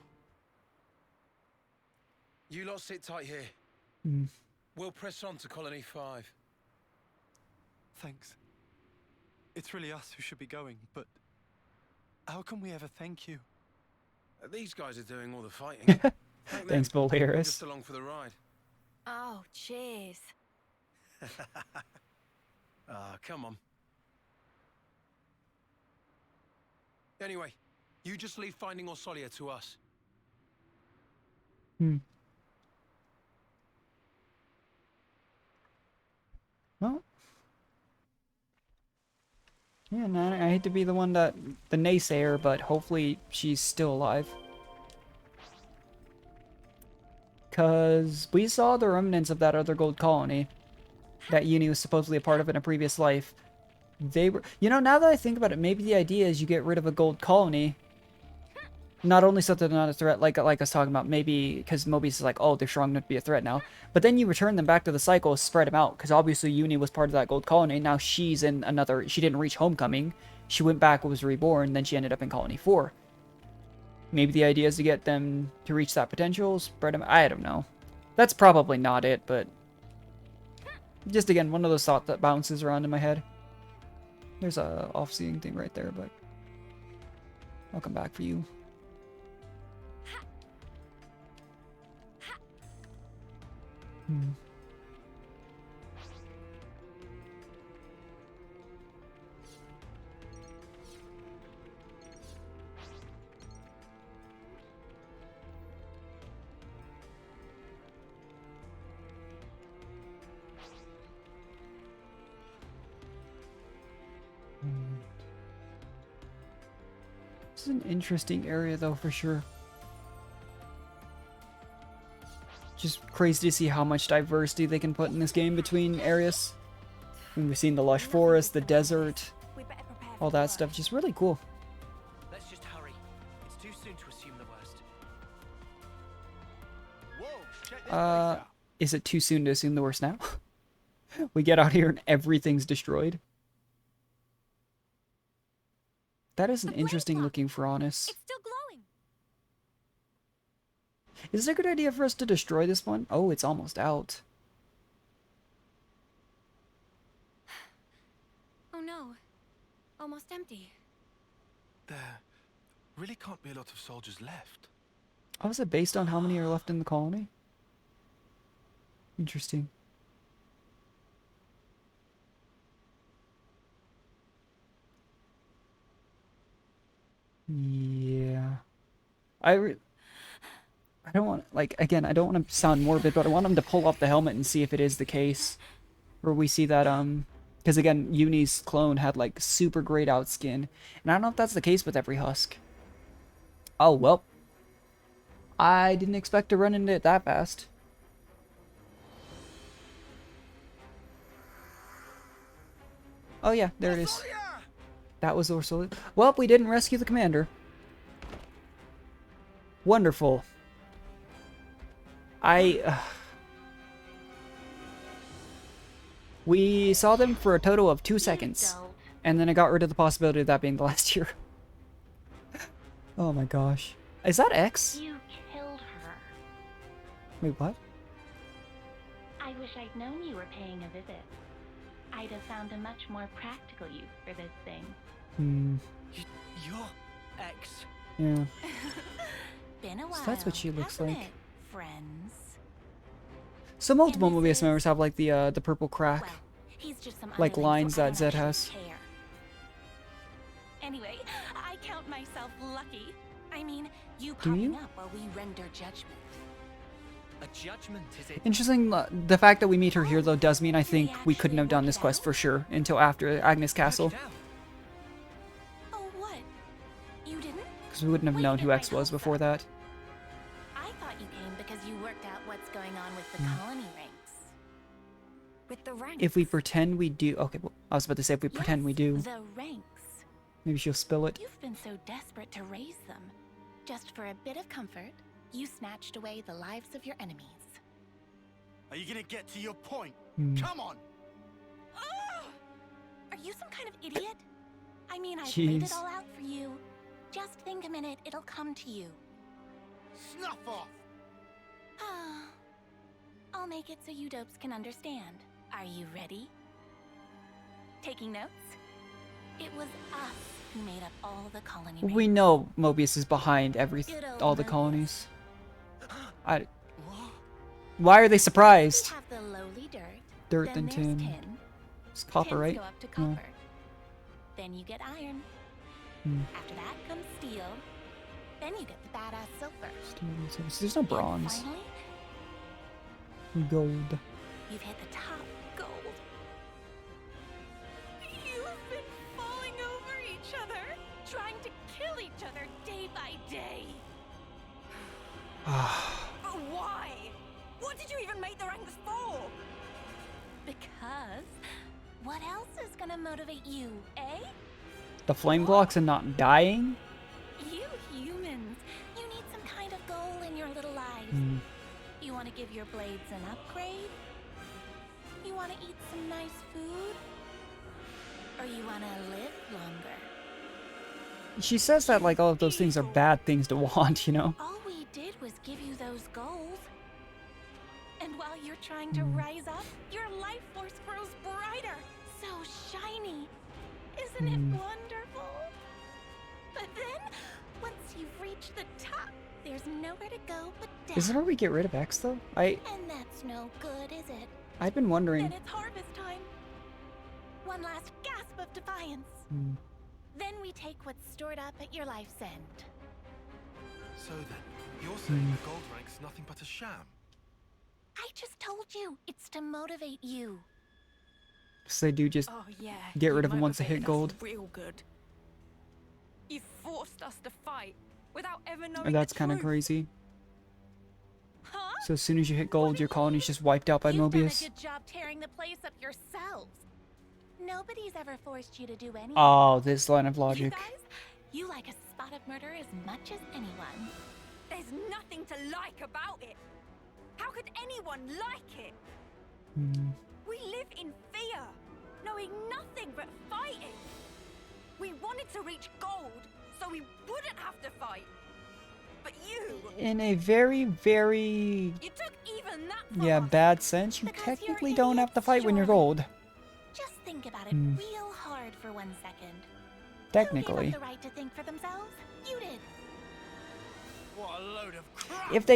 You lot sit tight here. Hmm. We'll press on to Colony 5. Thanks. It's really us who should be going, but how can we ever thank you? These guys are doing all the fighting. Thank them. Thanks, We're Boliaris. just along for the ride. Oh, cheers. Come on. Anyway, you just leave finding Orsolia to us. Hmm. Well. Yeah, no, I hate to be the one that... the naysayer, but hopefully she's still alive. Because we saw the remnants of that other gold colony that Eunie was supposedly a part of in a previous life. They were... You know, now that I think about it, maybe the idea is you get rid of a gold colony. Not only so they're not a threat, like I was talking about, maybe because Mobius is like, oh, they're strong enough to be a threat now. But then you return them back to the cycle, spread them out, because obviously Eunie was part of that gold colony. Now she's in another... She didn't reach Homecoming. She went back, was reborn, then she ended up in Colony 4. Maybe the idea is to get them to reach that potential, spread them... I don't know. That's probably not it, but... Just again, one of those thoughts that bounces around in my head. There's a off-seeing thing right there, but... I'll come back for you. Hmm. This is an interesting area, though, for sure. Just crazy to see how much diversity they can put in this game between areas. I mean, we've seen the lush forest, the desert, all that stuff. Just really cool. Let's just hurry. It's too soon to assume the worst. Is it too soon to assume the worst now? We get out here and everything's destroyed. That is an interesting looking Furnace. It's still glowing. Is it a good idea for us to destroy this one? Oh, it's almost out. Oh no. Almost empty. There really can't be a lot of soldiers left. Oh, is it based on how many are left in the colony? Interesting. Yeah. I don't want, like, again, I don't want to sound morbid, but I want him to pull off the helmet and see if it is the case. Where we see that, because again, Eunie's clone had, like, super grayed out skin. And I don't know if that's the case with every husk. Oh, well. I didn't expect to run into it that fast. Oh yeah, there it is. That was Orsolia. Well, we didn't rescue the commander. Wonderful. We saw them for a total of 2 seconds. And then I got rid of the possibility of that being the last year. Oh my gosh. Is that X? You killed her. Wait, what? I wish I'd known you were paying a visit. I'd have found a much more practical use for this thing. You're X. Yeah. Been a while. So that's what she looks like. It, friends. So multiple Mobius members have like the purple crack. Well, he's just some like underling, lines so I that don't Zed actually has. care. Anyway, I count myself lucky. I mean, you popping up while we render judgment. A judgment, is it? Interesting, the fact that we meet her here though does mean I think we couldn't have done this quest for sure until after Agnes Castle. Oh, what? You didn't? Because we wouldn't have known who X was before that. I thought you came because you worked out what's going on with the colony ranks. With the ranks? If we pretend we do... Okay, well, I was about to say if we pretend we do. The ranks. Maybe she'll spill it. You've been so desperate to raise them. Just for a bit of comfort, you snatched away the lives of your enemies. Are you gonna get to your point? Come on! Are you some kind of idiot? I mean, I've laid it Jeez. all out for you. Just think a minute, it'll come to you. Snuff off! I'll make it so you dopes can understand. Are you ready? Taking notes? It was us who made up all the colony ranks. We know Mobius is behind Good old all the Mobius. colonies. Why are they surprised? You have the lowly dirt. Dirt then and there's tin. It's copper, Tins right? go up to No. copper. Then you get iron. Hmm. After that comes steel. Then you get the badass silver. So there's no bronze. Finally, Gold. you've hit the top gold. You've been falling over each other, trying to kill each other day by day. But why? What did you even make the ranks for? Because what else is gonna motivate you, eh? The flame blocks and not dying? You humans, you need some kind of goal in your little lives. Hmm. You want to give your blades an upgrade? You want to eat some nice food? Or you want to live longer? She says that like all of those things are bad things to want, you know? All we did was give you those goals. And while you're trying to rise up, your life force grows brighter. So shiny. Isn't it wonderful? But then, once you've reached the top, there's nowhere to go but down. Is it where we get rid of X though? And that's no good, is it? I've been wondering. Then it's harvest time. One last gasp of defiance. Then we take what's stored up at your life's end. So then, you're saying the gold rank's nothing but a sham? I just told you, it's to motivate you. So they do just get rid of them once they hit gold. Real good. You forced us to fight without ever knowing And that's the kind of truth. crazy. So as soon as you hit gold, your colony's just wiped out by You've done a Mobius. good job tearing the place up yourselves. Nobody's ever forced you to do anything. Oh, this line of You logic. guys, you like a spot of murder as much as anyone. There's nothing to like about it. How could anyone like it? We live in fear, knowing nothing but fighting. We wanted to reach gold, so we wouldn't have to fight. But you... In a very, very... You took even that Yeah, bad sense. You technically don't have to fight when you're gold. Just think about it real hard for 1 second. Technically. Who gave up the right to think for themselves? You did. What a load of crap. If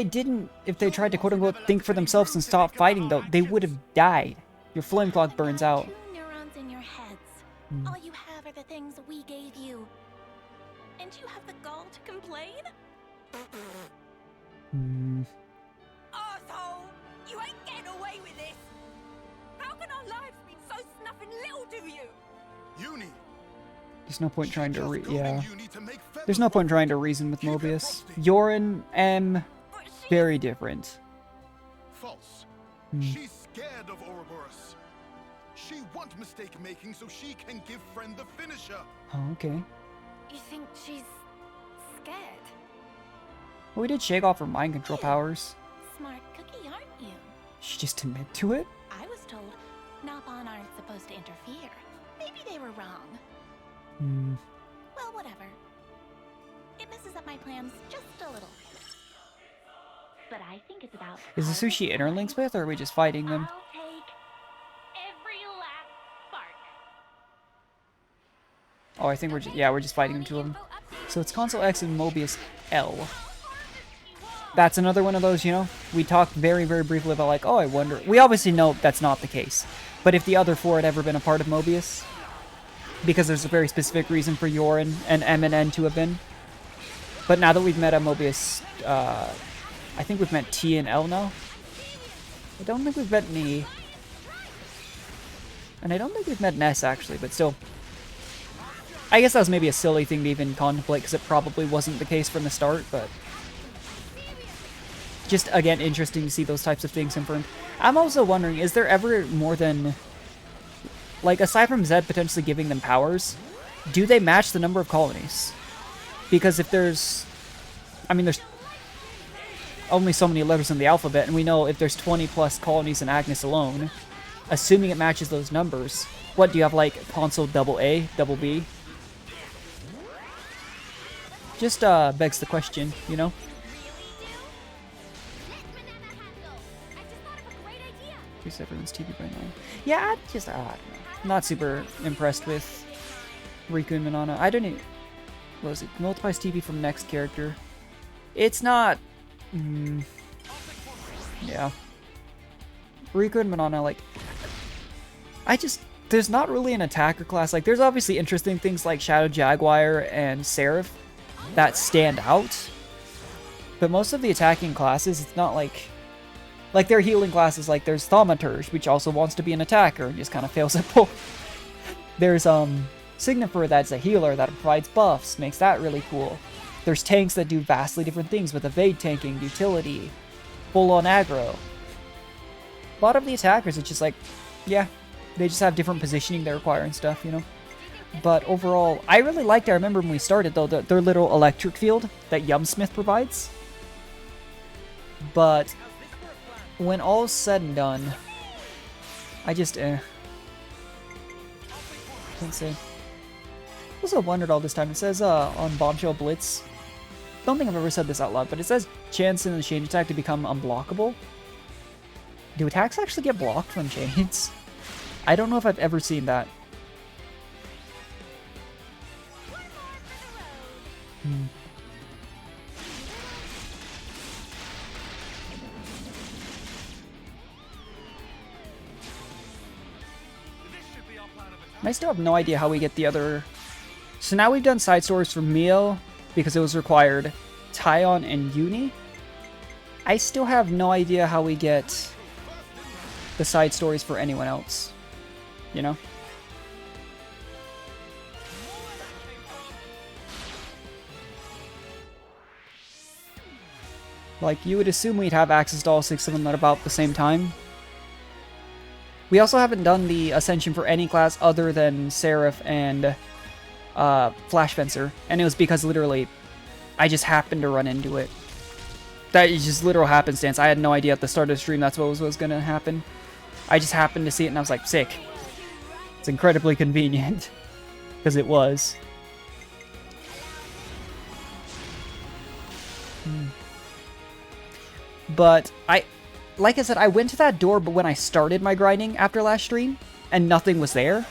they tried to quote-unquote think for themselves and stop fighting though, they would have died. Your flame clock burns out. 2 neurons in your heads. All you have are the things we gave you. And you have the gall to complain? Arsehole! You ain't getting away with this! How can our lives be so snuffing little to you? Eunie! There's no point trying to There's no point trying to reason with Mobius. Joran, very different. False. She's scared of Ouroboros. She wants mistake making so she can give friend the finisher. Oh, okay. You think she's scared? Well, we did shake off her mind control powers. Smart cookie, aren't you? She just admit to it? I was told Nopon aren't supposed to interfere. Maybe they were wrong. Well, whatever. It messes up my plans just a little. But I think it's about... Is the sushi interlinks with, or are we just fighting them? I'll take every last spark. Oh, I think we're just fighting them, 2 of them. So it's Consul X and Mobius L. That's another one of those, you know, we talked very, very briefly about like, oh, I wonder. We obviously know that's not the case. But if the other 4 had ever been a part of Mobius, because there's a very specific reason for Joran and M and N to have been. But now that we've met a Mobius, I think we've met T and L now. I don't think we've met an E. And I don't think we've met an S, actually, but still. I guess that was maybe a silly thing to even contemplate, because it probably wasn't the case from the start, but... Just, again, interesting to see those types of things confirmed. I'm also wondering, is there ever more than... Like, aside from Zed potentially giving them powers, do they match the number of colonies? Because if there's... I mean, there's only so many letters in the alphabet, and we know if there's 20 plus colonies in Agnes alone, assuming it matches those numbers, what do you have, like, consul double A, double B? Just begs the question, you know? Here's everyone's TV by now. Yeah, I don't know. Not super impressed with Riku and Minana. I don't even... What was it? Multiplies TV from next character. It's not... yeah. Riku and Manana, like, there's not really an attacker class. Like, there's obviously interesting things like Shadow Jaguar and Seraph that stand out. But most of the attacking classes, it's not like their healing classes, like there's Thaumaturge, which also wants to be an attacker and just kind of fails at both. There's Signifer that's a healer that provides buffs, makes that really cool. There's tanks that do vastly different things with evade tanking, utility, full-on aggro. A lot of the attackers, it's just like, yeah, they just have different positioning they require and stuff, you know? But overall, I really liked it. I remember when we started, though, their little electric field that Yumsmith provides. But when all's said and done, I just, Can't say. I also wondered all this time. It says on Bombshell Blitz, don't think I've ever said this out loud, but it says chance in the chain attack to become unblockable. Do attacks actually get blocked from chains? I don't know if I've ever seen that. I still have no idea how we get the other... So now we've done side stories for Mio, because it was required, Tyon and Eunie. I still have no idea how we get the side stories for anyone else. You know? Like, you would assume we'd have access to all 6 of them at about the same time. We also haven't done the Ascension for any class other than Seraph and Flash Fencer. And it was because, literally, I just happened to run into it. That is just literal happenstance. I had no idea at the start of the stream that's what was going to happen. I just happened to see it and I was like, sick. It's incredibly convenient. Because it was. But like I said, I went to that door, but when I started my grinding after last stream, and nothing was there.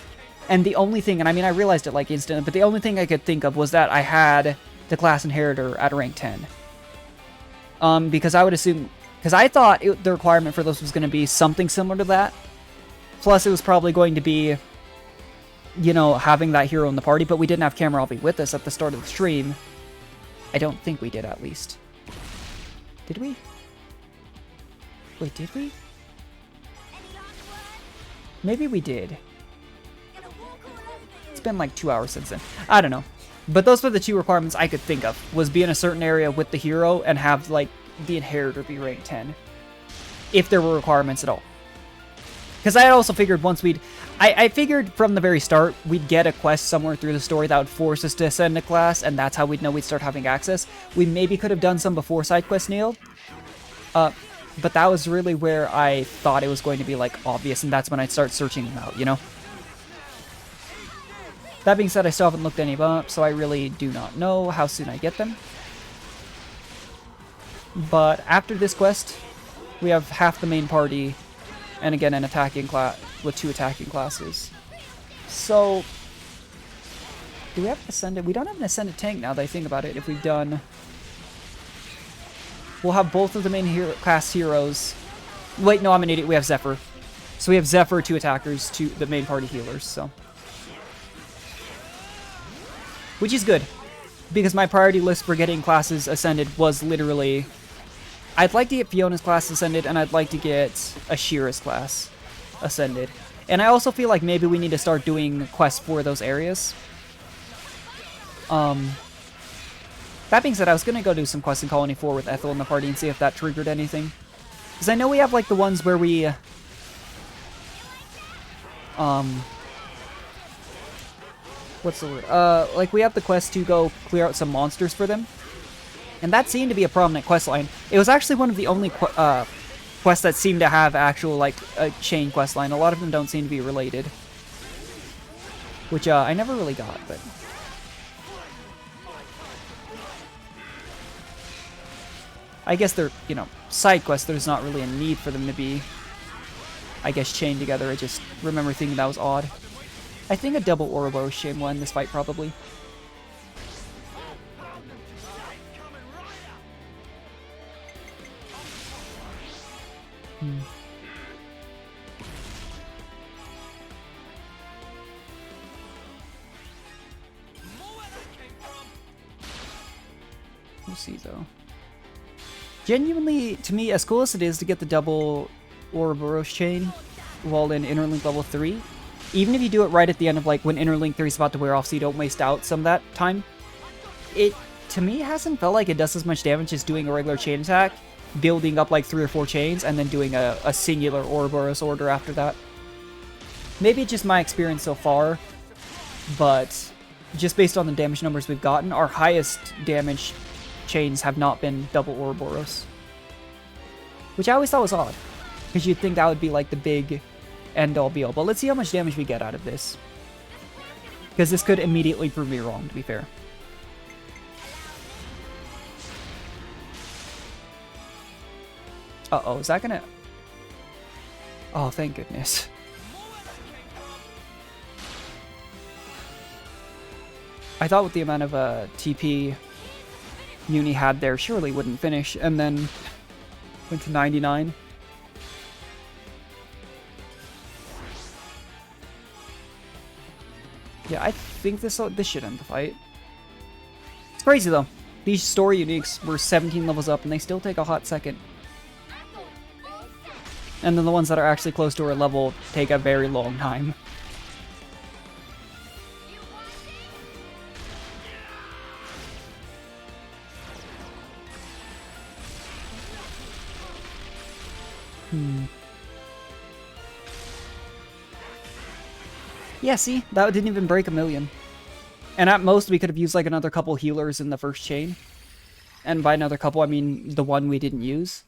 And the only thing, and I mean, I realized it like instantly, but the only thing I could think of was that I had the class inheritor at rank 10. Because I would assume, because I thought the requirement for those was going to be something similar to that. Plus, it was probably going to be, you know, having that hero in the party, but we didn't have Cameralby with us at the start of the stream. I don't think we did, at least. Did we? Wait, did we? Maybe we did. It's been like 2 hours since then. I don't know. But those were the 2 requirements I could think of. Was be in a certain area with the hero and have, like, the inheritor be rank 10. If there were requirements at all. Because I also figured once we'd... I figured from the very start we'd get a quest somewhere through the story that would force us to ascend a class, and that's how we'd know we'd start having access. We maybe could have done some before side quest Neil. But that was really where I thought it was going to be, like, obvious, and that's when I'd start searching them out, you know? That being said, I still haven't looked any of them up, so I really do not know how soon I get them. But after this quest, we have half the main party, and again, an attacking class with 2 attacking classes. So, do we have an Ascended? We don't have an Ascended tank now that I think about it. If we've done... We'll have both of the main class heroes. Wait, no, I'm an idiot. We have Zephyr. So we have Zephyr, 2 attackers, 2 the main party healers, so... Which is good, because my priority list for getting classes ascended was literally... I'd like to get Fiona's class ascended, and I'd like to get Ashira's class ascended. And I also feel like maybe we need to start doing quests for those areas. That being said, I was going to go do some quests in Colony 4 with Ethel in the party and see if that triggered anything. Because I know we have, like, the ones where we... What's the word? Like, we have the quest to go clear out some monsters for them. And that seemed to be a prominent quest line. It was actually one of the only quests that seemed to have actual, like, a chain quest line. A lot of them don't seem to be related. Which, I never really got, but... I guess they're, you know, side quests. There's not really a need for them to be, I guess, chained together. I just remember thinking that was odd. I think a double Ouroboros chain will end this fight, probably. We'll see, though. Genuinely, to me, as cool as it is to get the double Ouroboros chain while in Interlink level 3, even if you do it right at the end of, like, when Interlink 3 is about to wear off so you don't waste out some of that time, it, to me, hasn't felt like it does as much damage as doing a regular chain attack, building up, like, 3 or 4 chains, and then doing a singular Ouroboros order after that. Maybe it's just my experience so far, but just based on the damage numbers we've gotten, our highest damage chains have not been double Ouroboros. Which I always thought was odd, because you'd think that would be like the big end-all be-all. But let's see how much damage we get out of this. Because this could immediately prove me wrong, to be fair. Uh-oh, is that gonna... Oh, thank goodness. I thought with the amount of TP Eunie had there, surely wouldn't finish, and then went to 99. Yeah, I think this should end the fight. It's crazy though. These story uniques were 17 levels up, and they still take a hot second. And then the ones that are actually close to our level take a very long time. Yeah, see? That didn't even break 1,000,000. And at most, we could have used like another couple healers in the first chain. And by another couple, I mean the one we didn't use.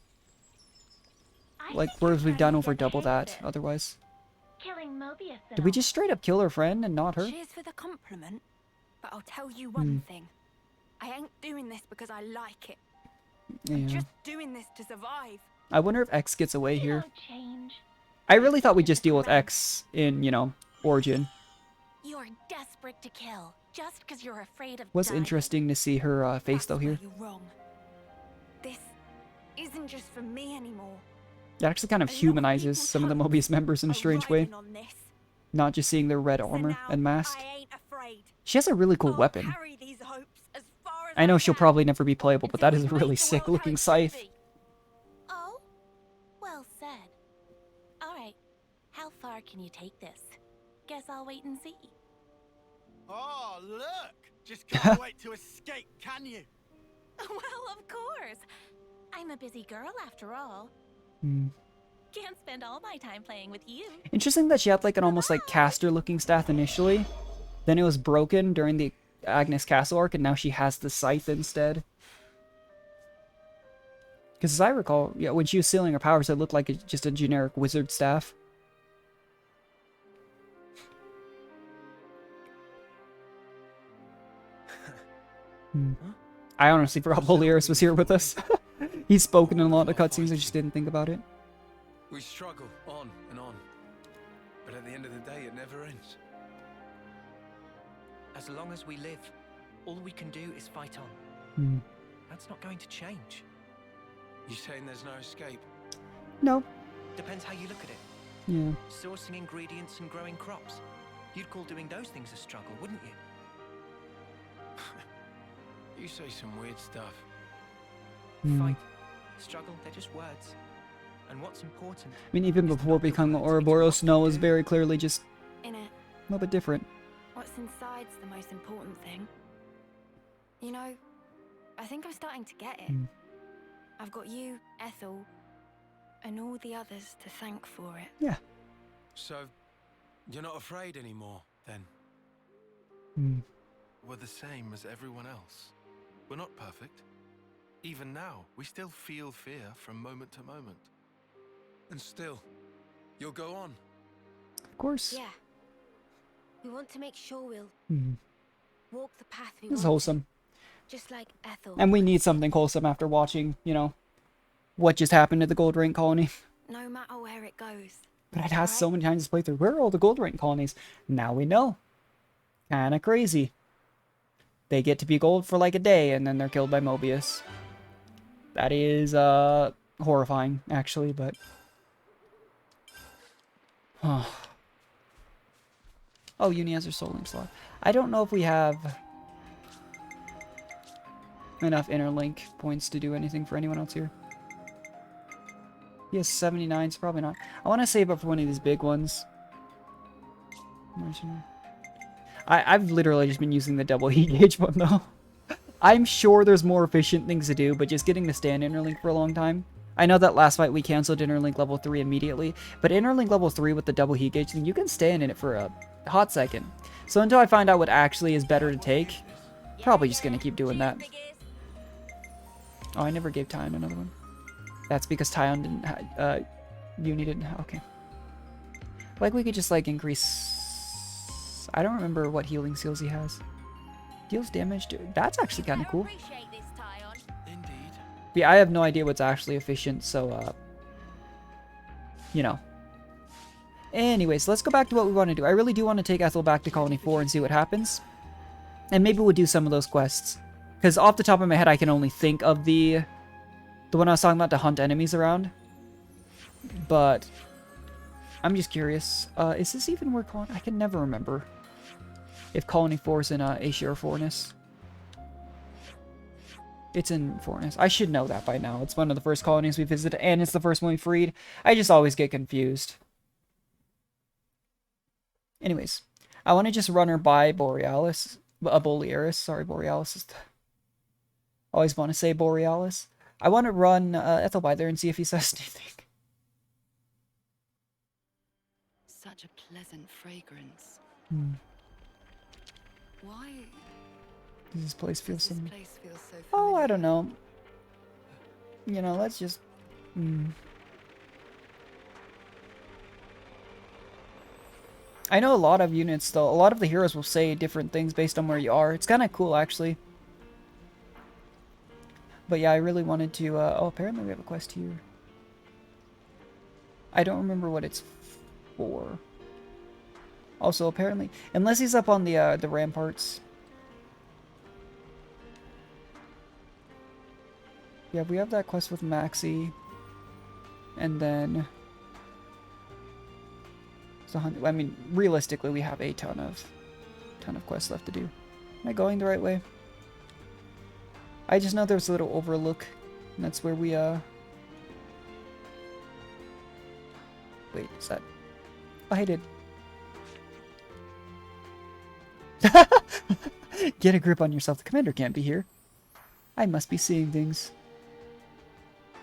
Like, whereas we've done over double that, otherwise. Did we just straight up kill her friend and not her? Cheers for the compliment, but I'll tell you one thing. I ain't doing this because I like it. I'm just doing this to survive. I wonder if X gets away here. I really thought we'd just deal with X in, you know, Origin. You're desperate to kill, just because you're afraid of Was dying. interesting to see her face though here. You're wrong. This isn't just for me anymore. It actually kind of humanizes some of the Mobius members in a strange way. Not just seeing their red armor and mask. She has a really cool weapon. I know she'll probably never be playable, but that is a really sick looking scythe. Oh, well said. Alright, how far can you take this? Guess I'll wait and see. Oh, look! Just can't wait to escape, can you? Well, of course. I'm a busy girl after all. Can't spend all my time playing with you. Interesting that she had like an almost like caster looking staff initially. Then it was broken during the Agnes Castle arc, and now she has the scythe instead. Because as I recall, yeah, when she was sealing her powers, it looked like just a generic wizard staff. I honestly forgot Poliaris was here with us. He's spoken in a lot of cutscenes, I just didn't think about it. We struggle on and on, but at the end of the day, it never ends. As long as we live, all we can do is fight on. That's not going to change. You saying there's no escape? No. Depends how you look at it. Yeah. Sourcing ingredients and growing crops. You'd call doing those things a struggle, wouldn't you? You say some weird stuff. Fight, struggle, they're just words. And what's important... I mean, even before becoming Ouroboros, Noah was very clearly just In it, a little bit different. what's inside's the most important thing. You know, I think I'm starting to get it. I've got you, Ethel, and all the others to thank for it. Yeah. So, you're not afraid anymore, then? We're the same as everyone else. We're not perfect. Even now, we still feel fear from moment to moment. And still, you'll go on. Of course. Yeah. We want to make sure we'll walk the path we This is want. wholesome. Just like Ethel. And we need something wholesome after watching, you know, what just happened to the Gold Rank colony. No matter where it goes. But I'd asked so many times to play through, where are all the Gold Rank colonies? Now we know. Kinda crazy. They get to be gold for like a day, and then they're killed by Mobius. That is, horrifying, actually, but... Oh, Eunie has her soul link slot. I don't know if we have... enough interlink points to do anything for anyone else here. He has 79, so probably not. I want to save up for one of these big ones. I've literally just been using the double heat gauge one, though. I'm sure there's more efficient things to do, but just getting to stand interlink for a long time. I know that last fight we canceled interlink level 3 immediately, but interlink level 3 with the double heat gauge thing, you can stand in it for a hot second. So until I find out what actually is better to take, probably just going to keep doing that. Oh, I never gave Tyon another one. That's because Tyon didn't have, Eunie didn't have, okay. Like, we could just, like, increase... I don't remember what healing seals he has. Deals damage to... That's actually kind of cool. Yeah, I have no idea what's actually efficient, so, you know. Anyways, let's go back to what we want to do. I really do want to take Ethel back to Colony 4 and see what happens. And maybe we'll do some of those quests. Because off the top of my head, I can only think of the one I was talking about to hunt enemies around. But I'm just curious. Is this even where Colony... I can never remember if Colony 4 is in Asia or Fornus. It's in Fornus. I should know that by now. It's one of the first colonies we visited, and it's the first one we freed. I just always get confused. Anyways, I want to just run her by Borealis. Borealis. Sorry, Borealis is... Always want to say Borealis. I want to run Ethel by there and see if he says anything. Such a pleasant fragrance. Hmm. Why Does this place feel so... place feel so Oh, I don't know. You know, let's just... I know a lot of units, though. A lot of the heroes will say different things based on where you are. It's kind of cool, actually. But yeah, I really wanted to... oh, apparently we have a quest here. I don't remember what it's for. Also, apparently... Unless he's up on the ramparts... Yeah, we have that quest with Maxi. And then... So, I mean, realistically, we have a ton of quests left to do. Am I going the right way? I just know there's a little overlook. And that's where we, Wait, is that... Oh, I did. Get a grip on yourself. The commander can't be here. I must be seeing things.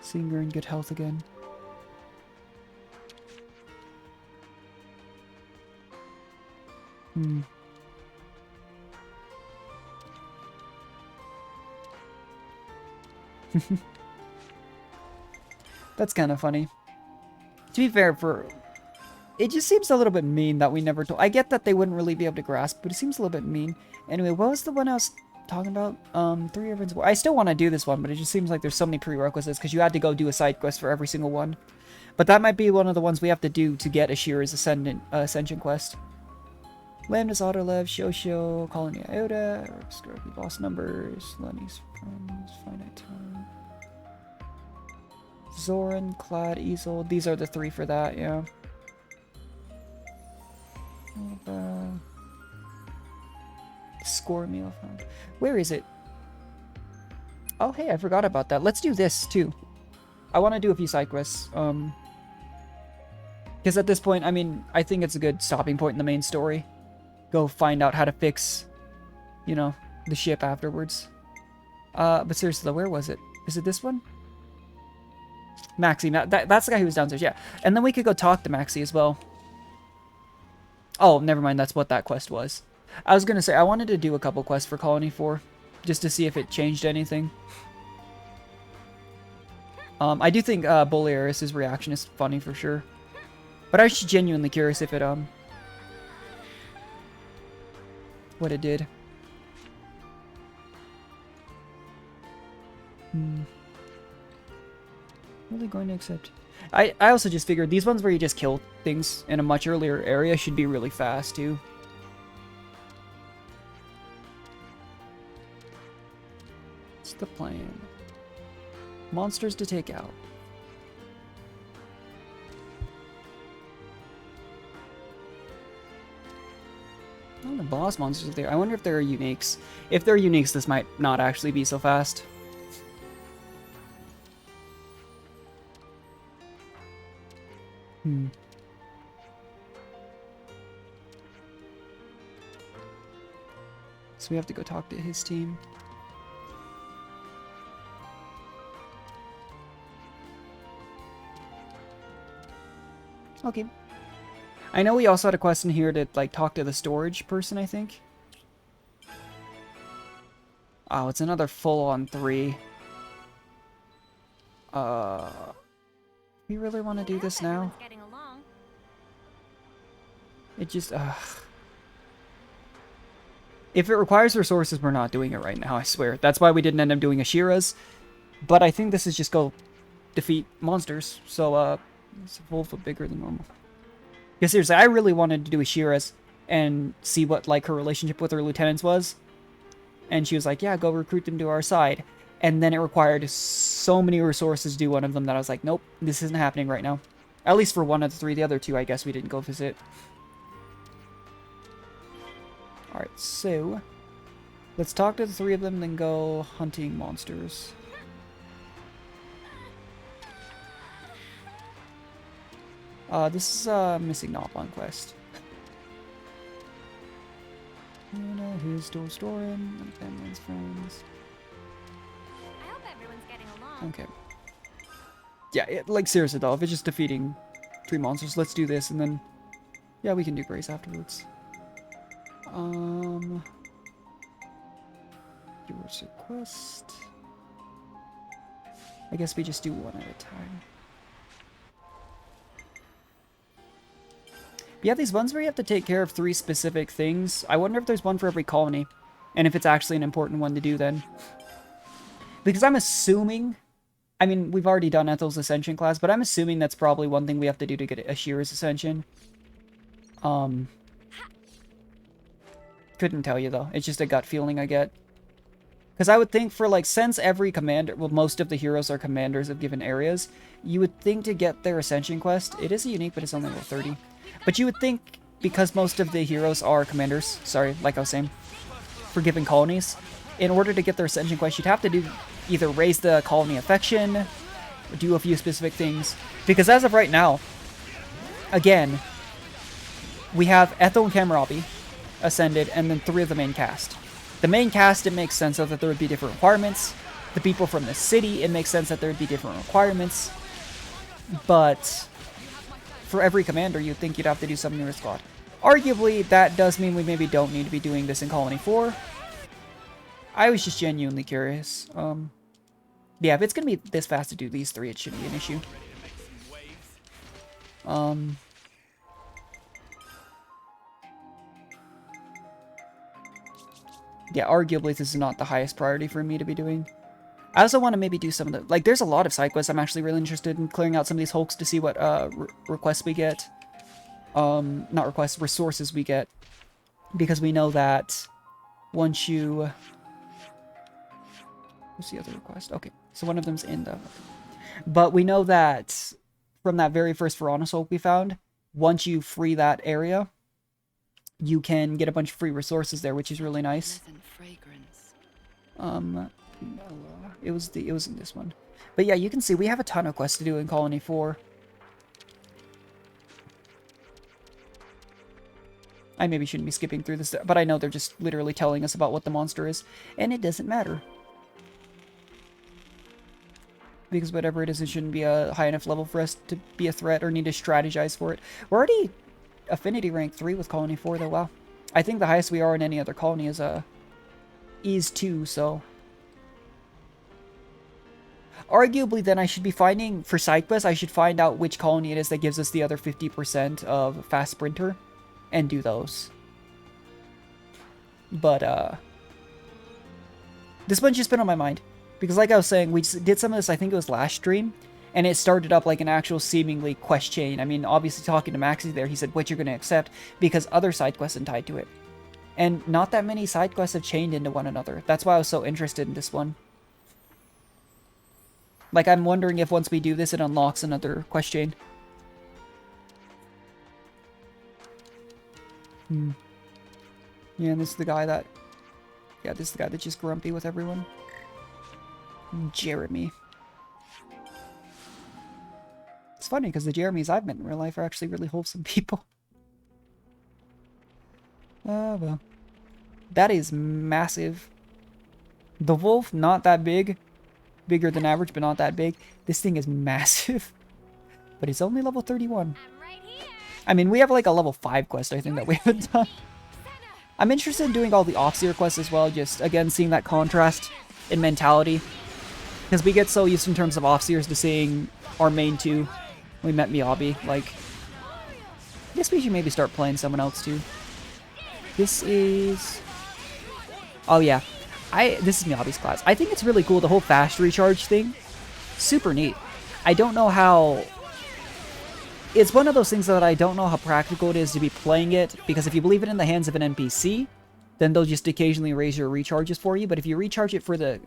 Seeing her in good health again. That's kind of funny. To be fair, it just seems a little bit mean that we never told. I get that they wouldn't really be able to grasp, but it seems a little bit mean. Anyway, what was the one I was talking about? 3 Events. I still want to do this one, but it just seems like there's so many prerequisites because you had to go do a side quest for every single one. But that might be one of the ones we have to do to get Ashira's ascension quest. Lambda's Autolev, Shosho, Colony Iota, Scorpio boss numbers, Lenny's friends, finite time. Zoran, Clad, Easel. These are the 3 for that, yeah. Score meal. Where is it? Oh, hey, I forgot about that. Let's do this, too. I want to do a few side quests. Because at this point, I mean, I think it's a good stopping point in the main story. Go find out how to fix, you know, the ship afterwards. But seriously, though, where was it? Is it this one? Maxi. That's the guy who was downstairs, yeah. And then we could go talk to Maxi as well. Oh, never mind. That's what that quest was. I was going to say, I wanted to do a couple quests for Colony 4. Just to see if it changed anything. I do think Bolearis' reaction is funny for sure. But I was genuinely curious if it, what it did. Really going to accept... I also just figured these ones where you just kill things in a much earlier area should be really fast too. What's the plan? Monsters to take out. Oh, the boss monsters are there. I wonder if they're uniques. If they're uniques, this might not actually be so fast. So we have to go talk to his team. Okay. I know we also had a quest in here to, like, talk to the storage person, I think. Oh, it's another full-on 3. We really want to do this now? It just, if it requires resources, we're not doing it right now, I swear. That's why we didn't end up doing Ashira's. But I think this is just go defeat monsters. So, it's a wolf bigger than normal. Yeah, seriously, I really wanted to do Ashira's and see what, like, her relationship with her lieutenants was. And she was like, yeah, go recruit them to our side. And then it required so many resources to do one of them that I was like, nope, this isn't happening right now. At least for one of the 3. The other 2, I guess we didn't go visit. Alright, so let's talk to the 3 of them, then go hunting monsters. This is a missing Noblon quest. Who's Joran, family's friends. I hope everyone's getting along. Okay. Yeah, like seriously though, if it's just defeating 3 monsters, let's do this, and then yeah, we can do Grace afterwards. Yours request. I guess we just do one at a time. But yeah, these ones where you have to take care of 3 specific things. I wonder if there's one for every colony, and if it's actually an important one to do then. Because I'm assuming, I mean, we've already done Ethel's Ascension class, but I'm assuming that's probably one thing we have to do to get Ashira's Ascension. Couldn't tell you though. It's just a gut feeling I get. Because I would think for, like, since every commander, well, most of the heroes are commanders of given areas, you would think to get their Ascension quest, it is a unique, but it's only level 30. But you would think, because most of the heroes are commanders, sorry, like I was saying, for given colonies, in order to get their Ascension quest, you'd have to do either raise the colony affection, or do a few specific things. Because as of right now, again, we have Ethel and Kamarabi ascended, and then 3 of the main cast. The main cast, it makes sense that there would be different requirements. The people from the city, it makes sense that there would be different requirements. But for every commander, you'd think you'd have to do something in your squad. Arguably, that does mean we maybe don't need to be doing this in Colony 4. I was just genuinely curious. Yeah, if it's going to be this fast to do these 3, it shouldn't be an issue. Yeah, arguably this is not the highest priority for me to be doing. I also want to maybe do some of the, like, there's a lot of side quests I'm actually really interested in clearing out some of these hulks to see what requests we get. Not requests, resources we get. Because we know that once you... What's the other request? Okay, so one of them's in the... But we know that from that very first Veronis hulk we found, once you free that area, you can get a bunch of free resources there, which is really nice. It was in this one. But yeah, you can see we have a ton of quests to do in Colony 4. I maybe shouldn't be skipping through this, but I know they're just literally telling us about what the monster is, and it doesn't matter. Because whatever it is, it shouldn't be a high enough level for us to be a threat or need to strategize for it. We're already affinity rank 3 with Colony 4 though, wow. I think the highest we are in any other colony is 2, so... Arguably then I should be finding, for side quests, I should find out which colony it is that gives us the other 50% of Fast Sprinter, and do those. But, this one's just been on my mind. Because like I was saying, we did some of this, I think it was last stream, and it started up like an actual seemingly quest chain. I mean, obviously talking to Maxie there, he said, what you're going to accept, because other side quests are tied to it. And not that many side quests have chained into one another. That's why I was so interested in this one. Like, I'm wondering if once we do this, it unlocks another quest chain. Yeah, and this is the guy that... Yeah, this is the guy that's just grumpy with everyone. Jeremy. It's funny, because the Jeremys I've met in real life are actually really wholesome people. Well. That is massive. The wolf, not that big. Bigger than average, but not that big. This thing is massive. But it's only level 31. I mean, we have like a level 5 quest, I think, that we haven't done. I'm interested in doing all the off-seer quests as well, just, again, seeing that contrast in mentality. Because we get so used in terms of off-seers to seeing our main two. We met Miyabi, like... I guess we should maybe start playing someone else, too. This is... Oh, yeah. This is Miyabi's class. I think it's really cool, the whole fast recharge thing. Super neat. I don't know how... It's one of those things that I don't know how practical it is to be playing it, because if you leave it in the hands of an NPC, then they'll just occasionally raise your recharges for you, but if you recharge it for the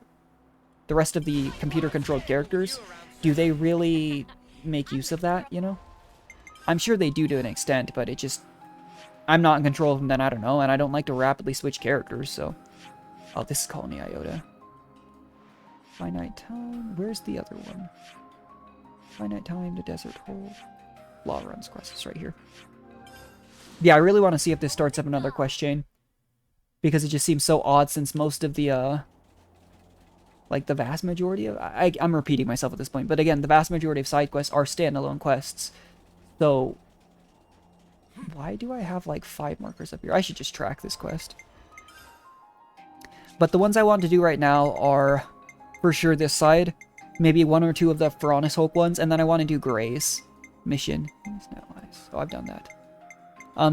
rest of the computer-controlled characters, do they really make use of that, you know? I'm sure they do to an extent, but it just... I'm not in control of them, then I don't know, and I don't like to rapidly switch characters, so... Oh, this is Colony Iota. Finite Time... Where's the other one? Finite Time, the Desert Hole... Law Runs quest is right here. Yeah, I really want to see if this starts up another quest chain. Because it just seems so odd since most of the, like, the vast majority of... I'm repeating myself at this point, but again, the vast majority of side quests are standalone quests. So... Why do I have, like, 5 markers up here? I should just track this quest. But the ones I want to do right now are, for sure, this side. Maybe 1 or 2 of the Ferronis Hulk ones, and then I want to do Gray's mission. Oh, I've done that.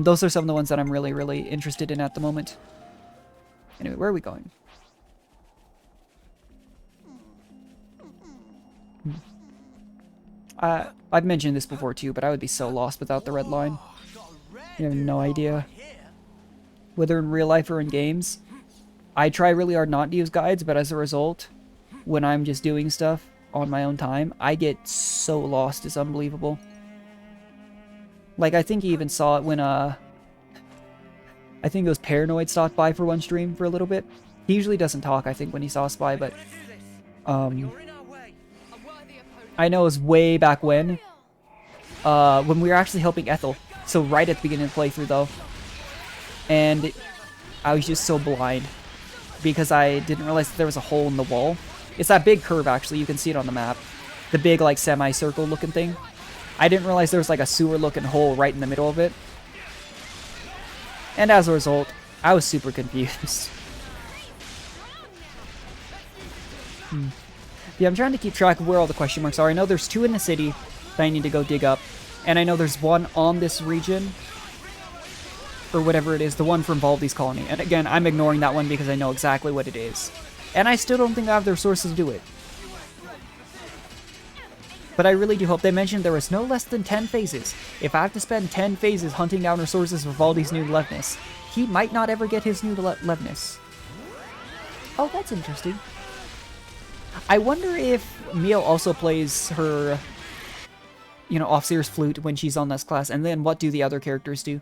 Those are some of the ones that I'm really, really interested in at the moment. Anyway, where are we going? I've mentioned this before too, but I would be so lost without the red line. You have no idea. Whether in real life or in games. I try really hard not to use guides, but as a result, when I'm just doing stuff on my own time, I get so lost, it's unbelievable. Like, I think you even saw it when, I think it was Paranoid stopped by for one stream for a little bit. He usually doesn't talk, I think, when he saw us by, but, I know it was way back when we were actually helping Ethel. So right at the beginning of the playthrough, though. And I was just so blind because I didn't realize that there was a hole in the wall. It's that big curve, actually. You can see it on the map. The big, like, semicircle looking thing. I didn't realize there was, like, a sewer-looking hole right in the middle of it. And as a result, I was super confused. Yeah, I'm trying to keep track of where all the question marks are. I know there's 2 in the city that I need to go dig up. And I know there's 1 on this region. Or whatever it is, the one from Valdi's colony. And again, I'm ignoring that one because I know exactly what it is. And I still don't think I have the resources to do it. But I really do hope. They mentioned there was no less than 10 phases. If I have to spend 10 phases hunting down resources for Valdi's new Levness, he might not ever get his new Levness. Oh, that's interesting. I wonder if Mio also plays her, you know, Officer's flute when she's on this class. And then what do the other characters do?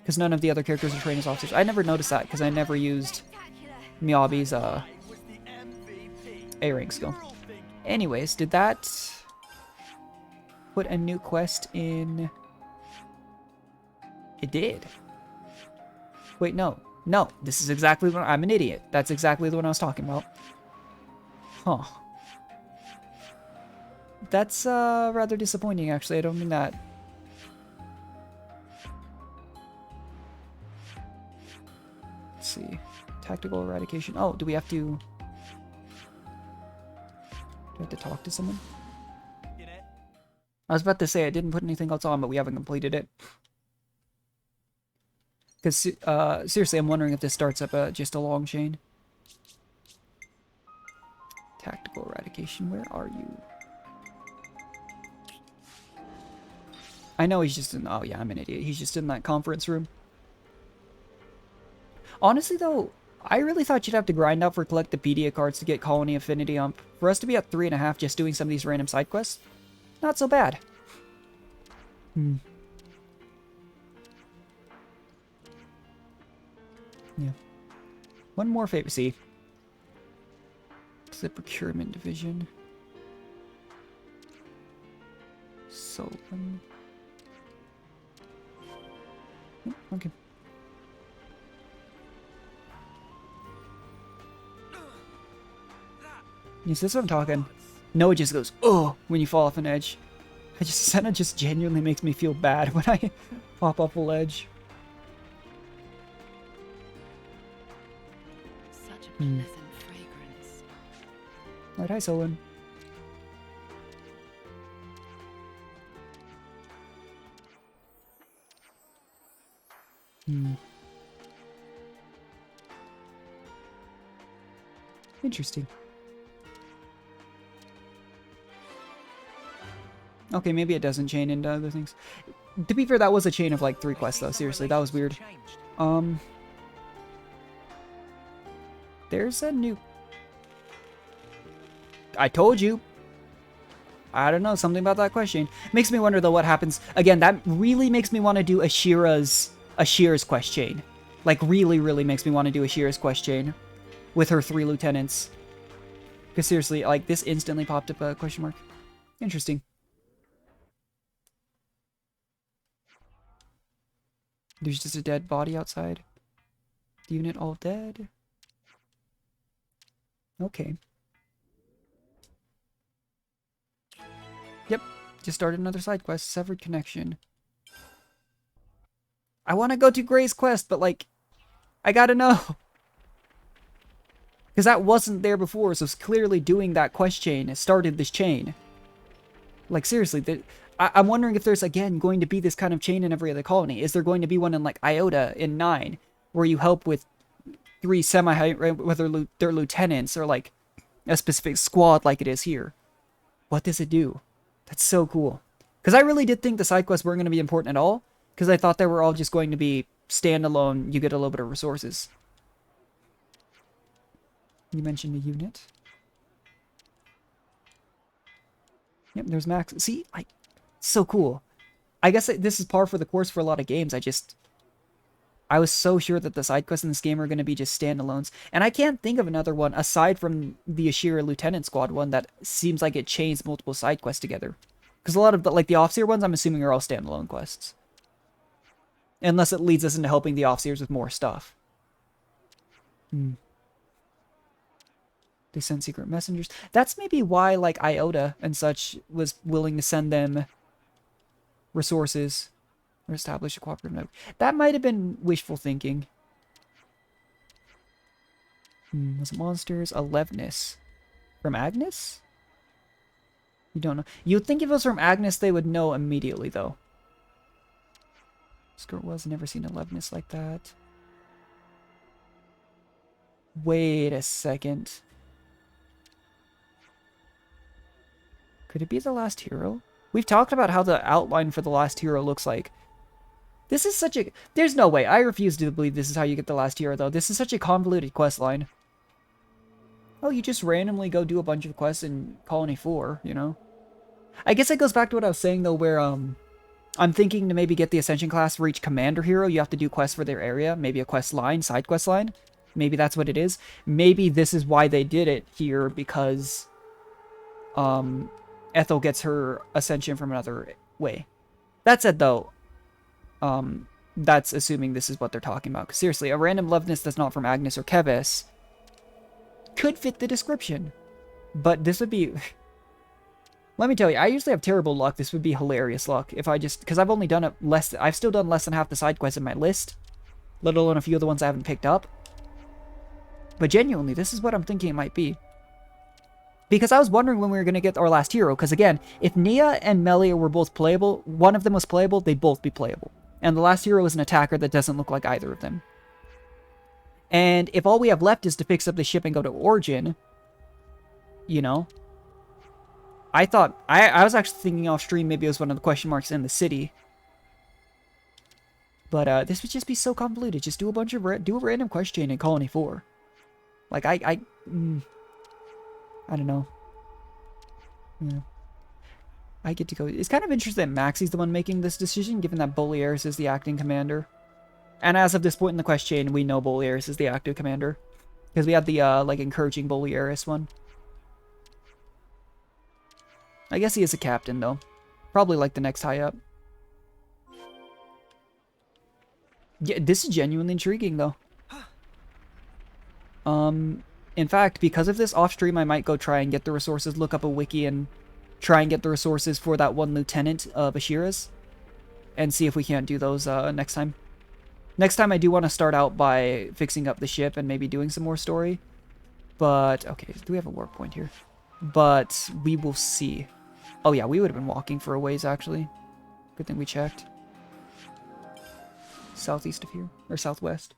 Because none of the other characters are trained as officers. I never noticed that because I never used Miyabi's A-rank skill. Anyways, did that put a new quest in? It did. Wait, no. No, this is exactly what... I'm an idiot. That's exactly the one I was talking about. Huh. That's rather disappointing, actually. I don't mean that. Let's see. Tactical eradication. Oh, do we have to... Do we have to talk to someone? I was about to say I didn't put anything else on, but we haven't completed it. Because, seriously, I'm wondering if this starts up just a long chain. Tactical eradication, where are you? I know he's just in... Oh, yeah, I'm an idiot. He's just in that conference room. Honestly, though, I really thought you'd have to grind out for Collectopedia cards to get Colony Affinity Ump. For us to be at 3.5 just doing some of these random side quests, not so bad. Yeah. One more favor. See. It's the procurement division. Sullivan. Okay. Yes, that's what I'm talking. Noah just goes, oh, when you fall off an edge. Senna just genuinely makes me feel bad when I pop off a ledge. Such a pleasant fragrance. Right, hi, Solon. Interesting. Okay, maybe it doesn't chain into other things. To be fair, that was a chain of like 3 quests though, seriously, that was weird. There's a new... I told you! I don't know, something about that quest chain. Makes me wonder though what happens. Again, that really makes me want to do Ashira's quest chain. Like really makes me want to do Ashira's quest chain. With her 3 lieutenants. Because seriously, like this instantly popped up a question mark. Interesting. There's just a dead body outside. The unit all dead. Okay. Yep. Just started another side quest. Severed connection. I want to go to Gray's quest, but like, I gotta know. Because that wasn't there before, so it's clearly doing that quest chain. It started this chain. Like, seriously, I'm wondering if there's, again, going to be this kind of chain in every other colony. Is there going to be one in, like, Iota in 9, where you help with 3 semi-high, whether they're lieutenants or, like, a specific squad like it is here? What does it do? That's so cool. Because I really did think the side quests weren't going to be important at all, because I thought they were all just going to be standalone, you get a little bit of resources. You mentioned a unit. Yep, there's Max. See, so cool. I guess this is par for the course for a lot of games. I was so sure that the side quests in this game are going to be just standalones. And I can't think of another one, aside from the Ashira Lieutenant Squad one, that seems like it chains multiple side quests together. Because a lot of, the Officer ones, I'm assuming, are all standalone quests. Unless it leads us into helping the Officers with more stuff. They send secret messengers. That's maybe why, like, Iota and such was willing to send them resources or establish a cooperative network. That might have been wishful thinking. Was it monsters? Aleveness. From Agnes? You don't know. You'd think if it was from Agnes, they would know immediately, though. Skirt was never seen Aleveness like that. Wait a second. Could it be the last hero? We've talked about how the outline for the last hero looks like. This is such a... There's no way. I refuse to believe this is how you get the last hero, though. This is such a convoluted quest line. Oh, you just randomly go do a bunch of quests in Colony 4, you know? I guess it goes back to what I was saying, though, where, I'm thinking to maybe get the Ascension class for each commander hero. You have to do quests for their area. Maybe a quest line, side quest line. Maybe that's what it is. Maybe this is why they did it here, because... Ethel gets her ascension from another way. That said, though, that's assuming this is what they're talking about. Because seriously, a random loveness that's not from Agnes or Keves could fit the description. But this would be... Let me tell you, I usually have terrible luck. This would be hilarious luck if I just... Because I've only done it less... I've still done less than half the side quests in my list. Let alone a few of the ones I haven't picked up. But genuinely, this is what I'm thinking it might be. Because I was wondering when we were going to get our last hero. Because again, if Nia and Melia were both playable, one of them was playable, they'd both be playable. And the last hero is an attacker that doesn't look like either of them. And if all we have left is to fix up the ship and go to Origin, you know, I thought, I was actually thinking off stream maybe it was one of the question marks in the city. But this would just be so convoluted. Just do a bunch of, do a random quest chain in Colony 4. Like, I don't know. Yeah. I get to go. It's kind of interesting that Maxi's the one making this decision, given that Bolieris is the acting commander. And as of this point in the quest chain, we know Boliaris is the active commander. Because we had the, like, encouraging Boliaris one. I guess he is a captain, though. Probably, like, the next high up. Yeah, this is genuinely intriguing, though. In fact, because of this, off-stream I might go try and get the resources, look up a wiki, and try and get the resources for that one lieutenant of Ashira's. And see if we can't do those, next time. Next time I do want to start out by fixing up the ship and maybe doing some more story. But, okay, do we have a warp point here? But we will see. Oh yeah, we would have been walking for a ways, actually. Good thing we checked. Southeast of here, or southwest.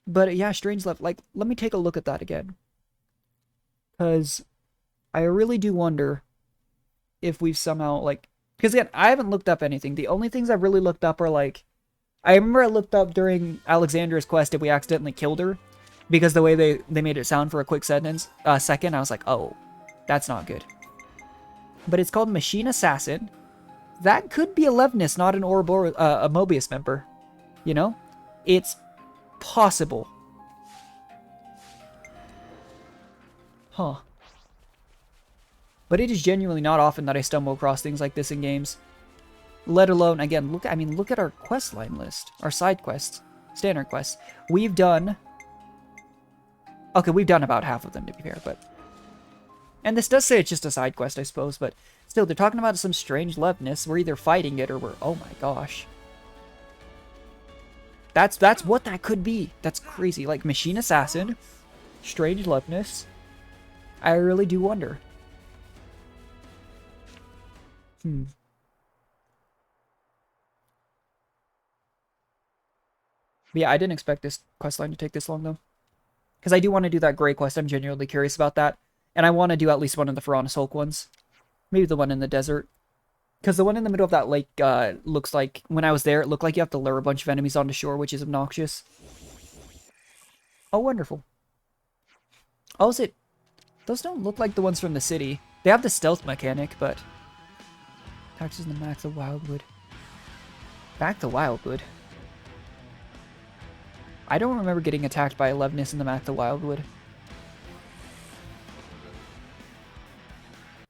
But yeah, strange left. Like, let me take a look at that again. Because I really do wonder if we've somehow, like... Because again, I haven't looked up anything. The only things I've really looked up are like... I remember I looked up during Alexandra's quest if we accidentally killed her. Because the way they made it sound for a quick second, I was like, oh, that's not good. But it's called Machine Assassin. That could be a Levnis, not an Ouroboros, a Mobius member. You know? It's possible. Huh. But it is genuinely not often that I stumble across things like this in games. Let alone, again, look at our quest line list. Our side quests. Standard quests. We've done... Okay, we've done about half of them, to be fair, but... And this does say it's just a side quest, I suppose, but... Still, they're talking about some strange Levnis. We're either fighting it or we're... Oh my gosh. That's what that could be. That's crazy. Like, Machine Assassin. Strange Levnis. I really do wonder. But yeah, I didn't expect this questline to take this long, though. Because I do want to do that Grey quest. I'm genuinely curious about that. And I want to do at least one of the Ferronis Hulk ones. Maybe the one in the desert. Because the one in the middle of that lake looks like... When I was there, it looked like you have to lure a bunch of enemies onto shore, which is obnoxious. Oh, wonderful. Oh, is it... Those don't look like the ones from the city. They have the stealth mechanic, but... Taxes in the Max of Wildwood. Back to Wildwood. I don't remember getting attacked by a Levnis in the Max of Wildwood.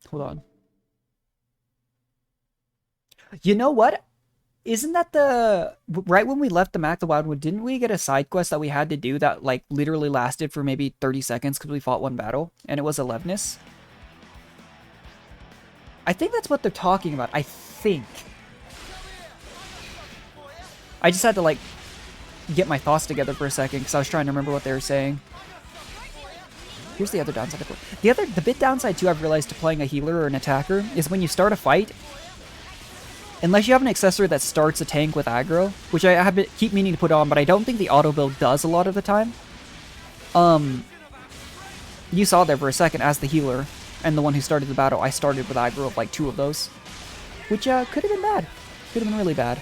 Hold on. You know what? Isn't that the... Right when we left the Mac the Wildwood, didn't we get a side quest that we had to do that, like, literally lasted for maybe 30 seconds because we fought one battle? And it was a Levnis? I think that's what they're talking about. I think. I just had to, like, get my thoughts together for a second because I was trying to remember what they were saying. Here's the other downside of it. The bit downside, too, I've realized to playing a healer or an attacker is when you start a fight... Unless you have an accessory that starts a tank with aggro, which I keep meaning to put on, but I don't think the auto build does a lot of the time. You saw there for a second as the healer and the one who started the battle, I started with aggro of like 2 of those. Which could have been bad. Could have been really bad.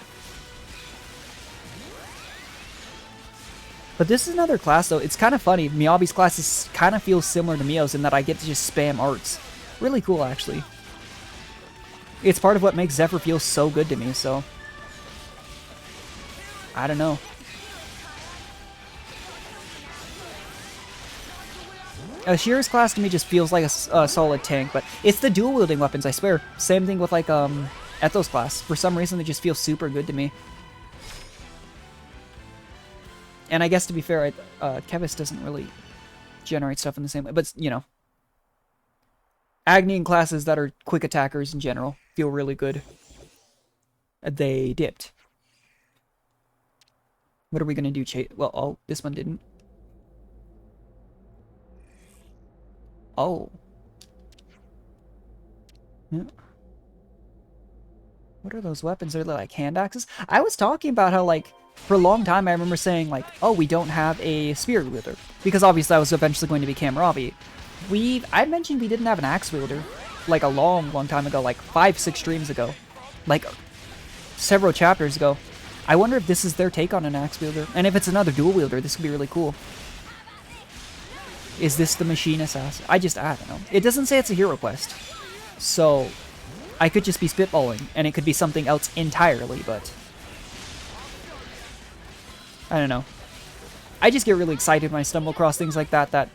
But this is another class though. It's kind of funny. Miyabi's class kind of feels similar to Mio's in that I get to just spam arts. Really cool actually. It's part of what makes Zephyr feel so good to me, so... I don't know. Shira's class to me just feels like a solid tank, but it's the dual-wielding weapons, I swear. Same thing with, like, Ethel's class. For some reason, they just feel super good to me. And I guess, to be fair, Kevis doesn't really generate stuff in the same way, but, you know. Agni and classes that are quick attackers in general feel really good. They dipped. What are we going to do? Well, oh, this one didn't. Oh. Yeah. What are those weapons? Are they like hand axes? I was talking about how, like, for a long time I remember saying, like, oh, we don't have a spear wielder. Because obviously that was eventually going to be Kamaravi. I mentioned we didn't have an axe wielder, like a long time ago, like 5-6 streams ago, like several chapters ago. I wonder if this is their take on an axe wielder, and if it's another dual wielder, this could be really cool. Is this the Machine Assassin? I don't know. It doesn't say it's a hero quest, so I could just be spitballing, and it could be something else entirely, but I don't know. I just get really excited when I stumble across things like that,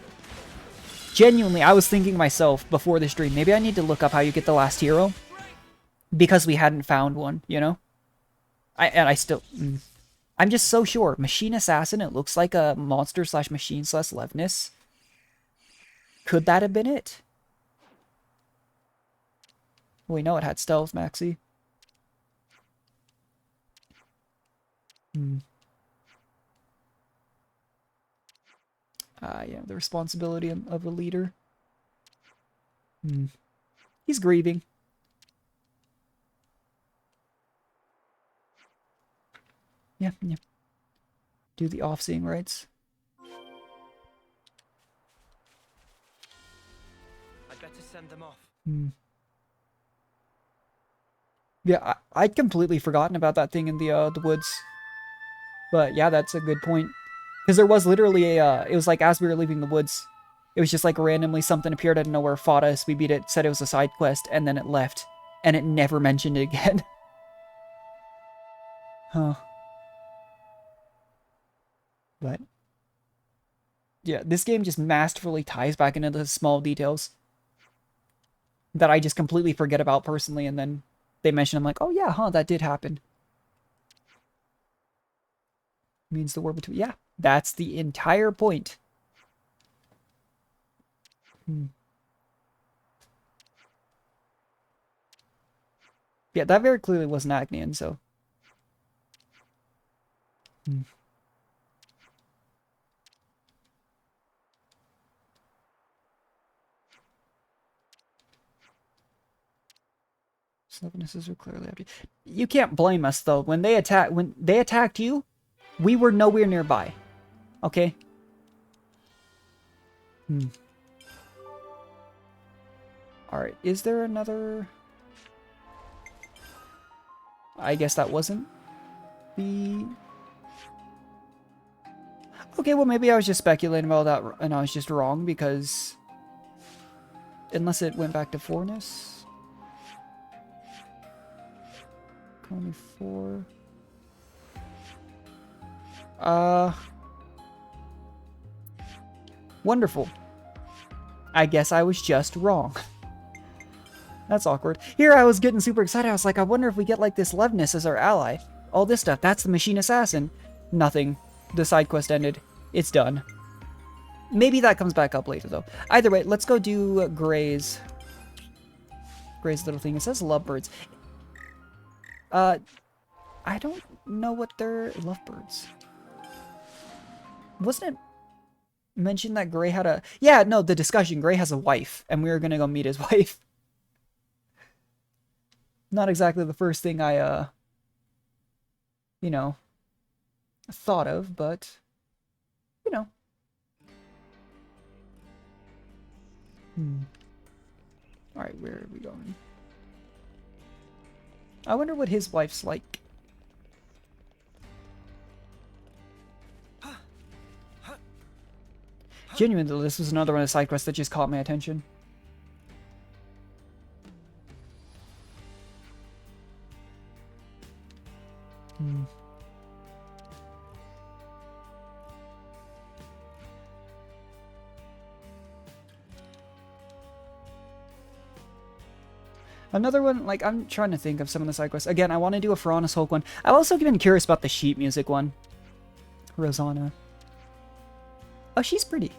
genuinely, I was thinking myself before the stream, maybe I need to look up how you get the last hero. Because we hadn't found one, you know? I'm just so sure. Machine Assassin, it looks like a monster / machine / Levness. Could that have been it? We know it had stealth, Maxi. Yeah, the responsibility of a leader. He's grieving. Yeah. Do the off-seeing rites. I'd better send them off. Yeah, I'd completely forgotten about that thing in the woods. But yeah, that's a good point. Because there was literally it was like as we were leaving the woods, it was just like randomly something appeared out of nowhere, fought us, we beat it, said it was a side quest, and then it left. And it never mentioned it again. Huh. But yeah, this game just masterfully ties back into the small details that I just completely forget about personally, and then they mention, I'm like, oh yeah, huh, that did happen. Means the war between... Yeah, that's the entire point. Yeah, that very clearly wasn't Agnian, so... Slovenesses are clearly empty. You can't blame us, though. When they attacked you, we were nowhere nearby. Okay? Alright, is there another... I guess that wasn't the... Okay, well maybe I was just speculating about that and I was just wrong because... Unless it went back to 4-ness? 24... Wonderful. I guess I was just wrong. That's awkward. Here I was getting super excited. I was like, I wonder if we get like this Levness as our ally. All this stuff. That's the Machine Assassin. Nothing. The side quest ended. It's done. Maybe that comes back up later though. Either way, let's go do Gray's little thing. It says lovebirds. I don't know what they're... Lovebirds. Wasn't it mentioned that Gray had a... Yeah, no, the discussion. Gray has a wife, and we were gonna go meet his wife. Not exactly the first thing I, you know, thought of, but, you know. Alright, where are we going? I wonder what his wife's like. Genuinely, this was another one of the side quests that just caught my attention. Another one, like, I'm trying to think of some of the side quests. Again, I want to do a Ferranis Hulk one. I've also been curious about the sheet music one. Rosanna. Oh, she's pretty.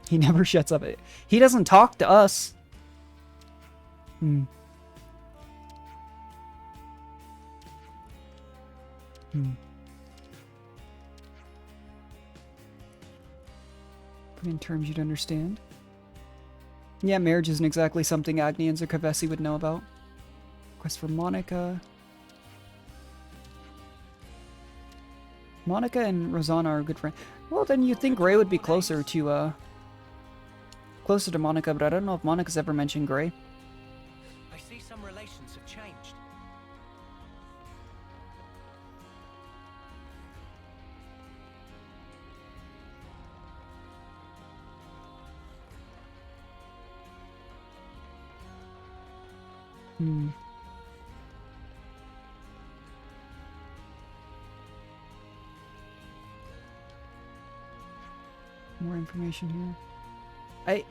He never shuts up. He doesn't talk to us. Put in terms you'd understand. Yeah, marriage isn't exactly something Agnians or Kavesi would know about. Quest for Monica. Monica and Rosanna are good friends. Well, then you'd think Gray would be closer to Monica, but I don't know if Monica's ever mentioned Gray. I see some relations have changed. More information here.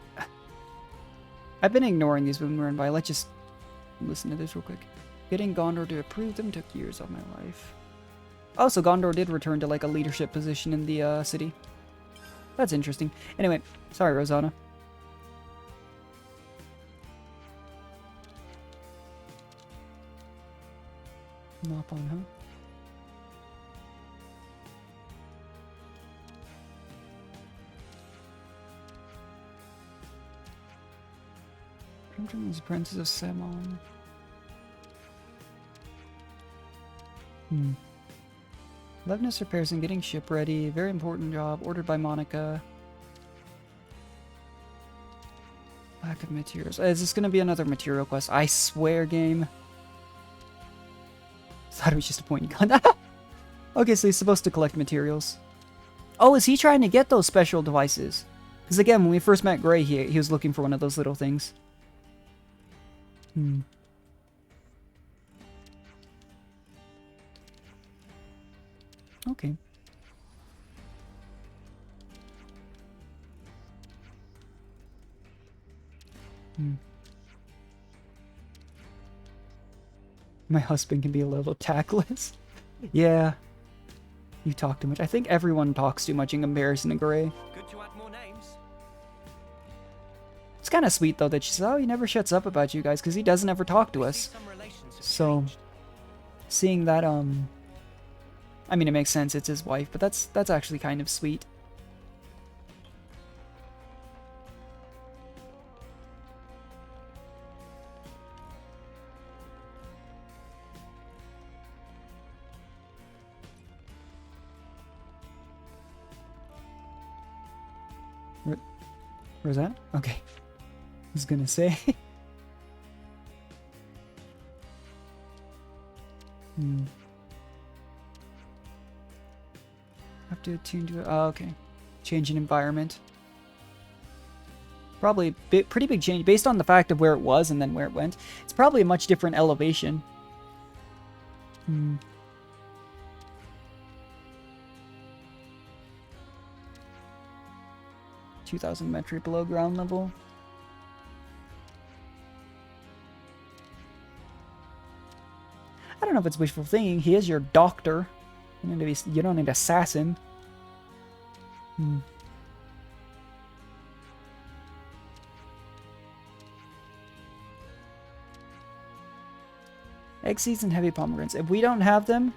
I've been ignoring these when we were by. Let's just listen to this real quick. Getting Ghondor to approve them took years of my life. Oh, so Ghondor did return to like a leadership position in the city. That's interesting. Anyway, sorry, Rosanna. Mop on, huh? Crimson's Princess of Samon. Levinus repairs and getting ship ready. Very important job. Ordered by Monica. Lack of materials. Is this going to be another material quest? I swear, game. Thought it was just a point gun. Okay, so he's supposed to collect materials. Oh, is he trying to get those special devices? Because again, when we first met Gray, he was looking for one of those little things. Okay. My husband can be a little tactless. Yeah. You talk too much. I think everyone talks too much in comparison to Gray. Good to add more names. It's kind of sweet though that she says, "Oh, he never shuts up about you guys," because he doesn't ever talk to us. So, seeing that, I mean, it makes sense. It's his wife, but that's actually kind of sweet. Rosanna? Okay. I was gonna say. Have to attune to it. Oh, okay. Change in environment. Probably pretty big change based on the fact of where it was and then where it went. It's probably a much different elevation. 2,000 metri below ground level. I don't know if it's wishful thinking. He is your doctor. You don't need to sass him. Egg seeds and heavy pomegranates. If we don't have them,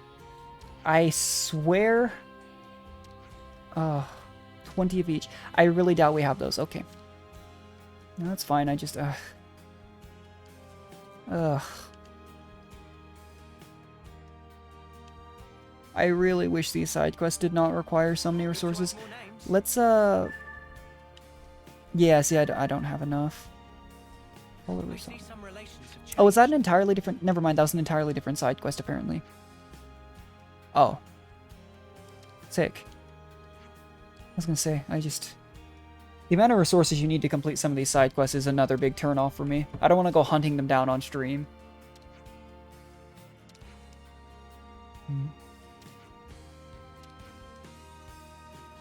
I swear... 20 of each. I really doubt we have those. Okay. No, that's fine. I just... I really wish these side quests did not require so many resources. Let's, Yeah, see, I don't have enough. Oh, is that an entirely different... Never mind, that was an entirely different side quest, apparently. Oh. Sick. I was gonna say, the amount of resources you need to complete some of these side quests is another big turnoff for me. I don't want to go hunting them down on stream.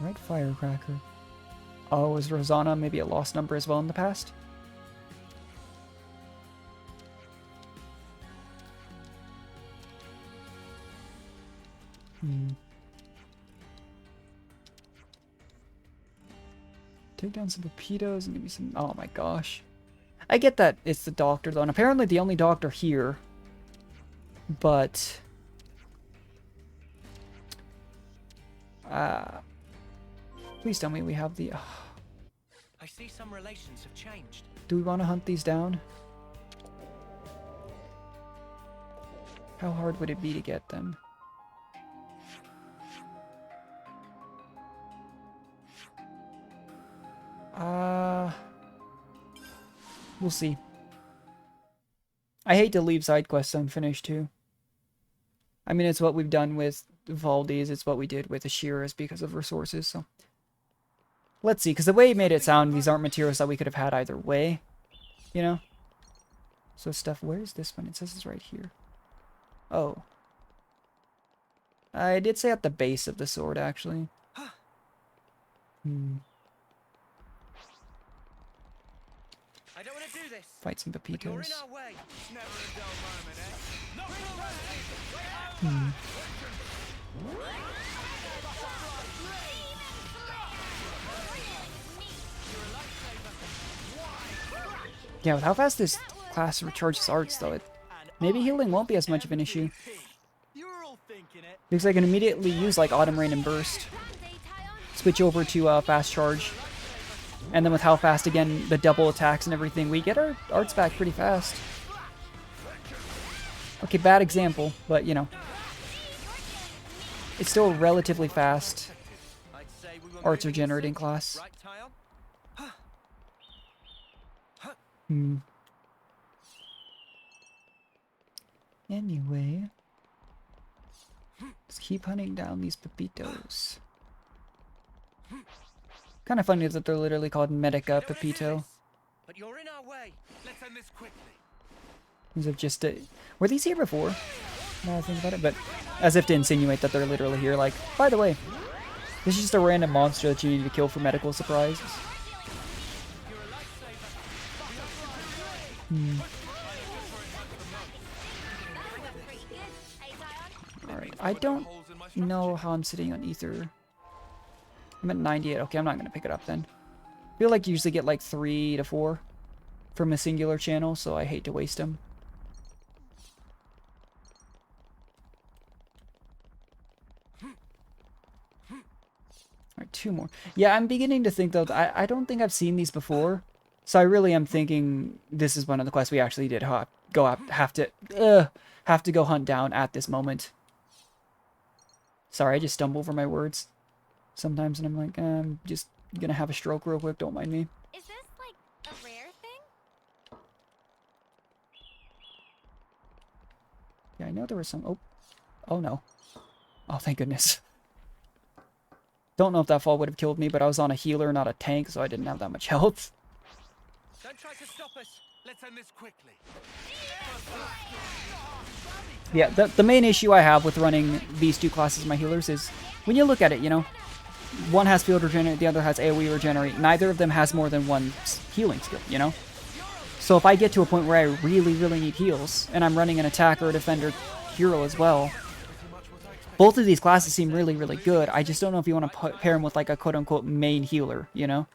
Right, firecracker. Oh, is Rosanna maybe a lost number as well in the past? Take down some torpedoes and give me some... Oh my gosh. I get that it's the doctor though, and apparently the only doctor here. But... please tell me we have the... I see some relations have changed. Do we want to hunt these down? How hard would it be to get them? We'll see. I hate to leave side quests unfinished too. I mean, it's what we've done with Valdes, it's what we did with Ashiras because of resources, so... Let's see, because the way he made it sound, these aren't materials that we could have had either way. You know? So stuff, where's this one? It says it's right here. Oh. I did say at the base of the sword, actually. fight some But you're in Pepitos. our way. Never a dull moment, eh? No, Hmm. Yeah, with how fast this class recharges arts, though, maybe healing won't be as much of an issue. Because I can immediately use, like, Autumn Rain and Burst. Switch over to Fast Charge. And then with how fast, again, the double attacks and everything, we get our arts back pretty fast. Okay, bad example, but, you know. It's still a relatively fast arts regenerating class. Hmm. Anyway, let's keep hunting down these Pepitos. Kind of funny that they're literally called Medica Pepito. But you're in our way. Let's end this quickly. As if just to, were these here before? Now I think about it, but as if to insinuate that they're literally here. Like, by the way, this is just a random monster that you need to kill for medical supplies. Hmm. Alright, I don't know how I'm sitting on ether. I'm at 98. Okay, I'm not going to pick it up then. I feel like you usually get like 3 to 4 from a singular channel, so I hate to waste them. Alright, 2 more. Yeah, I'm beginning to think though, I don't think I've seen these before. So I really am thinking this is one of the quests we actually did have to go hunt down at this moment. Sorry, I just stumble over my words sometimes, and I'm like, I'm just gonna have a stroke real quick, don't mind me. Is this like a rare thing? Yeah, I know there was some... Oh no. Oh, thank goodness. Don't know if that fall would have killed me, but I was on a healer, not a tank, so I didn't have that much health. Don't try to stop us. Let's end this quickly. Yeah, the main issue I have with running these two classes of my healers is, when you look at it, you know, one has field regenerate, the other has AoE regenerate. Neither of them has more than one healing skill, you know? So if I get to a point where I really, really need heals, and I'm running an attacker, defender, hero as well, both of these classes seem really, really good. I just don't know if you want to pair them with like a quote-unquote main healer, you know?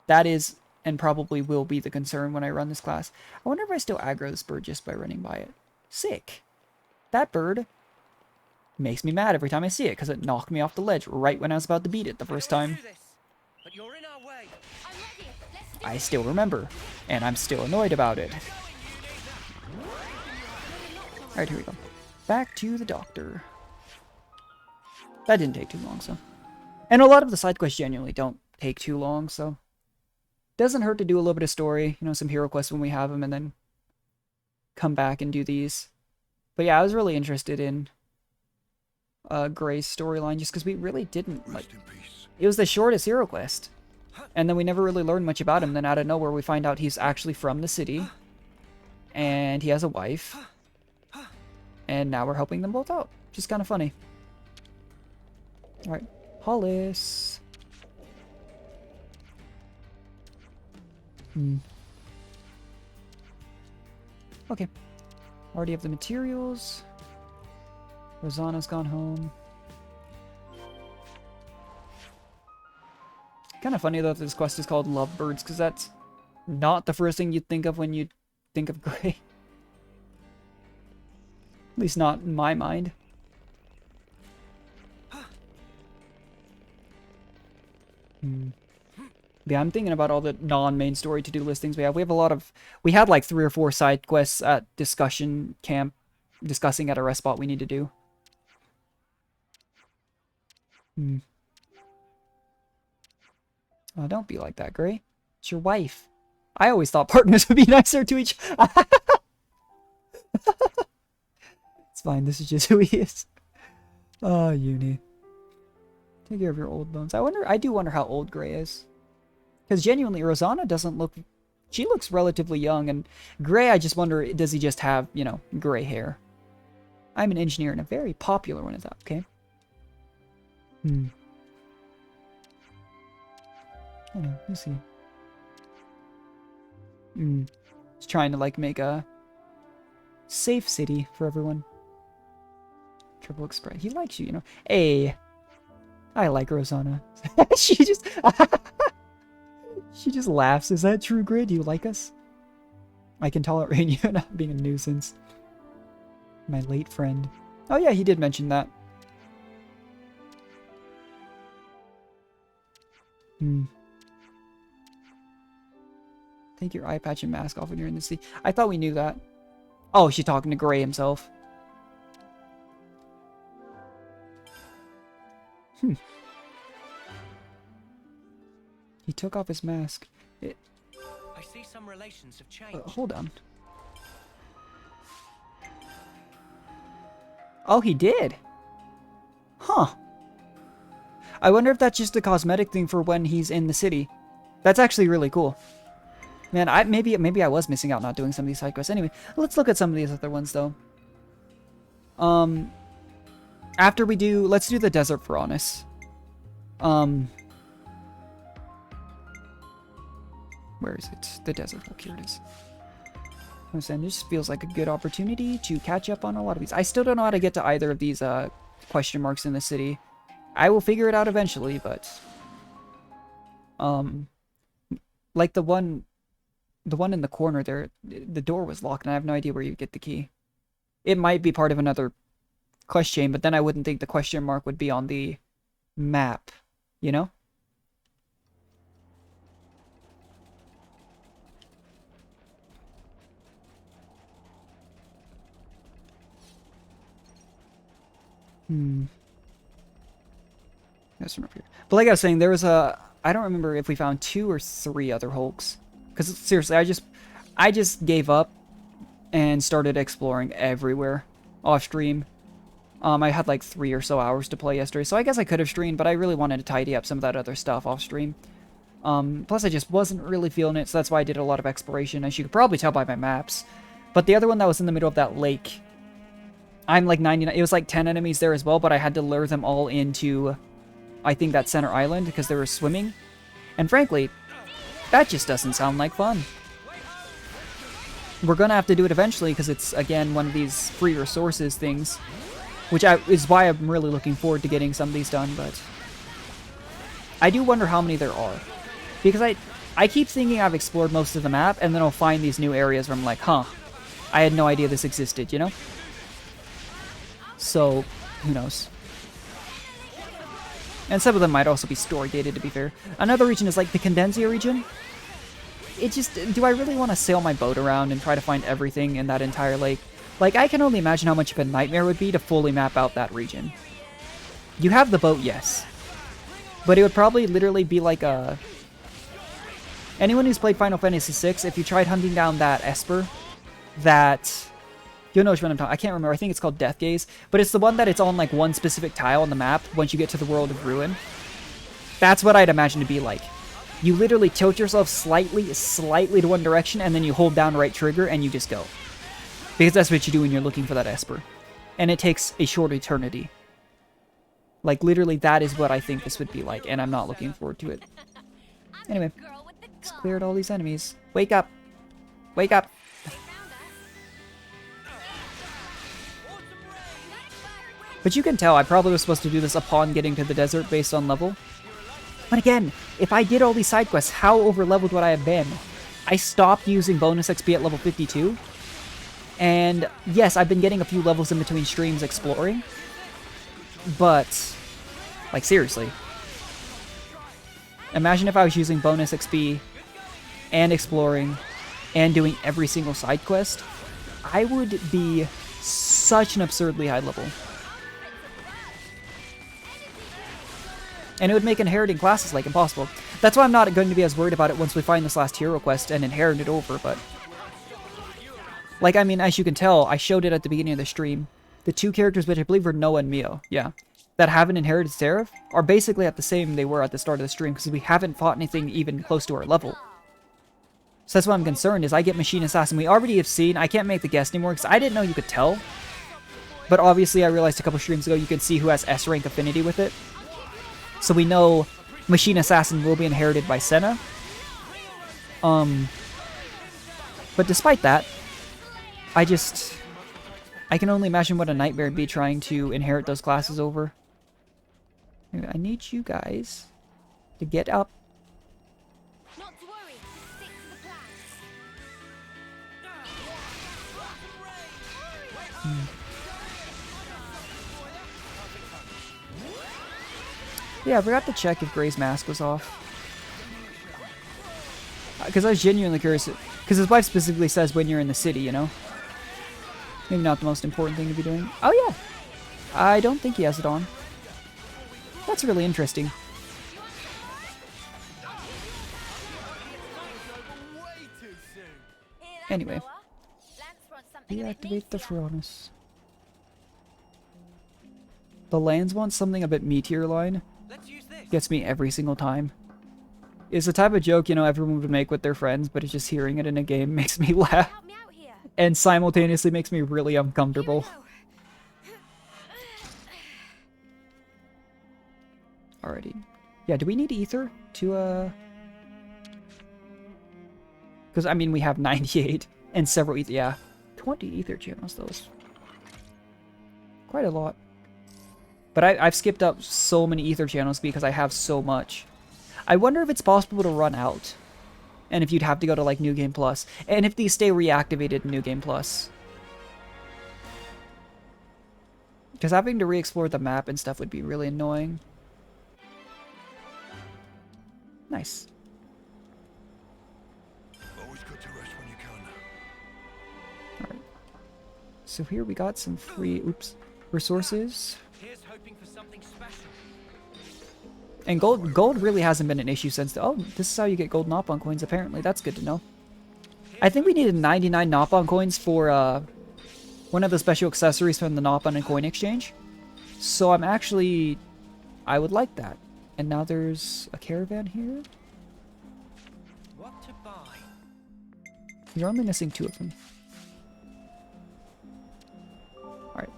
That is, and probably will be, the concern when I run this class. I wonder if I still aggro this bird just by running by it. Sick. That bird makes me mad every time I see it, because it knocked me off the ledge right when I was about to beat it the first time. But you're in our way. I still remember, and I'm still annoyed about it. Alright, here we go. Back to the doctor. That didn't take too long, so. And a lot of the side quests genuinely don't take too long, so. Doesn't hurt to do a little bit of story, you know, some hero quests when we have them, and then come back and do these. But yeah, I was really interested in Gray's storyline, just because we really didn't, like, it was the shortest hero quest. And then we never really learned much about him. Then out of nowhere, we find out he's actually from the city. And he has a wife. And now we're helping them both out. Just kind of funny. Alright. Hollis. Okay. Already have the materials. Rosanna's gone home. Kind of funny though that this quest is called Lovebirds, because that's not the first thing you'd think of when you think of Gray. At least not in my mind. Yeah, I'm thinking about all the non-main story to-do listings we have. We have a lot of... We had like 3 or 4 side quests at discussion camp, discussing at a rest spot we need to do. Oh, don't be like that, Gray. It's your wife. I always thought partners would be nicer to each... It's fine, this is just who he is. Oh, Eunie. Take care of your old bones. I do wonder how old Gray is. Because genuinely, Rosanna doesn't look... She looks relatively young, and Gray, I just wonder, does he just have, you know, gray hair? I'm an engineer and a very popular one at that, okay? I don't know, let's see. Just trying to, like, make a safe city for everyone. Triple Express. He likes you, you know. Hey, I like Rosanna. she just laughs. Is that true, Grid? Do you like us? I can tolerate you not being a nuisance. My late friend. Oh yeah, he did mention that. Take your eye patch and mask off when you're in the sea. I thought we knew that. Oh, she's talking to Gray himself. He took off his mask. I see some relations have changed. Hold on. Oh, he did. Huh. I wonder if that's just a cosmetic thing for when he's in the city. That's actually really cool. Man, maybe I was missing out not doing some of these side quests. Anyway, let's look at some of these other ones though. After we do, let's do the Desert for Honest. Where is it? The desert. Oh, here it is. I'm saying this feels like a good opportunity to catch up on a lot of these. I still don't know how to get to either of these question marks in the city. I will figure it out eventually, but like the one in the corner there, the door was locked and I have no idea where you get the key. It might be part of another quest chain, but then I wouldn't think the question mark would be on the map, you know? That's from up here. But like I was saying, there was I don't remember if we found 2 or 3 other Hulks. Because seriously, I just gave up and started exploring everywhere off stream. I had like 3 or so hours to play yesterday, so I guess I could have streamed, but I really wanted to tidy up some of that other stuff off stream. Plus I just wasn't really feeling it, so that's why I did a lot of exploration, as you could probably tell by my maps. But the other one that was in the middle of that lake, I'm like 99, it was like 10 enemies there as well, but I had to lure them all into, I think, that center island because they were swimming. And frankly, that just doesn't sound like fun. We're gonna have to do it eventually because it's, again, one of these free resources things, which is why I'm really looking forward to getting some of these done, but I do wonder how many there are. Because I keep thinking I've explored most of the map, and then I'll find these new areas where I'm like, huh, I had no idea this existed, you know? So, who knows? And some of them might also be story gated, to be fair. Another region is like the Condenzia region. It just, do I really want to sail my boat around and try to find everything in that entire lake? Like, I can only imagine how much of a nightmare it would be to fully map out that region. You have the boat, yes. But it would probably literally be like a... Anyone who's played Final Fantasy VI, if you tried hunting down that Esper, that... You'll know which one I'm talking. I can't remember. I think it's called Death Gaze. But it's the one that it's on like one specific tile on the map once you get to the World of Ruin. That's what I'd imagine to be like. You literally tilt yourself slightly to one direction, and then you hold down right trigger, and you just go. Because that's what you do when you're looking for that Esper. And it takes a short eternity. Like, literally, that is what I think this would be like, and I'm not looking forward to it. Anyway, just cleared all these enemies. Wake up! Wake up! But you can tell I probably was supposed to do this upon getting to the desert based on level. But again, if I did all these side quests, how over-leveled would I have been? I stopped using bonus XP at level 52. And yes, I've been getting a few levels in between streams exploring. But, like, seriously. Imagine if I was using bonus XP and exploring and doing every single side quest. I would be such an absurdly high level. And it would make inheriting classes, like, impossible. That's why I'm not going to be as worried about it once we find this last hero quest and inherit it over, but... Like, I mean, as you can tell, I showed it at the beginning of the stream. The 2 characters, which I believe were Noah and Mio, yeah, that haven't inherited Seraph, are basically at the same they were at the start of the stream, because we haven't fought anything even close to our level. So that's why I'm concerned, is I get Machine Assassin. We already have seen, I can't make the guess anymore, because I didn't know you could tell. But obviously I realized a couple streams ago you could see who has S-rank affinity with it. So we know Machine Assassin will be inherited by Senna. But despite that, I can only imagine what a nightmare it'd be trying to inherit those classes over. Anyway, I need you guys to get up. Not to worry. Stick to the plan. Yeah, I forgot to check if Gray's mask was off. Because I was genuinely curious. Because his wife specifically says when you're in the city, you know? Maybe not the most important thing to be doing. Oh, yeah. I don't think he has it on. That's really interesting. Anyway. Deactivate the furnace. The lands want something a bit meteor line. Gets me every single time. It's the type of joke, you know, everyone would make with their friends, but it's just hearing it in a game makes me laugh. And simultaneously makes me really uncomfortable. Alrighty. Yeah, do we need ether to, because, I mean, we have 98 and several ether, yeah. 20 ether channels, those. Quite a lot. But I've skipped up so many ether channels because I have so much. I wonder if it's possible to run out. And if you'd have to go to, like, New Game Plus. And if these stay reactivated in New Game Plus. Because having to re-explore the map and stuff would be really annoying. Nice. Always good to rest when you can. Alright. So here we got some free, resources. Here's hoping for something special. And gold really hasn't been an issue since oh, this is how you get gold Nopon coins apparently. That's good to know. I think we needed 99 Nopon coins for one of the special accessories from the Nopon and coin exchange. So I would like that. And now there's a caravan here. What to buy? You're only missing 2 of them. Alright.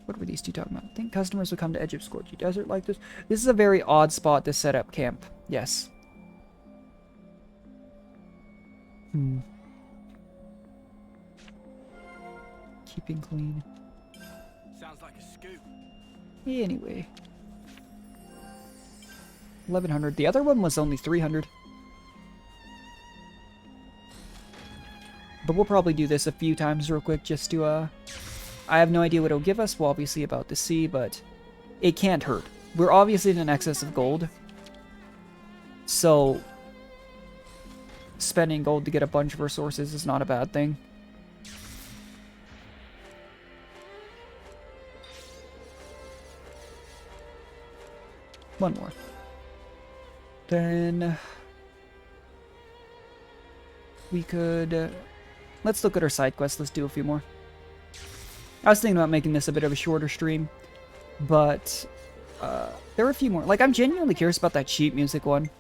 What were these two talking about? I think customers would come to Edge of Scorchy Desert like this. This is a very odd spot to set up camp. Yes. Keeping clean. Sounds like a scoop. Anyway. 1100. The other one was only 300. But we'll probably do this a few times real quick just to, I have no idea what it'll give us. We're obviously about to see, but it can't hurt. We're obviously in an excess of gold. So, spending gold to get a bunch of resources is not a bad thing. One more. Then we could let's look at our side quests. Let's do a few more. I was thinking about making this a bit of a shorter stream, but there are a few more. Like, I'm genuinely curious about that sheet music one.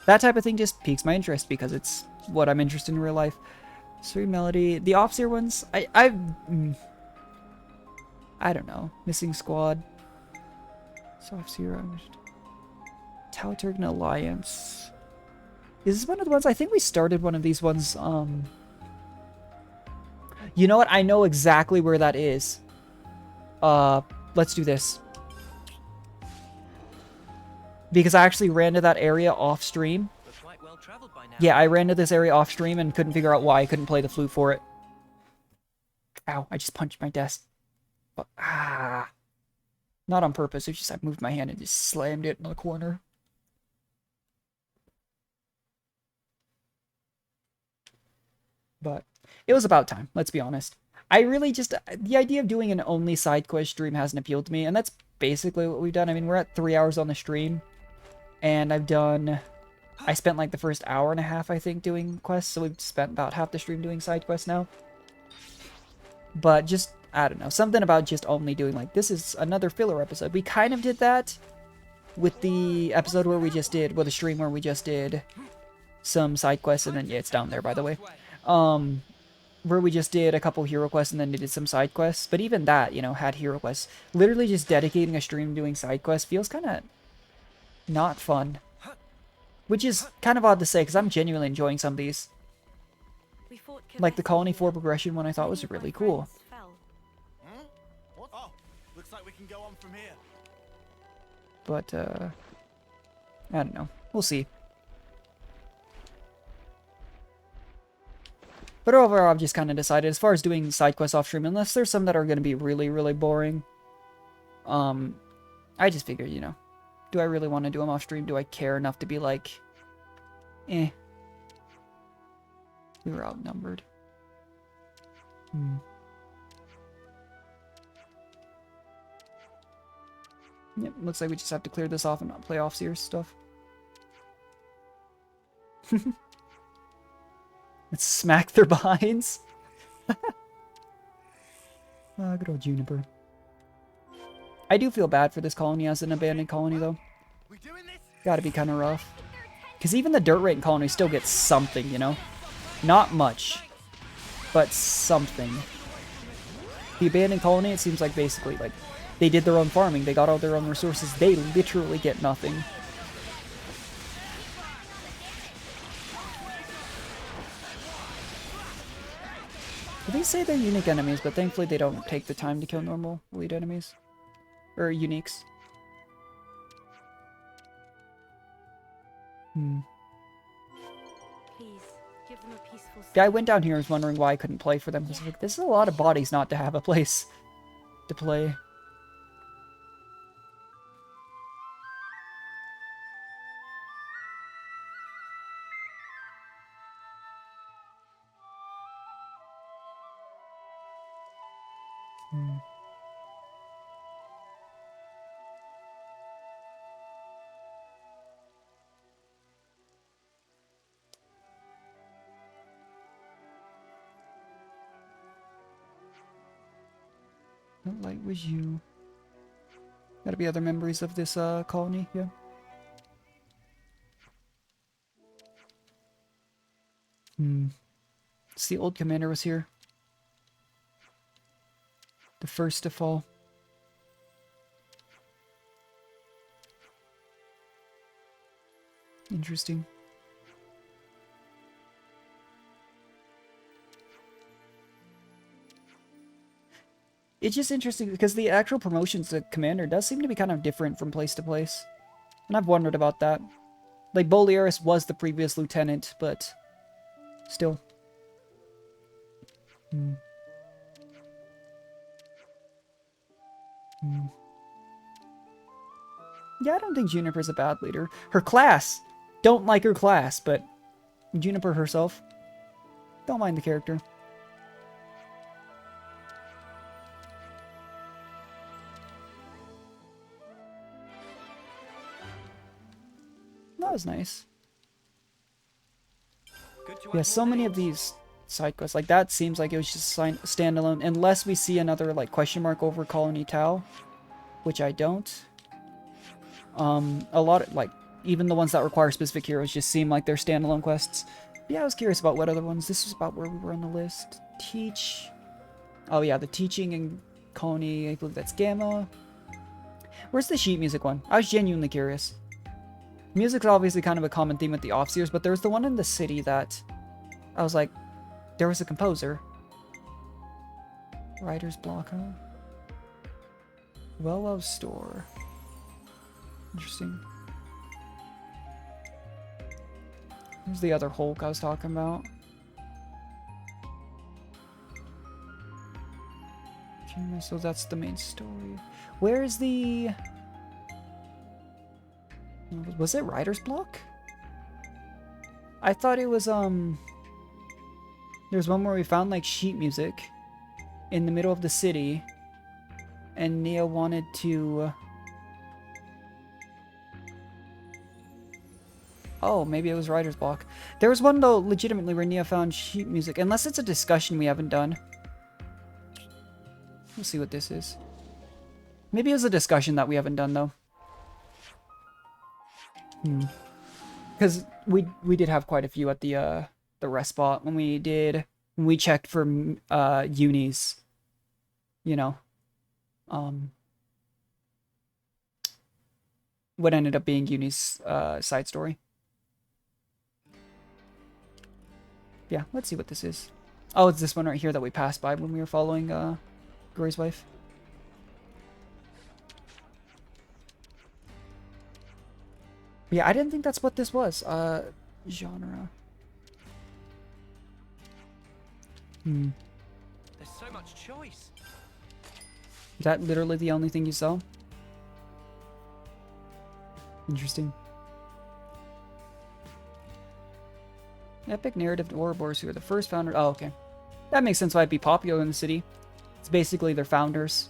That type of thing just piques my interest because it's what I'm interested in real life. Sweet melody. The Officer ones, I don't know. Missing Squad. Soft Zero. Tauturgan Alliance. Is this one of the ones? I think we started one of these ones. You know what? I know exactly where that is. Let's do this. Because I actually ran to that area off stream. Yeah, I ran to this area off stream and couldn't figure out why I couldn't play the flute for it. Ow, I just punched my desk. But, not on purpose, it's just I moved my hand and just slammed it in the corner. But it was about time, let's be honest. I really just, the idea of doing an only side quest stream hasn't appealed to me, and that's basically what we've done. I mean, we're at 3 hours on the stream, and I spent like the first hour and a half, I think, doing quests, so we've spent about half the stream doing side quests now. But just, I don't know, something about just only doing like, this is another filler episode. We kind of did that with the episode where we just did, with the stream where we just did some side quests, and then, yeah, it's down there, by the way. Where we just did a couple hero quests and then did some side quests. But even that, you know, had hero quests. Literally just dedicating a stream doing side quests feels kind of not fun. Which is kind of odd to say, because I'm genuinely enjoying some of these. Like the Colony 4 progression one I thought was really cool. Hmm? What? Oh, looks like we can go on from here. But, I don't know. We'll see. But overall, I've just kind of decided, as far as doing side quests off stream, unless there's some that are going to be really, really boring, I just figured, you know, do I really want to do them off stream? Do I care enough to be like, eh. We were outnumbered. Yep, looks like we just have to clear this off and not play off-series stuff. Let's smack their behinds. Good old Juniper. I do feel bad for this colony as an abandoned colony, though. Gotta be kind of rough. Because even the dirt rate colony still gets something, you know? Not much, but something. The abandoned colony, it seems like basically, like, they did their own farming. They got all their own resources. They literally get nothing. They say they're unique enemies, but thankfully they don't take the time to kill normal elite enemies. Or uniques. Please, give them a peaceful Yeah, I went down here and was wondering why I couldn't play for them. Because like, this is a lot of bodies not to have a place to play. What light was you? Gotta be other memories of this colony, yeah. It's the old commander was here. The first to fall. Interesting. It's just interesting because the actual promotions to commander does seem to be kind of different from place to place. And I've wondered about that. Like, Boliaris was the previous lieutenant, but still. Yeah, I don't think Juniper's a bad leader. Her class! Don't like her class, but Juniper herself, don't mind the character. That was nice. Yeah, so many of these side quests, like that seems like it was just standalone, unless we see another like question mark over Colony Tau, which I don't. A lot of like even the ones that require specific heroes just seem like they're standalone quests. But yeah, I was curious about what other ones. This was about where we were on the list. Teach. Oh yeah, the teaching and Colony. I believe that's Gamma. Where's the sheet music one? I was genuinely curious. Music's obviously kind of a common theme with the Offseers, but there's the one in the city that I was like, there was a composer. Writer's block, huh? Well store. Interesting. Here's the other Hulk I was talking about. Okay, so that's the main story. Where is the... Was it writer's block? I thought it was, there's one where we found, like, sheet music in the middle of the city, and Nia wanted to... Oh, maybe it was writer's block. There was one, though, legitimately, where Nia found sheet music, unless it's a discussion we haven't done. We'll see what this is. Maybe it was a discussion that we haven't done, though. Because we did have quite a few at the rest spot when we checked for Eunie's, you know, what ended up being Eunie's side story. Yeah, let's see what this is. Oh, it's this one right here that we passed by when we were following Gory's wife. Yeah, I didn't think that's what this was. Genre. There's so much choice. Is that literally the only thing you saw? Interesting. Epic narrative Ouroboros, who are the first founder. Oh, okay. That makes sense why it'd be popular in the city. It's basically their founders.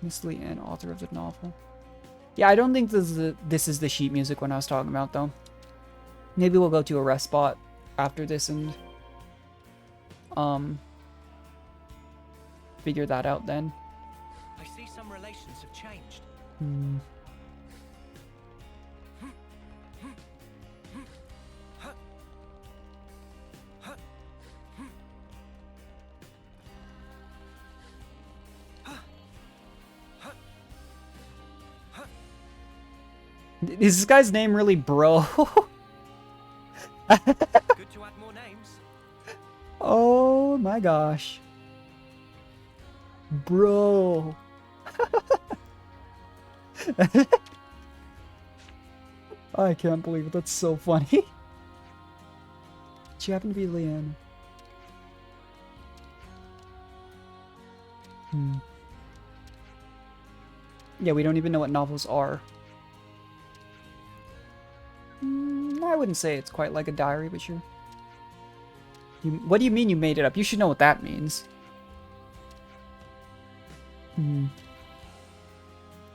Miss Lee Ann, author of the novel. Yeah, I don't think this is the sheet music one I was talking about, though. Maybe we'll go to a rest spot after this and figure that out then. I see some relations have changed. Is this guy's name really Bro? Good to add more names. Oh my gosh. Bro. I can't believe it. That's so funny. She happened to be Leanne. Yeah, we don't even know what novels are. I wouldn't say it's quite like a diary, but sure. What do you mean you made it up? You should know what that means.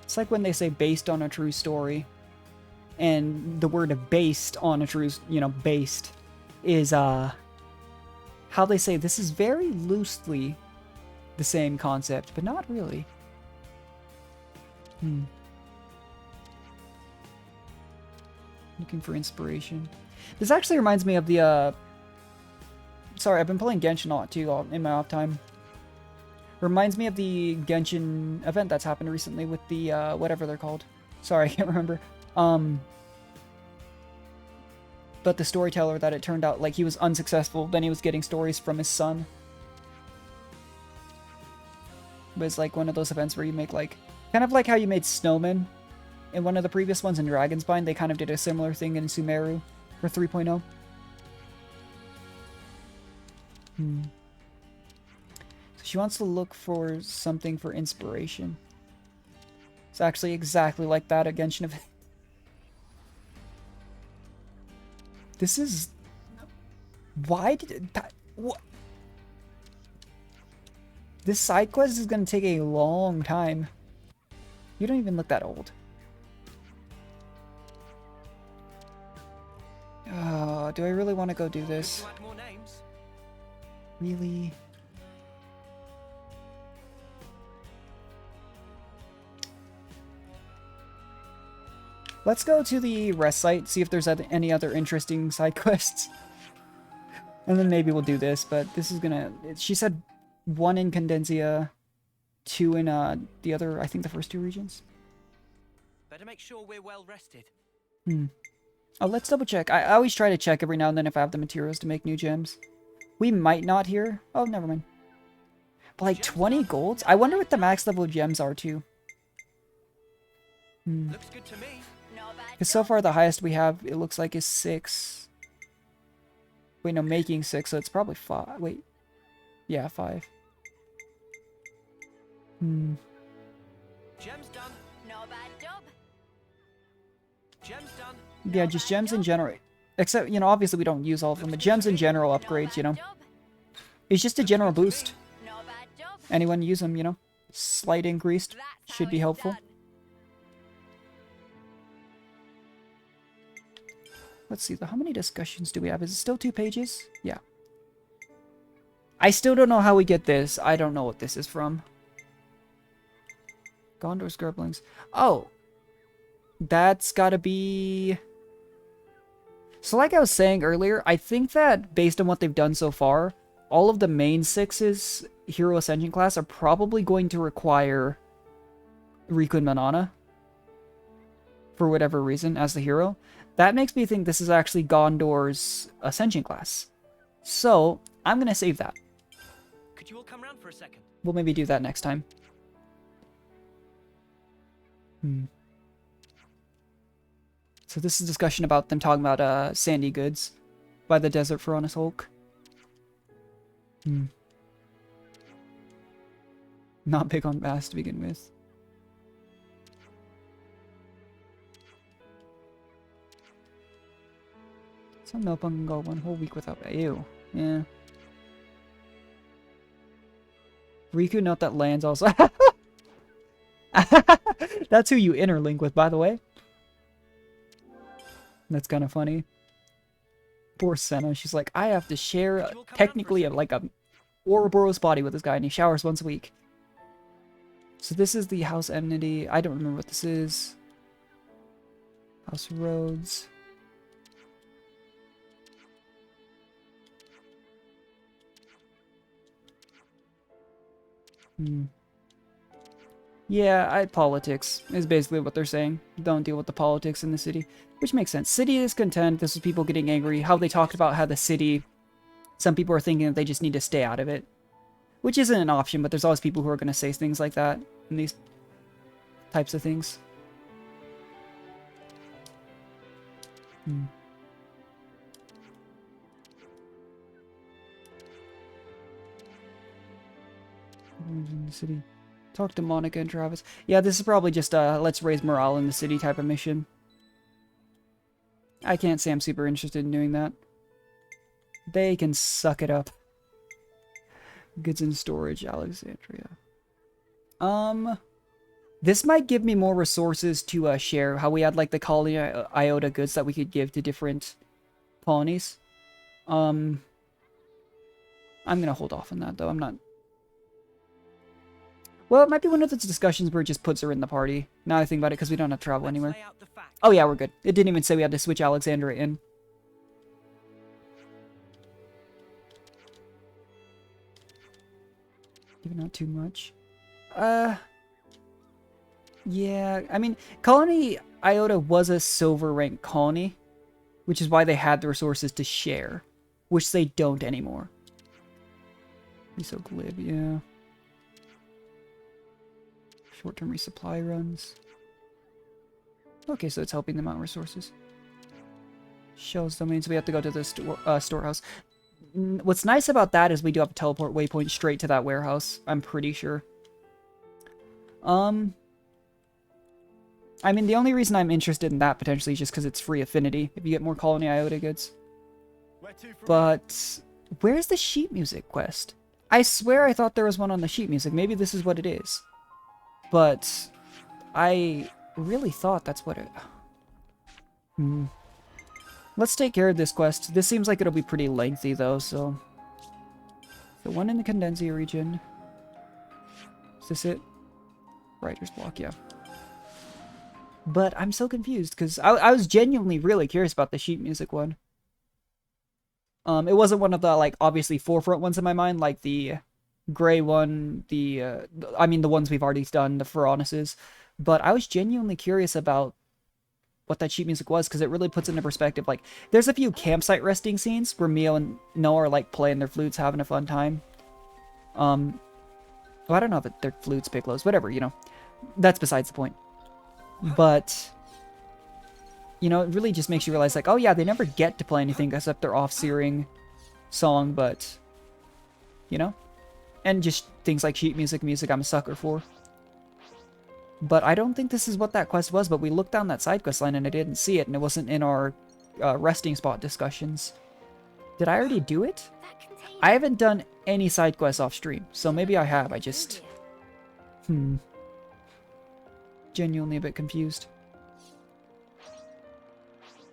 It's like when they say based on a true story. And the word based on a true, based is, how they say this is very loosely the same concept, but not really. Looking for inspiration. This actually reminds me of the, sorry, I've been playing Genshin a lot too in my off time. Reminds me of the Genshin event that's happened recently with the, whatever they're called. Sorry, I can't remember. But the storyteller that it turned out, like, he was unsuccessful, then he was getting stories from his son. It was like one of those events where you make, like, kind of like how you made snowmen in one of the previous ones in Dragonspine. They kind of did a similar thing in Sumeru for 3.0. So she wants to look for something for inspiration. It's actually exactly like that at Genshin event. This is... Why did... What? This side quest is going to take a long time. You don't even look that old. Do I really want to go do this? Really? Let's go to the rest site, see if there's any other interesting side quests. And then maybe we'll do this, but this is gonna... She said 1 in Condensia, 2 in the other, I think the first 2 regions. Better make sure we're well rested. Oh, let's double check. I always try to check every now and then if I have the materials to make new gems. We might not here. Oh, never mind. But like 20 golds? I wonder what the max level gems are too. Looks good to me. Because so far the highest we have, it looks like, is 6. Wait, no, making 6, so it's probably 5. Wait. Yeah, 5. Gems done. No bad job. Gems done. Yeah, just gems in general. Except, obviously we don't use all of them, but gems in general upgrades, It's just a general boost. Anyone use them, Slight increased. Should be helpful. Let's see, how many discussions do we have? Is it still 2 pages? Yeah. I still don't know how we get this. I don't know what this is from. Ghondor's Grubblings. Oh! That's gotta be... So like I was saying earlier, I think that based on what they've done so far, all of the main 6's Hero Ascension class are probably going to require Riku and Manana. for whatever reason, as the hero. That makes me think this is actually Gondor's ascension class. So, I'm going to save that. Could you all come round for a second? We'll maybe do that next time. So this is a discussion about them talking about sandy goods by the desert for Honest Hulk. Not big on bass to begin with. Some milk can go 1 whole week without ew. Yeah. Riku, note that lands also. That's who you interlink with, by the way. That's kind of funny. Poor Senna. She's like, I have to share technically like a Ouroboros body with this guy, and he showers once a week. So this is the House Enmity. I don't remember what this is. House Rhodes. Yeah, politics is basically what they're saying. Don't deal with the politics in the city. Which makes sense. City discontent, this is people getting angry. How they talked about how the city, some people are thinking that they just need to stay out of it. Which isn't an option, but there's always people who are going to say things like that in these types of things. In the city. Talk to Monica and Travis. Yeah, this is probably just a let's raise morale in the city type of mission. I can't say I'm super interested in doing that. They can suck it up. Goods in storage, Alexandria. This might give me more resources to share. How we had like the colony iota goods that we could give to different colonies. I'm gonna hold off on that though. I'm not. Well, it might be one of those discussions where it just puts her in the party. Now I think about it, because we don't have to travel anywhere. Oh yeah, we're good. It didn't even say we had to switch Alexandria in. Giving out too much. Yeah, I mean, Colony Iota was a silver rank colony, which is why they had the resources to share, which they don't anymore. Be so glib, yeah. Short-term resupply runs. Okay, so it's helping them out resources. Shells domains, we have to go to the storehouse. What's nice about that is we do have a teleport waypoint straight to that warehouse, I'm pretty sure. I mean, the only reason I'm interested in that potentially is just because it's free affinity if you get more colony iota goods. But where's the sheet music quest? I swear I thought there was one on the sheet music. Maybe this is what it is. But I really thought that's what it... Let's take care of this quest. This seems like it'll be pretty lengthy though, so... The one in the Condensia region. Is this it? Writer's block, yeah. But I'm so confused, because I was genuinely really curious about the sheet music one. It wasn't one of the, like, obviously forefront ones in my mind, like the gray one, I mean the ones we've already done, the Pharaonesses. But I was genuinely curious about what that sheet music was, because it really puts into perspective, like, there's a few campsite resting scenes where Mio and Noah are, like, playing their flutes, having a fun time. Well, I don't know if they're flutes, piccolos, whatever, you know. That's besides the point. But, you know, it really just makes you realize, like, oh yeah, they never get to play anything except their off-searing song, but, you know? And just things like sheet music I'm a sucker for. But I don't think this is what that quest was, but we looked down that side quest line and I didn't see it, and it wasn't in our resting spot discussions. Did I already do it? I haven't done any side quests off stream, so maybe I have, I just... Genuinely a bit confused.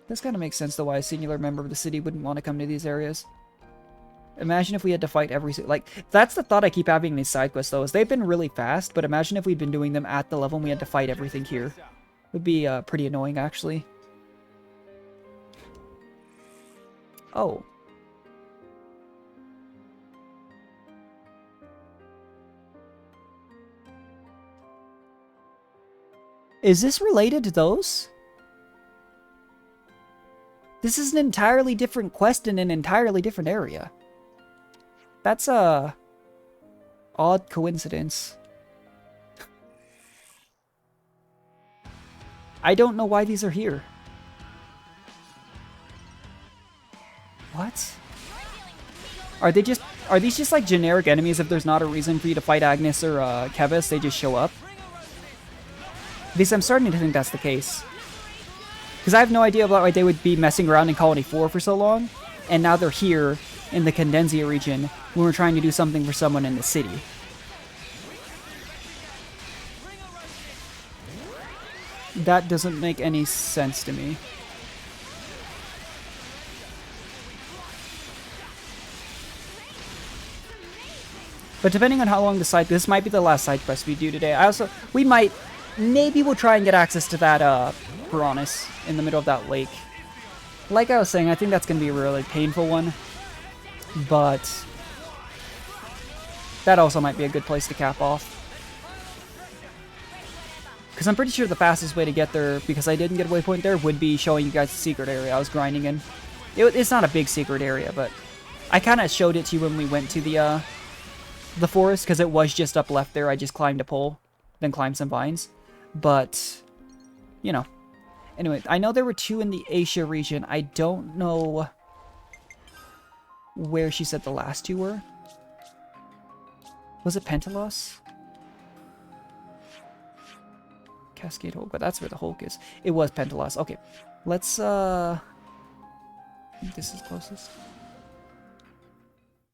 This kind of makes sense though why a singular member of the city wouldn't want to come to these areas. Imagine if we had to fight every... Like, that's the thought I keep having in these side quests though, is they've been really fast, but imagine if we'd been doing them at the level and we had to fight everything here. It would be pretty annoying actually. Oh. Is this related to those? This is an entirely different quest in an entirely different area. That's a odd coincidence. I don't know why these are here. What? Are these just like generic enemies if there's not a reason for you to fight Agnes or Kevis, they just show up? Because I'm starting to think that's the case. Because I have no idea about why they would be messing around in Colony 4 for so long, and now they're here in the Condenzia region when we're trying to do something for someone in the city. That doesn't make any sense to me. But depending on how long the side, this might be the last side quest we do today. Maybe we'll try and get access to that Piranhas in the middle of that lake. Like I was saying, I think that's going to be a really painful one. But that also might be a good place to cap off. Because I'm pretty sure the fastest way to get there, because I didn't get a waypoint there, would be showing you guys the secret area I was grinding in. It's not a big secret area, but I kind of showed it to you when we went to the forest, because it was just up left there. I just climbed a pole, then climbed some vines. But, you know. Anyway, I know there were 2 in the Asia region. I don't know where she said the last 2 were. Was it Pentalos? Cascade Hulk, but that's where the Hulk is. It was Pentalos. Okay, let's, I think this is closest.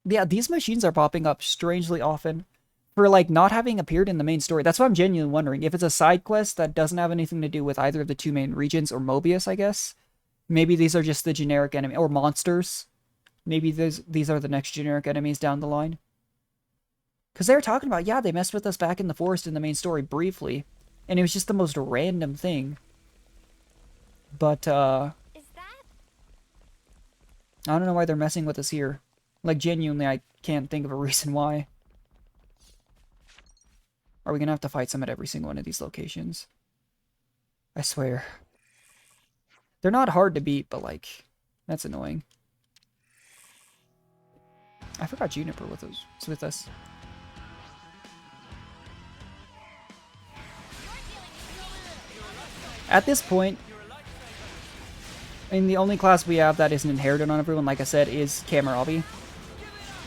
Yeah, these machines are popping up strangely often for, like, not having appeared in the main story. That's why I'm genuinely wondering. If it's a side quest that doesn't have anything to do with either of the 2 main regions, or Mobius, I guess. Maybe these are just the generic enemy, or monsters. Maybe these are the next generic enemies down the line. Because they were talking about, yeah, they messed with us back in the forest in the main story briefly. And it was just the most random thing. But, I don't know why they're messing with us here. Like, genuinely, I can't think of a reason why. Are we gonna have to fight some at every single one of these locations? I swear. They're not hard to beat, but, like, that's annoying. I forgot Juniper was with us. At this point, I mean, the only class we have that isn't inherited on everyone, like I said, is Kamarabi.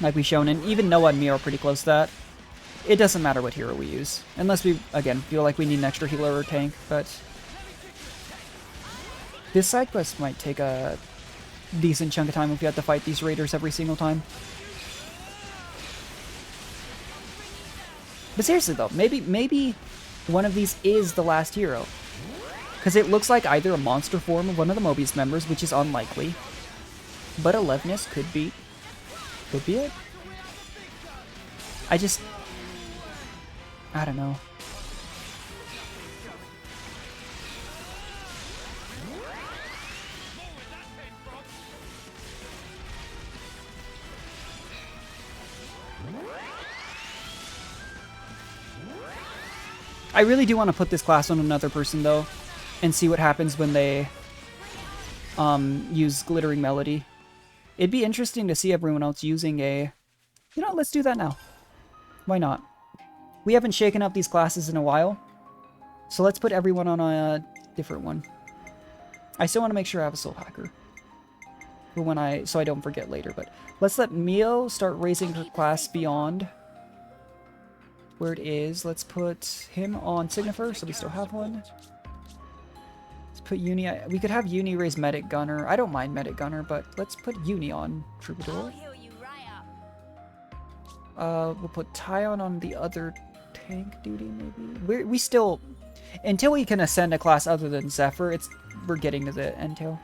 Like we've shown, and even Noah and me are pretty close to that. It doesn't matter what hero we use. Unless we, again, feel like we need an extra healer or tank, but... This side quest might take a decent chunk of time if you have to fight these raiders every single time. But seriously though, maybe one of these is the last hero. Because it looks like either a monster form of one of the Mobius members, which is unlikely. But Alevnus could be it. I don't know. I really do want to put this class on another person though, and see what happens when they use Glittering Melody. It'd be interesting to see everyone else using a... You know, let's do that now. Why not? We haven't shaken up these classes in a while, so let's put everyone on a different one. I still want to make sure I have a Soul Hacker for when so I don't forget later, but let's let Mio start raising her class beyond where it is. Let's put him on Signifer, so we still have one. Let's put Eunie. We could have Eunie raise Medic Gunner. I don't mind Medic Gunner, but let's put Eunie on Troubadour. We'll put Tyon on the other tank duty, maybe. We still, until we can ascend a class other than Zephyr, we're getting to the end tail.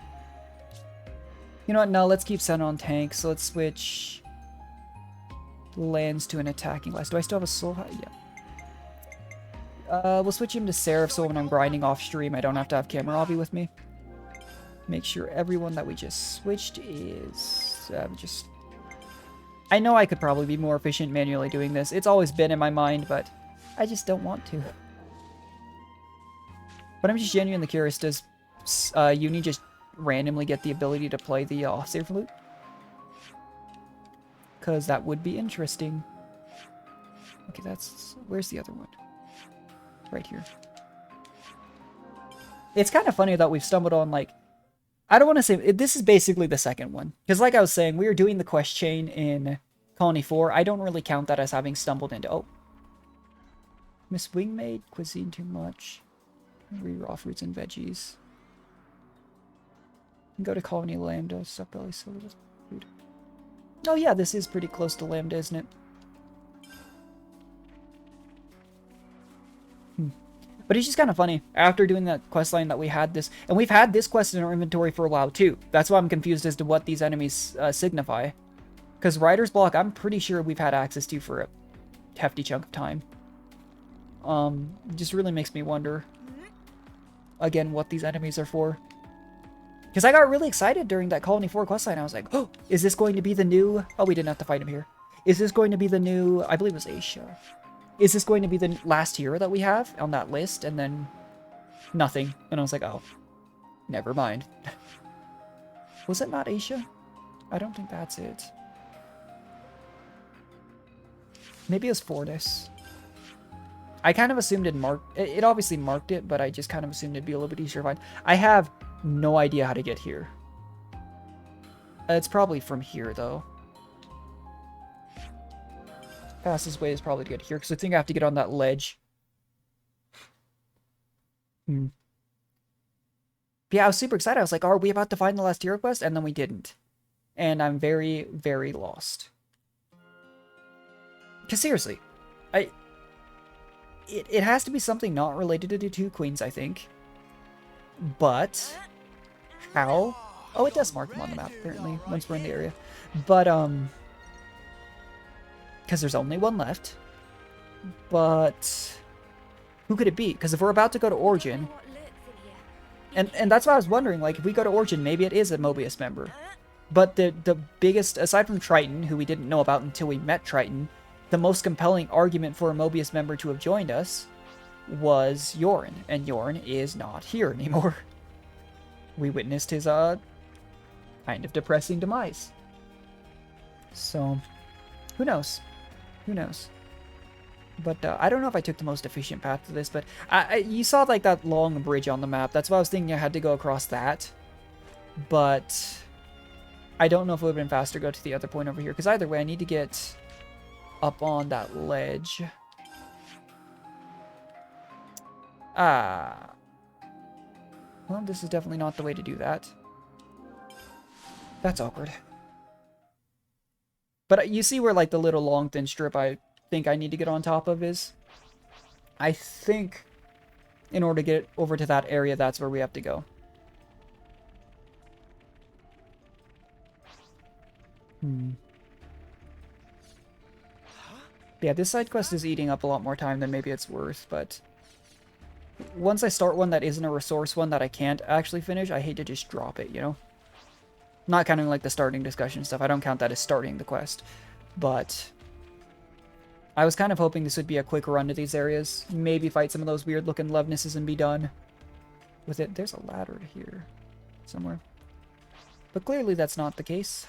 You know what? No, let's keep Sen on tank. So let's switch Lands to an attacking class. Do I still have a soul? Yeah. We'll switch him to Seraph so when I'm grinding off stream, I don't have to have Kamarabi with me. Make sure everyone that we just switched is I know I could probably be more efficient manually doing this. It's always been in my mind, but I just don't want to. But I'm just genuinely curious, does Eunie just randomly get the ability to play the Saber Flute. Because that would be interesting. Okay, that's... Where's the other one? Right here. It's kind of funny that we've stumbled on, like... I don't want to say... This is basically the second one. Because like I was saying, we were doing the quest chain in Colony 4. I don't really count that as having stumbled into... Oh. Miss Wingmaid, cuisine too much. Raw fruits and veggies. Go to Colony Lambda, stuff belly soda with food. Oh yeah, this is pretty close to Lambda, isn't it? But it's just kind of funny. After doing that quest line that we had this... And we've had this quest in our inventory for a while too. That's why I'm confused as to what these enemies signify. Because Rider's Block, I'm pretty sure we've had access to for a hefty chunk of time. It just really makes me wonder, again, what these enemies are for. Because I got really excited during that Colony 4 questline. I was like, oh, is this going to be the new... Oh, we didn't have to fight him here. Is this going to be the new... I believe it was Asia. Is this going to be the last hero that we have on that list? And then nothing. And I was like, oh, never mind. Was it not Asia? I don't think that's it. Maybe it was Fortis. I kind of assumed it obviously marked it, but I just kind of assumed it'd be a little bit easier to find. I have no idea how to get here. It's probably from here, though. Fastest way is probably to get here, because I think I have to get on that ledge. But yeah, I was super excited. I was like, are we about to find the last hero quest? And then we didn't. And I'm very, very lost. Because seriously, it has to be something not related to the two queens, I think. But how? Oh, it does mark them on the map, apparently, once we're in the area. But, because there's only one left. But who could it be? Because if we're about to go to Origin, and that's why I was wondering, like, if we go to Origin, maybe it is a Mobius member. But the biggest, aside from Triton, who we didn't know about until we met Triton, the most compelling argument for a Mobius member to have joined us was Joran, and Joran is not here anymore. We witnessed his, kind of depressing demise. So, who knows? Who knows? But, I don't know if I took the most efficient path to this, but you saw, like, that long bridge on the map. That's why I was thinking I had to go across that. But I don't know if it would have been faster to go to the other point over here, because either way, I need to get up on that ledge. Well, this is definitely not the way to do that. That's awkward. But you see where, like, the little long thin strip I think I need to get on top of is? I think in order to get over to that area, that's where we have to go. Yeah, this side quest is eating up a lot more time than maybe it's worth, but once I start one that isn't a resource one that I can't actually finish, I hate to just drop it, you know? Not counting, like, the starting discussion stuff. I don't count that as starting the quest. But I was kind of hoping this would be a quick run to these areas. Maybe fight some of those weird-looking Lovenesses and be done with it. There's a ladder here somewhere. But clearly that's not the case.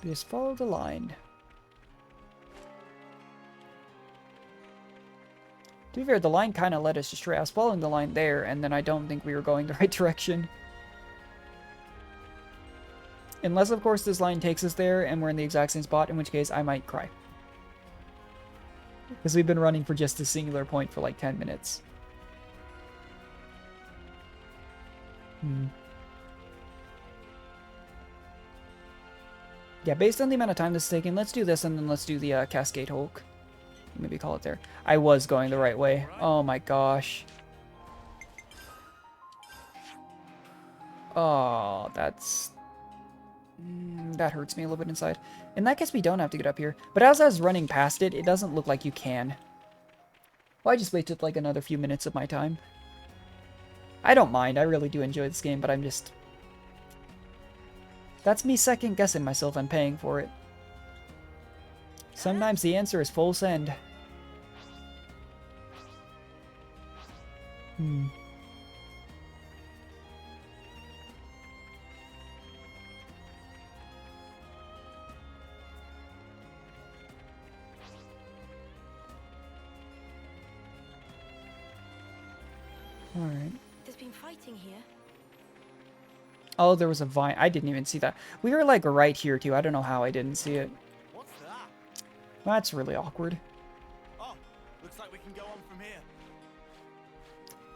Just follow the line. To be fair, the line kind of led us astray. I was following the line there, and then I don't think we were going the right direction. Unless, of course, this line takes us there, and we're in the exact same spot, in which case I might cry. Because we've been running for just a singular point for like 10 minutes. Yeah, based on the amount of time this is taking, let's do this, and then let's do the Cascade Hulk. Maybe call it there. I was going the right way. Oh my gosh. Oh, that's... that hurts me a little bit inside. In that case, we don't have to get up here. But as I was running past it, it doesn't look like you can. Well, I just wasted like another few minutes of my time. I don't mind. I really do enjoy this game, but I'm just... That's me second guessing myself and paying for it. Sometimes the answer is full send. Hmm. Alright. There's been fighting here. Oh, there was a vine. I didn't even see that. We were like right here too. I don't know how I didn't see it. What's that? That's really awkward. Oh, looks like we can go on from here.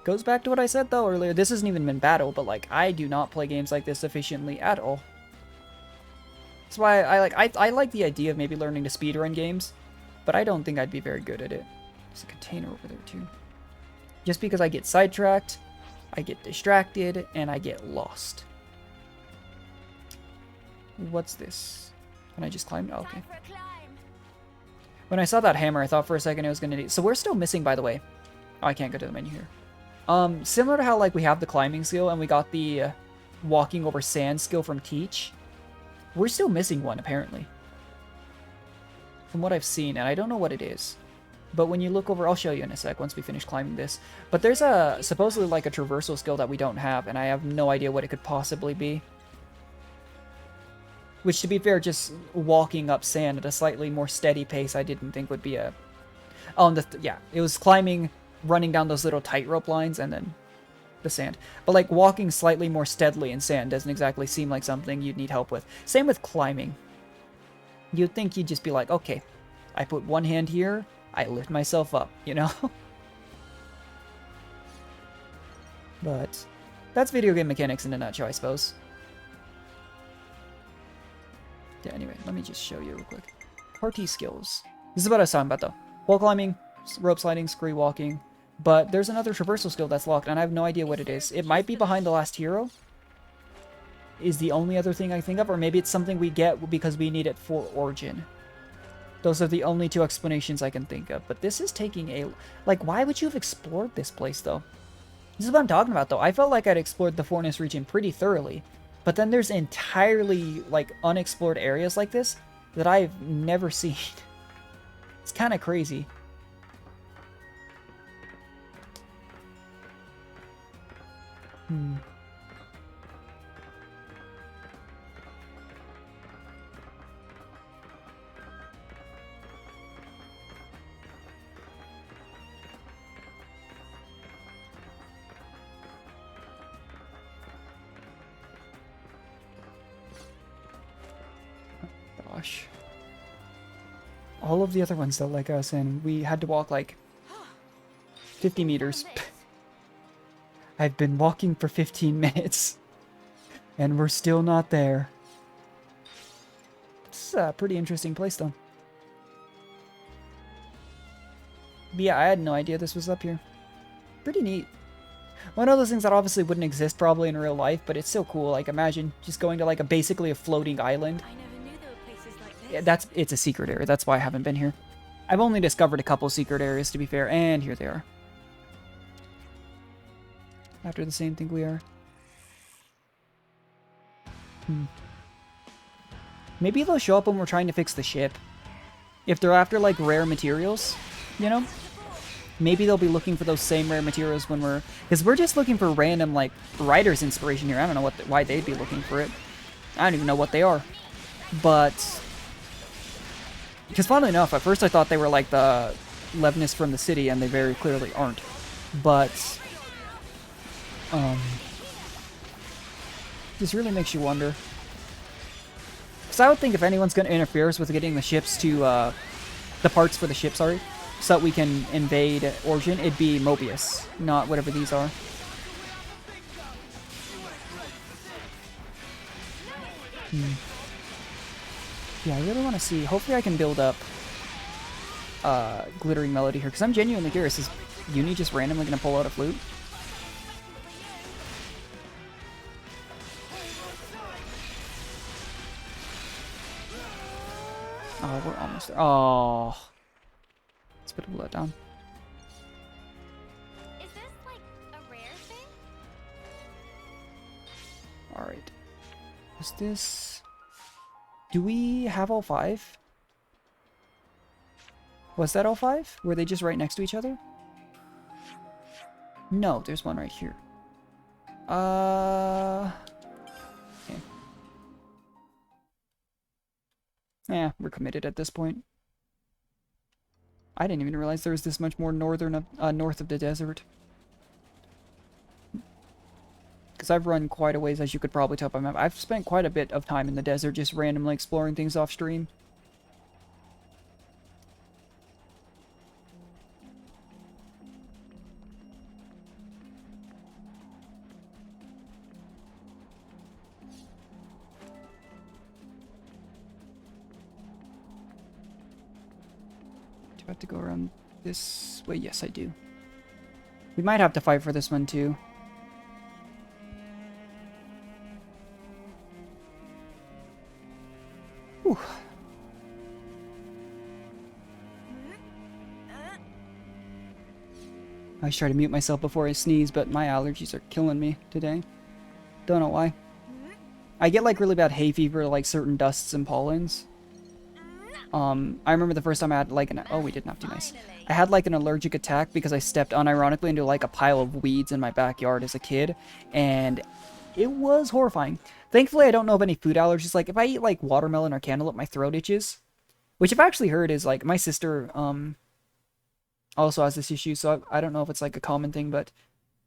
Goes back to what I said though earlier. This hasn't even been battle, but like I do not play games like this efficiently at all. That's why I like the idea of maybe learning to speedrun games, but I don't think I'd be very good at it. There's a container over there too. Just because I get sidetracked, I get distracted, and I get lost. What's this? Can I just climb? Oh, okay. When I saw that hammer, I thought for a second it was gonna. So we're still missing, by the way. Oh, I can't go to the menu here. Similar to how like we have the climbing skill and we got the walking over sand skill from Teach, we're still missing one apparently. From what I've seen, and I don't know what it is. But when you look over, I'll show you in a sec once we finish climbing this. But there's a supposedly like a traversal skill that we don't have, and I have no idea what it could possibly be. Which, to be fair, just walking up sand at a slightly more steady pace, I didn't think would be a. Oh, and yeah, it was climbing, running down those little tightrope lines, and then the sand. But like walking slightly more steadily in sand doesn't exactly seem like something you'd need help with. Same with climbing. You'd think you'd just be like, okay, I put one hand here. I lift myself up, you know? But that's video game mechanics in a nutshell, I suppose. Yeah, anyway, let me just show you real quick. Party skills. This is what I was talking about, though. Wall climbing, rope sliding, scree walking. But there's another traversal skill that's locked, and I have no idea what it is. It might be behind the last hero. Is the only other thing I think of, or maybe it's something we get because we need it for Origin. Those are the only two explanations I can think of. But this is taking a... Like, why would you have explored this place, though? This is what I'm talking about, though. I felt like I'd explored the Forness region pretty thoroughly. But then there's entirely, like, unexplored areas like this that I've never seen. It's kind of crazy. Hmm. Gosh. All of the other ones, though, like us, and we had to walk, like, 50 meters. I've been walking for 15 minutes, and we're still not there. It's a pretty interesting place, though. But yeah, I had no idea this was up here. Pretty neat. One of those things that obviously wouldn't exist probably in real life, but it's so cool. Like, imagine just going to, like, basically a floating island. Yeah, it's a secret area. That's why I haven't been here. I've only discovered a couple secret areas, to be fair, and here they are. After the same thing we are. Maybe they'll show up when we're trying to fix the ship. If they're after, like, rare materials, you know? Maybe they'll be looking for those same rare materials when we're... Because we're just looking for random, like, writer's inspiration here. I don't know why they'd be looking for it. I don't even know what they are. But... Because funnily enough, at first I thought they were like the Levnis from the city, and they very clearly aren't. But, this really makes you wonder. Because I would think if anyone's going to interfere with getting the ships to, the parts for the ship, sorry, so that we can invade Origin, it'd be Mobius, not whatever these are. Yeah, I really want to see. Hopefully I can build up Glittering Melody here, because I'm genuinely curious. Is Eunie just randomly going to pull out a flute? Oh, we're almost there. Oh. It's a bit of a letdown. Is this, like, a rare thing? Alright. Is this... Do we have all 5? Was that all 5? Were they just right next to each other? No, there's one right here. Okay. Yeah, we're committed at this point. I didn't even realize there was this much more north of the desert. Because I've run quite a ways, as you could probably tell by my map. I've spent quite a bit of time in the desert, just randomly exploring things off stream. Do I have to go around this way? Yes, I do. We might have to fight for this one, too. Whew. I try to mute myself before I sneeze, but my allergies are killing me today. Don't know why. I get like really bad hay fever, like certain dusts and pollens. I remember the first time I had like an... Oh, we didn't have to. Nice. I had like an allergic attack because I stepped unironically into like a pile of weeds in my backyard as a kid. And it was horrifying. Thankfully, I don't know of any food allergies. Like, if I eat, like, watermelon or cantaloupe, my throat itches. Which I've actually heard is, like, my sister, also has this issue. So I don't know if it's, like, a common thing, but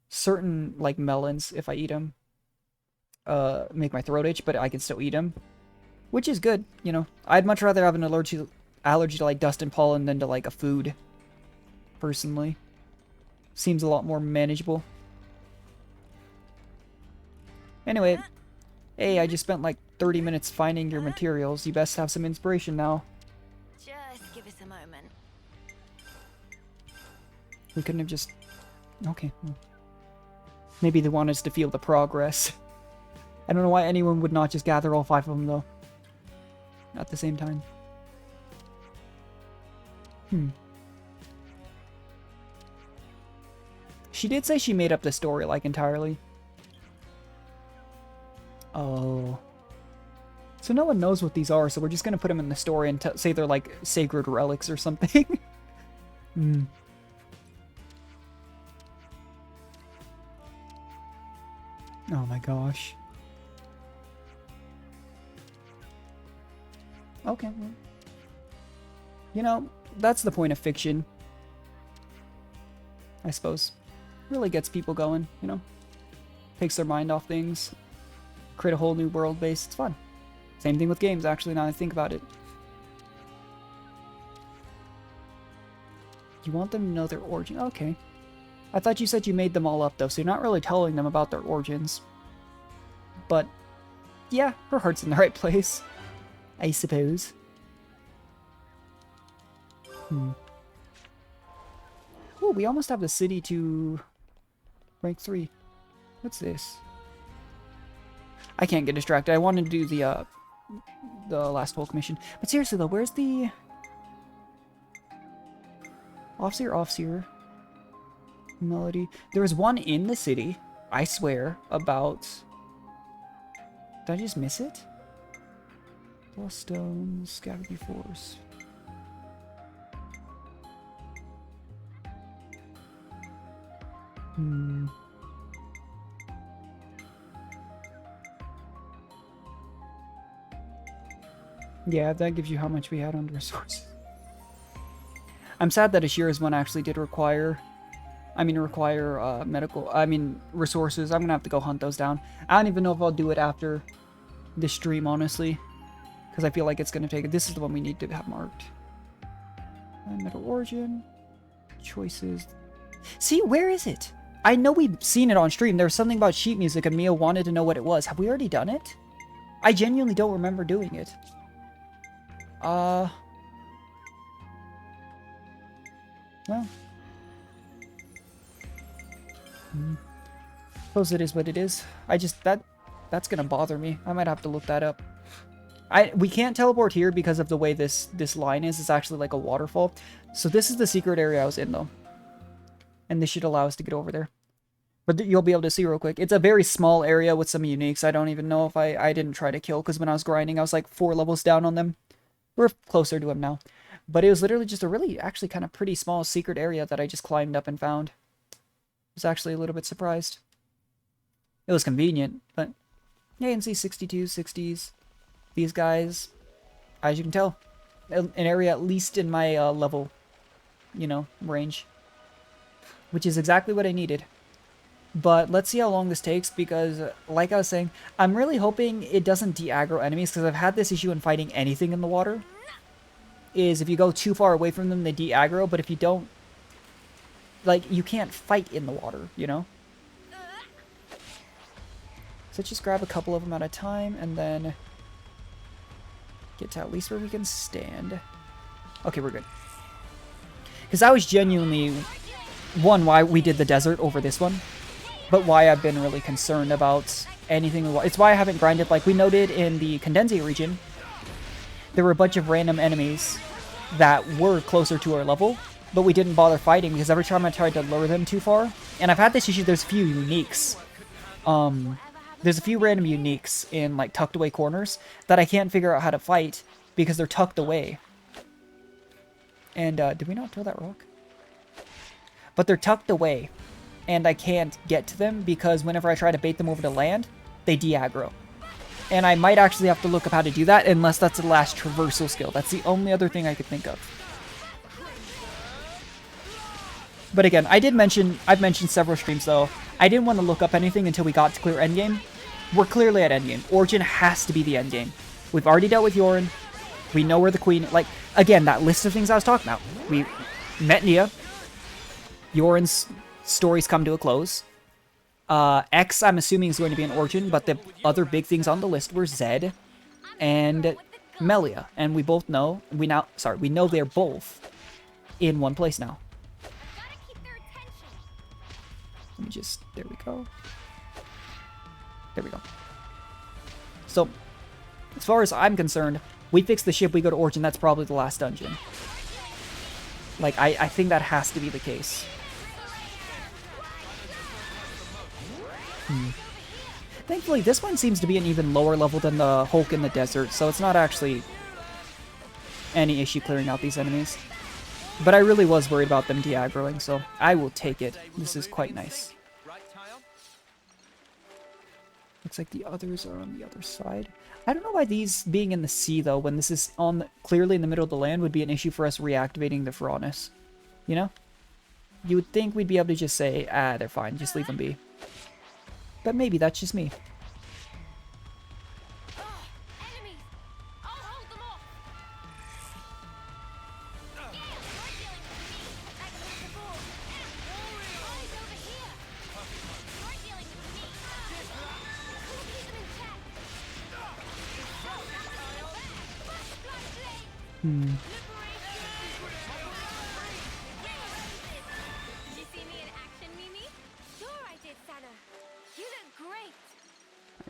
certain, like, melons, if I eat them, make my throat itch, but I can still eat them. Which is good, you know. I'd much rather have an allergy to, like, dust and pollen than to, like, a food. Personally. Seems a lot more manageable. Anyway, hey, I just spent like 30 minutes finding your materials. You best have some inspiration now. Just give us a moment. We couldn't have just... Okay. Maybe they want us to feel the progress. I don't know why anyone would not just gather all 5 of them, though. At the same time. She did say she made up the story, like, entirely. Oh. So no one knows what these are, so we're just gonna put them in the story and say they're like sacred relics or something. Oh my gosh. Okay. Well, you know, that's the point of fiction. I suppose. Really gets people going, you know? Takes their mind off things. Create a whole new world base. It's fun. Same thing with games, actually, now that I think about it. You want them to know their origin? Okay. I thought you said you made them all up, though, so you're not really telling them about their origins. But, yeah, her heart's in the right place. I suppose. Oh, we almost have the city to rank 3. What's this? I can't get distracted. I want to do the last Hulk mission. But seriously though, where's the Offseer melody? There was one in the city, I swear, about... Did I just miss it? Lost Stones, Scavenger Force. Yeah, that gives you how much we had on resources. I'm sad that Ashira's one actually did require resources. I'm gonna have to go hunt those down. I don't even know if I'll do it after this stream, honestly. Because I feel like it's gonna take it. This is the one we need to have marked. Metal Origin. Choices. See, where is it? I know we've seen it on stream. There was something about sheet music and Mia wanted to know what it was. Have we already done it? I genuinely don't remember doing it. Well. Suppose it is what it is. That's gonna bother me. I might have to look that up. We can't teleport here because of the way this line is. It's actually like a waterfall. So this is the secret area I was in, though. And this should allow us to get over there. But you'll be able to see real quick. It's a very small area with some uniques. I don't even know if I didn't try to kill, because when I was grinding, I was like 4 levels down on them. We're closer to him now. But it was literally just a really, actually kind of pretty small secret area that I just climbed up and found. was actually a little bit surprised. It was convenient, but yeah, you can see 62, 60s. These guys, as you can tell, an area at least in my level, you know, range. Which is exactly what I needed. But let's see how long this takes, because like I was saying, I'm really hoping it doesn't de-aggro enemies, because I've had this issue in fighting anything in the water. Is if you go too far away from them, they de-aggro, but if you don't, like, you can't fight in the water, you know? So let's just grab a couple of them at a time, and then get to at least where we can stand. Okay, we're good. Because that was genuinely, one, why we did the desert over this one, but why I've been really concerned about anything. It's why I haven't grinded. Like we noted in the Condensate region, there were a bunch of random enemies that were closer to our level, but we didn't bother fighting because every time I tried to lure them too far, and I've had this issue, there's a few uniques. There's a few random uniques in like tucked away corners that I can't figure out how to fight because they're tucked away. And did we not throw that rock? But they're tucked away, and I can't get to them because whenever I try to bait them over to land, they de-aggro. And I might actually have to look up how to do that, unless that's the last traversal skill. That's the only other thing I could think of. But again, I've mentioned several streams though, I didn't want to look up anything until we got to clear endgame. We're clearly at endgame. Origin has to be the endgame. We've already dealt with Joran. We know where the queen, like, again, that list of things I was talking about. We met Nia. Joran's stories come to a close. X, I'm assuming, is going to be an Origin, but the other big things on the list were Zed and Melia. And we both know, we know they're both in one place now. Let me just, there we go. There we go. So, as far as I'm concerned, we fix the ship, we go to Origin, that's probably the last dungeon. Like, I think that has to be the case. Thankfully, this one seems to be an even lower level than the Hulk in the desert, so it's not actually any issue clearing out these enemies. But I really was worried about them de-aggroing, so I will take it. This is quite nice. Looks like the others are on the other side. I don't know why these being in the sea, though, when this is clearly in the middle of the land, would be an issue for us reactivating the Pharaonis. You know? You would think we'd be able to just say, ah, they're fine, just leave them be. But maybe that's just me.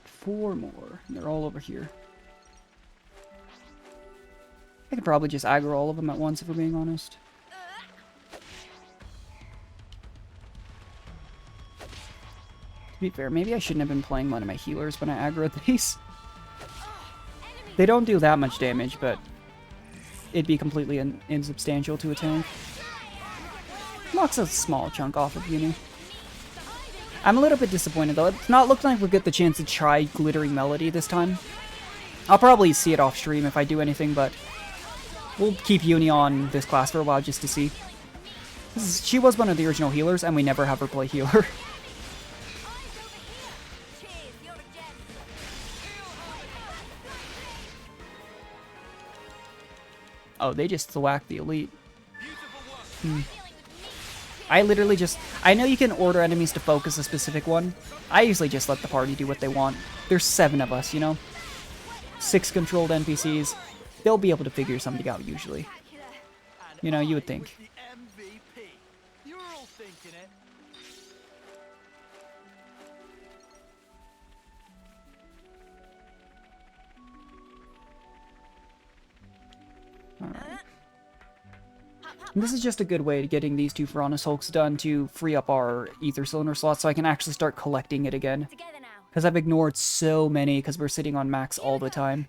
Four more. They're all over here. I could probably just aggro all of them at once if we're being honest. To be fair, maybe I shouldn't have been playing one of my healers when I aggroed these. They don't do that much damage, but it'd be completely insubstantial to a tank. Knocks a small chunk off of Eunie. I'm a little bit disappointed though. It's not looking like we'll get the chance to try Glittering Melody this time. I'll probably see it off stream if I do anything, but we'll keep Eunie on this class for a while just to see. She was one of the original healers, and we never have her play healer. Oh, they just thwacked the elite. I literally just... I know you can order enemies to focus a specific one. I usually just let the party do what they want. There's 7 of us, you know? 6 controlled NPCs. They'll be able to figure something out, usually. You know, you would think. Alright. And this is just a good way to getting these 2 Pharaonis Hulks done to free up our Ether Cylinder slots so I can actually start collecting it again. Because I've ignored so many because we're sitting on max all the time.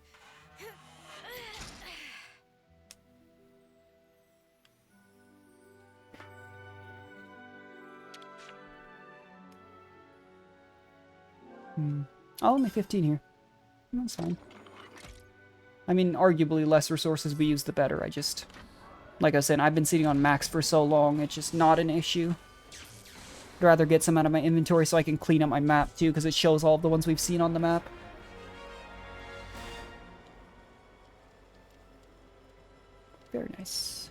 Oh, only 15 here. That's fine. I mean, arguably, less resources we use, the better. I just... Like I said, I've been sitting on max for so long, it's just not an issue. I'd rather get some out of my inventory so I can clean up my map, too, because it shows all of the ones we've seen on the map. Very nice.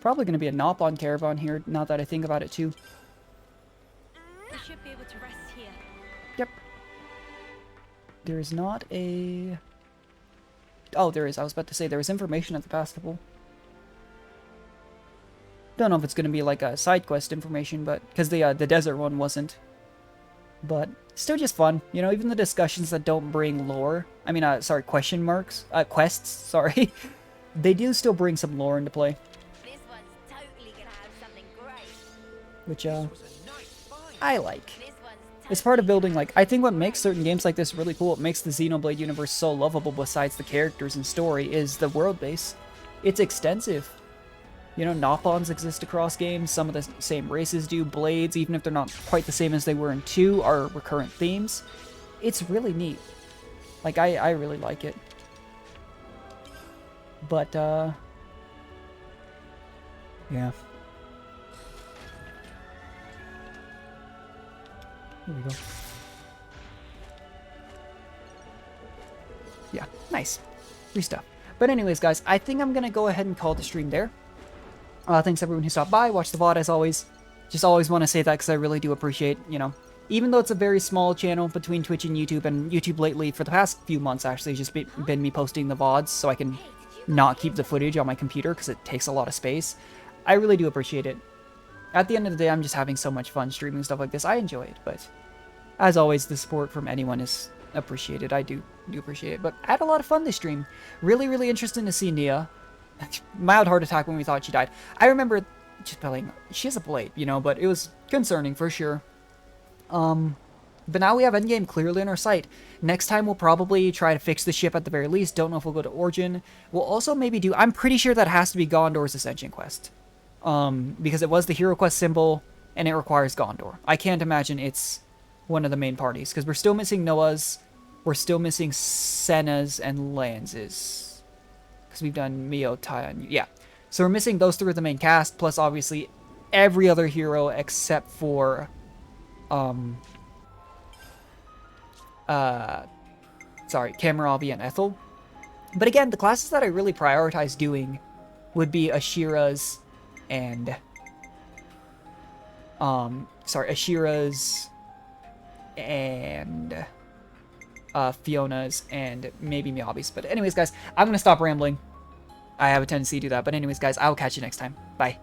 Probably going to be a Nopon caravan here, now that I think about it, too. We should be able to rest here. Yep. There is not a... Oh, there is. I was about to say there was information at the festival. Don't know if it's going to be like a side quest information, but because the desert one wasn't. But still just fun, you know. Even the discussions that don't bring lore. I mean, sorry, question marks, quests. Sorry, they do still bring some lore into play. This one's totally gonna have something great. Which I like. It's part of building, like, I think what makes certain games like this really cool, what makes the Xenoblade universe so lovable besides the characters and story, is the world base. It's extensive. You know, Nopons exist across games, some of the same races do, Blades, even if they're not quite the same as they were in 2, are recurrent themes. It's really neat. Like, I really like it. But, yeah. Here we go. Yeah, nice. Free stuff. But anyways, guys, I think I'm going to go ahead and call the stream there. Thanks everyone who stopped by, watched the VOD as always. Just always want to say that because I really do appreciate, you know, even though it's a very small channel between Twitch and YouTube lately, for the past few months actually, just been me posting the VODs so I can not keep the footage on my computer because it takes a lot of space. I really do appreciate it. At the end of the day, I'm just having so much fun streaming stuff like this. I enjoy it, but as always, the support from anyone is appreciated. I do appreciate it. But I had a lot of fun this stream. Really, really interesting to see Nia. Mild heart attack when we thought she died. I remember just telling, she has a blade, you know, but it was concerning for sure. But now we have endgame clearly in our sight. Next time we'll probably try to fix the ship at the very least. Don't know if we'll go to Origin. We'll also maybe do, I'm pretty sure that has to be Gondor's Ascension quest. Because it was the hero quest symbol, and it requires Ghondor. I can't imagine it's one of the main parties, because we're still missing Noah's, we're still missing Senna's and Lance's. Because we've done Mio, Tai, and yeah. So we're missing those 3 of the main cast, plus obviously every other hero except for, sorry, Kamaravi and Ethel. But again, the classes that I really prioritize doing would be Ashira's and Ashira's and Fiona's and maybe Miyabi's. But anyways, guys, I'm gonna stop rambling. I have a tendency to do that. But anyways, guys, I'll catch you next time. Bye.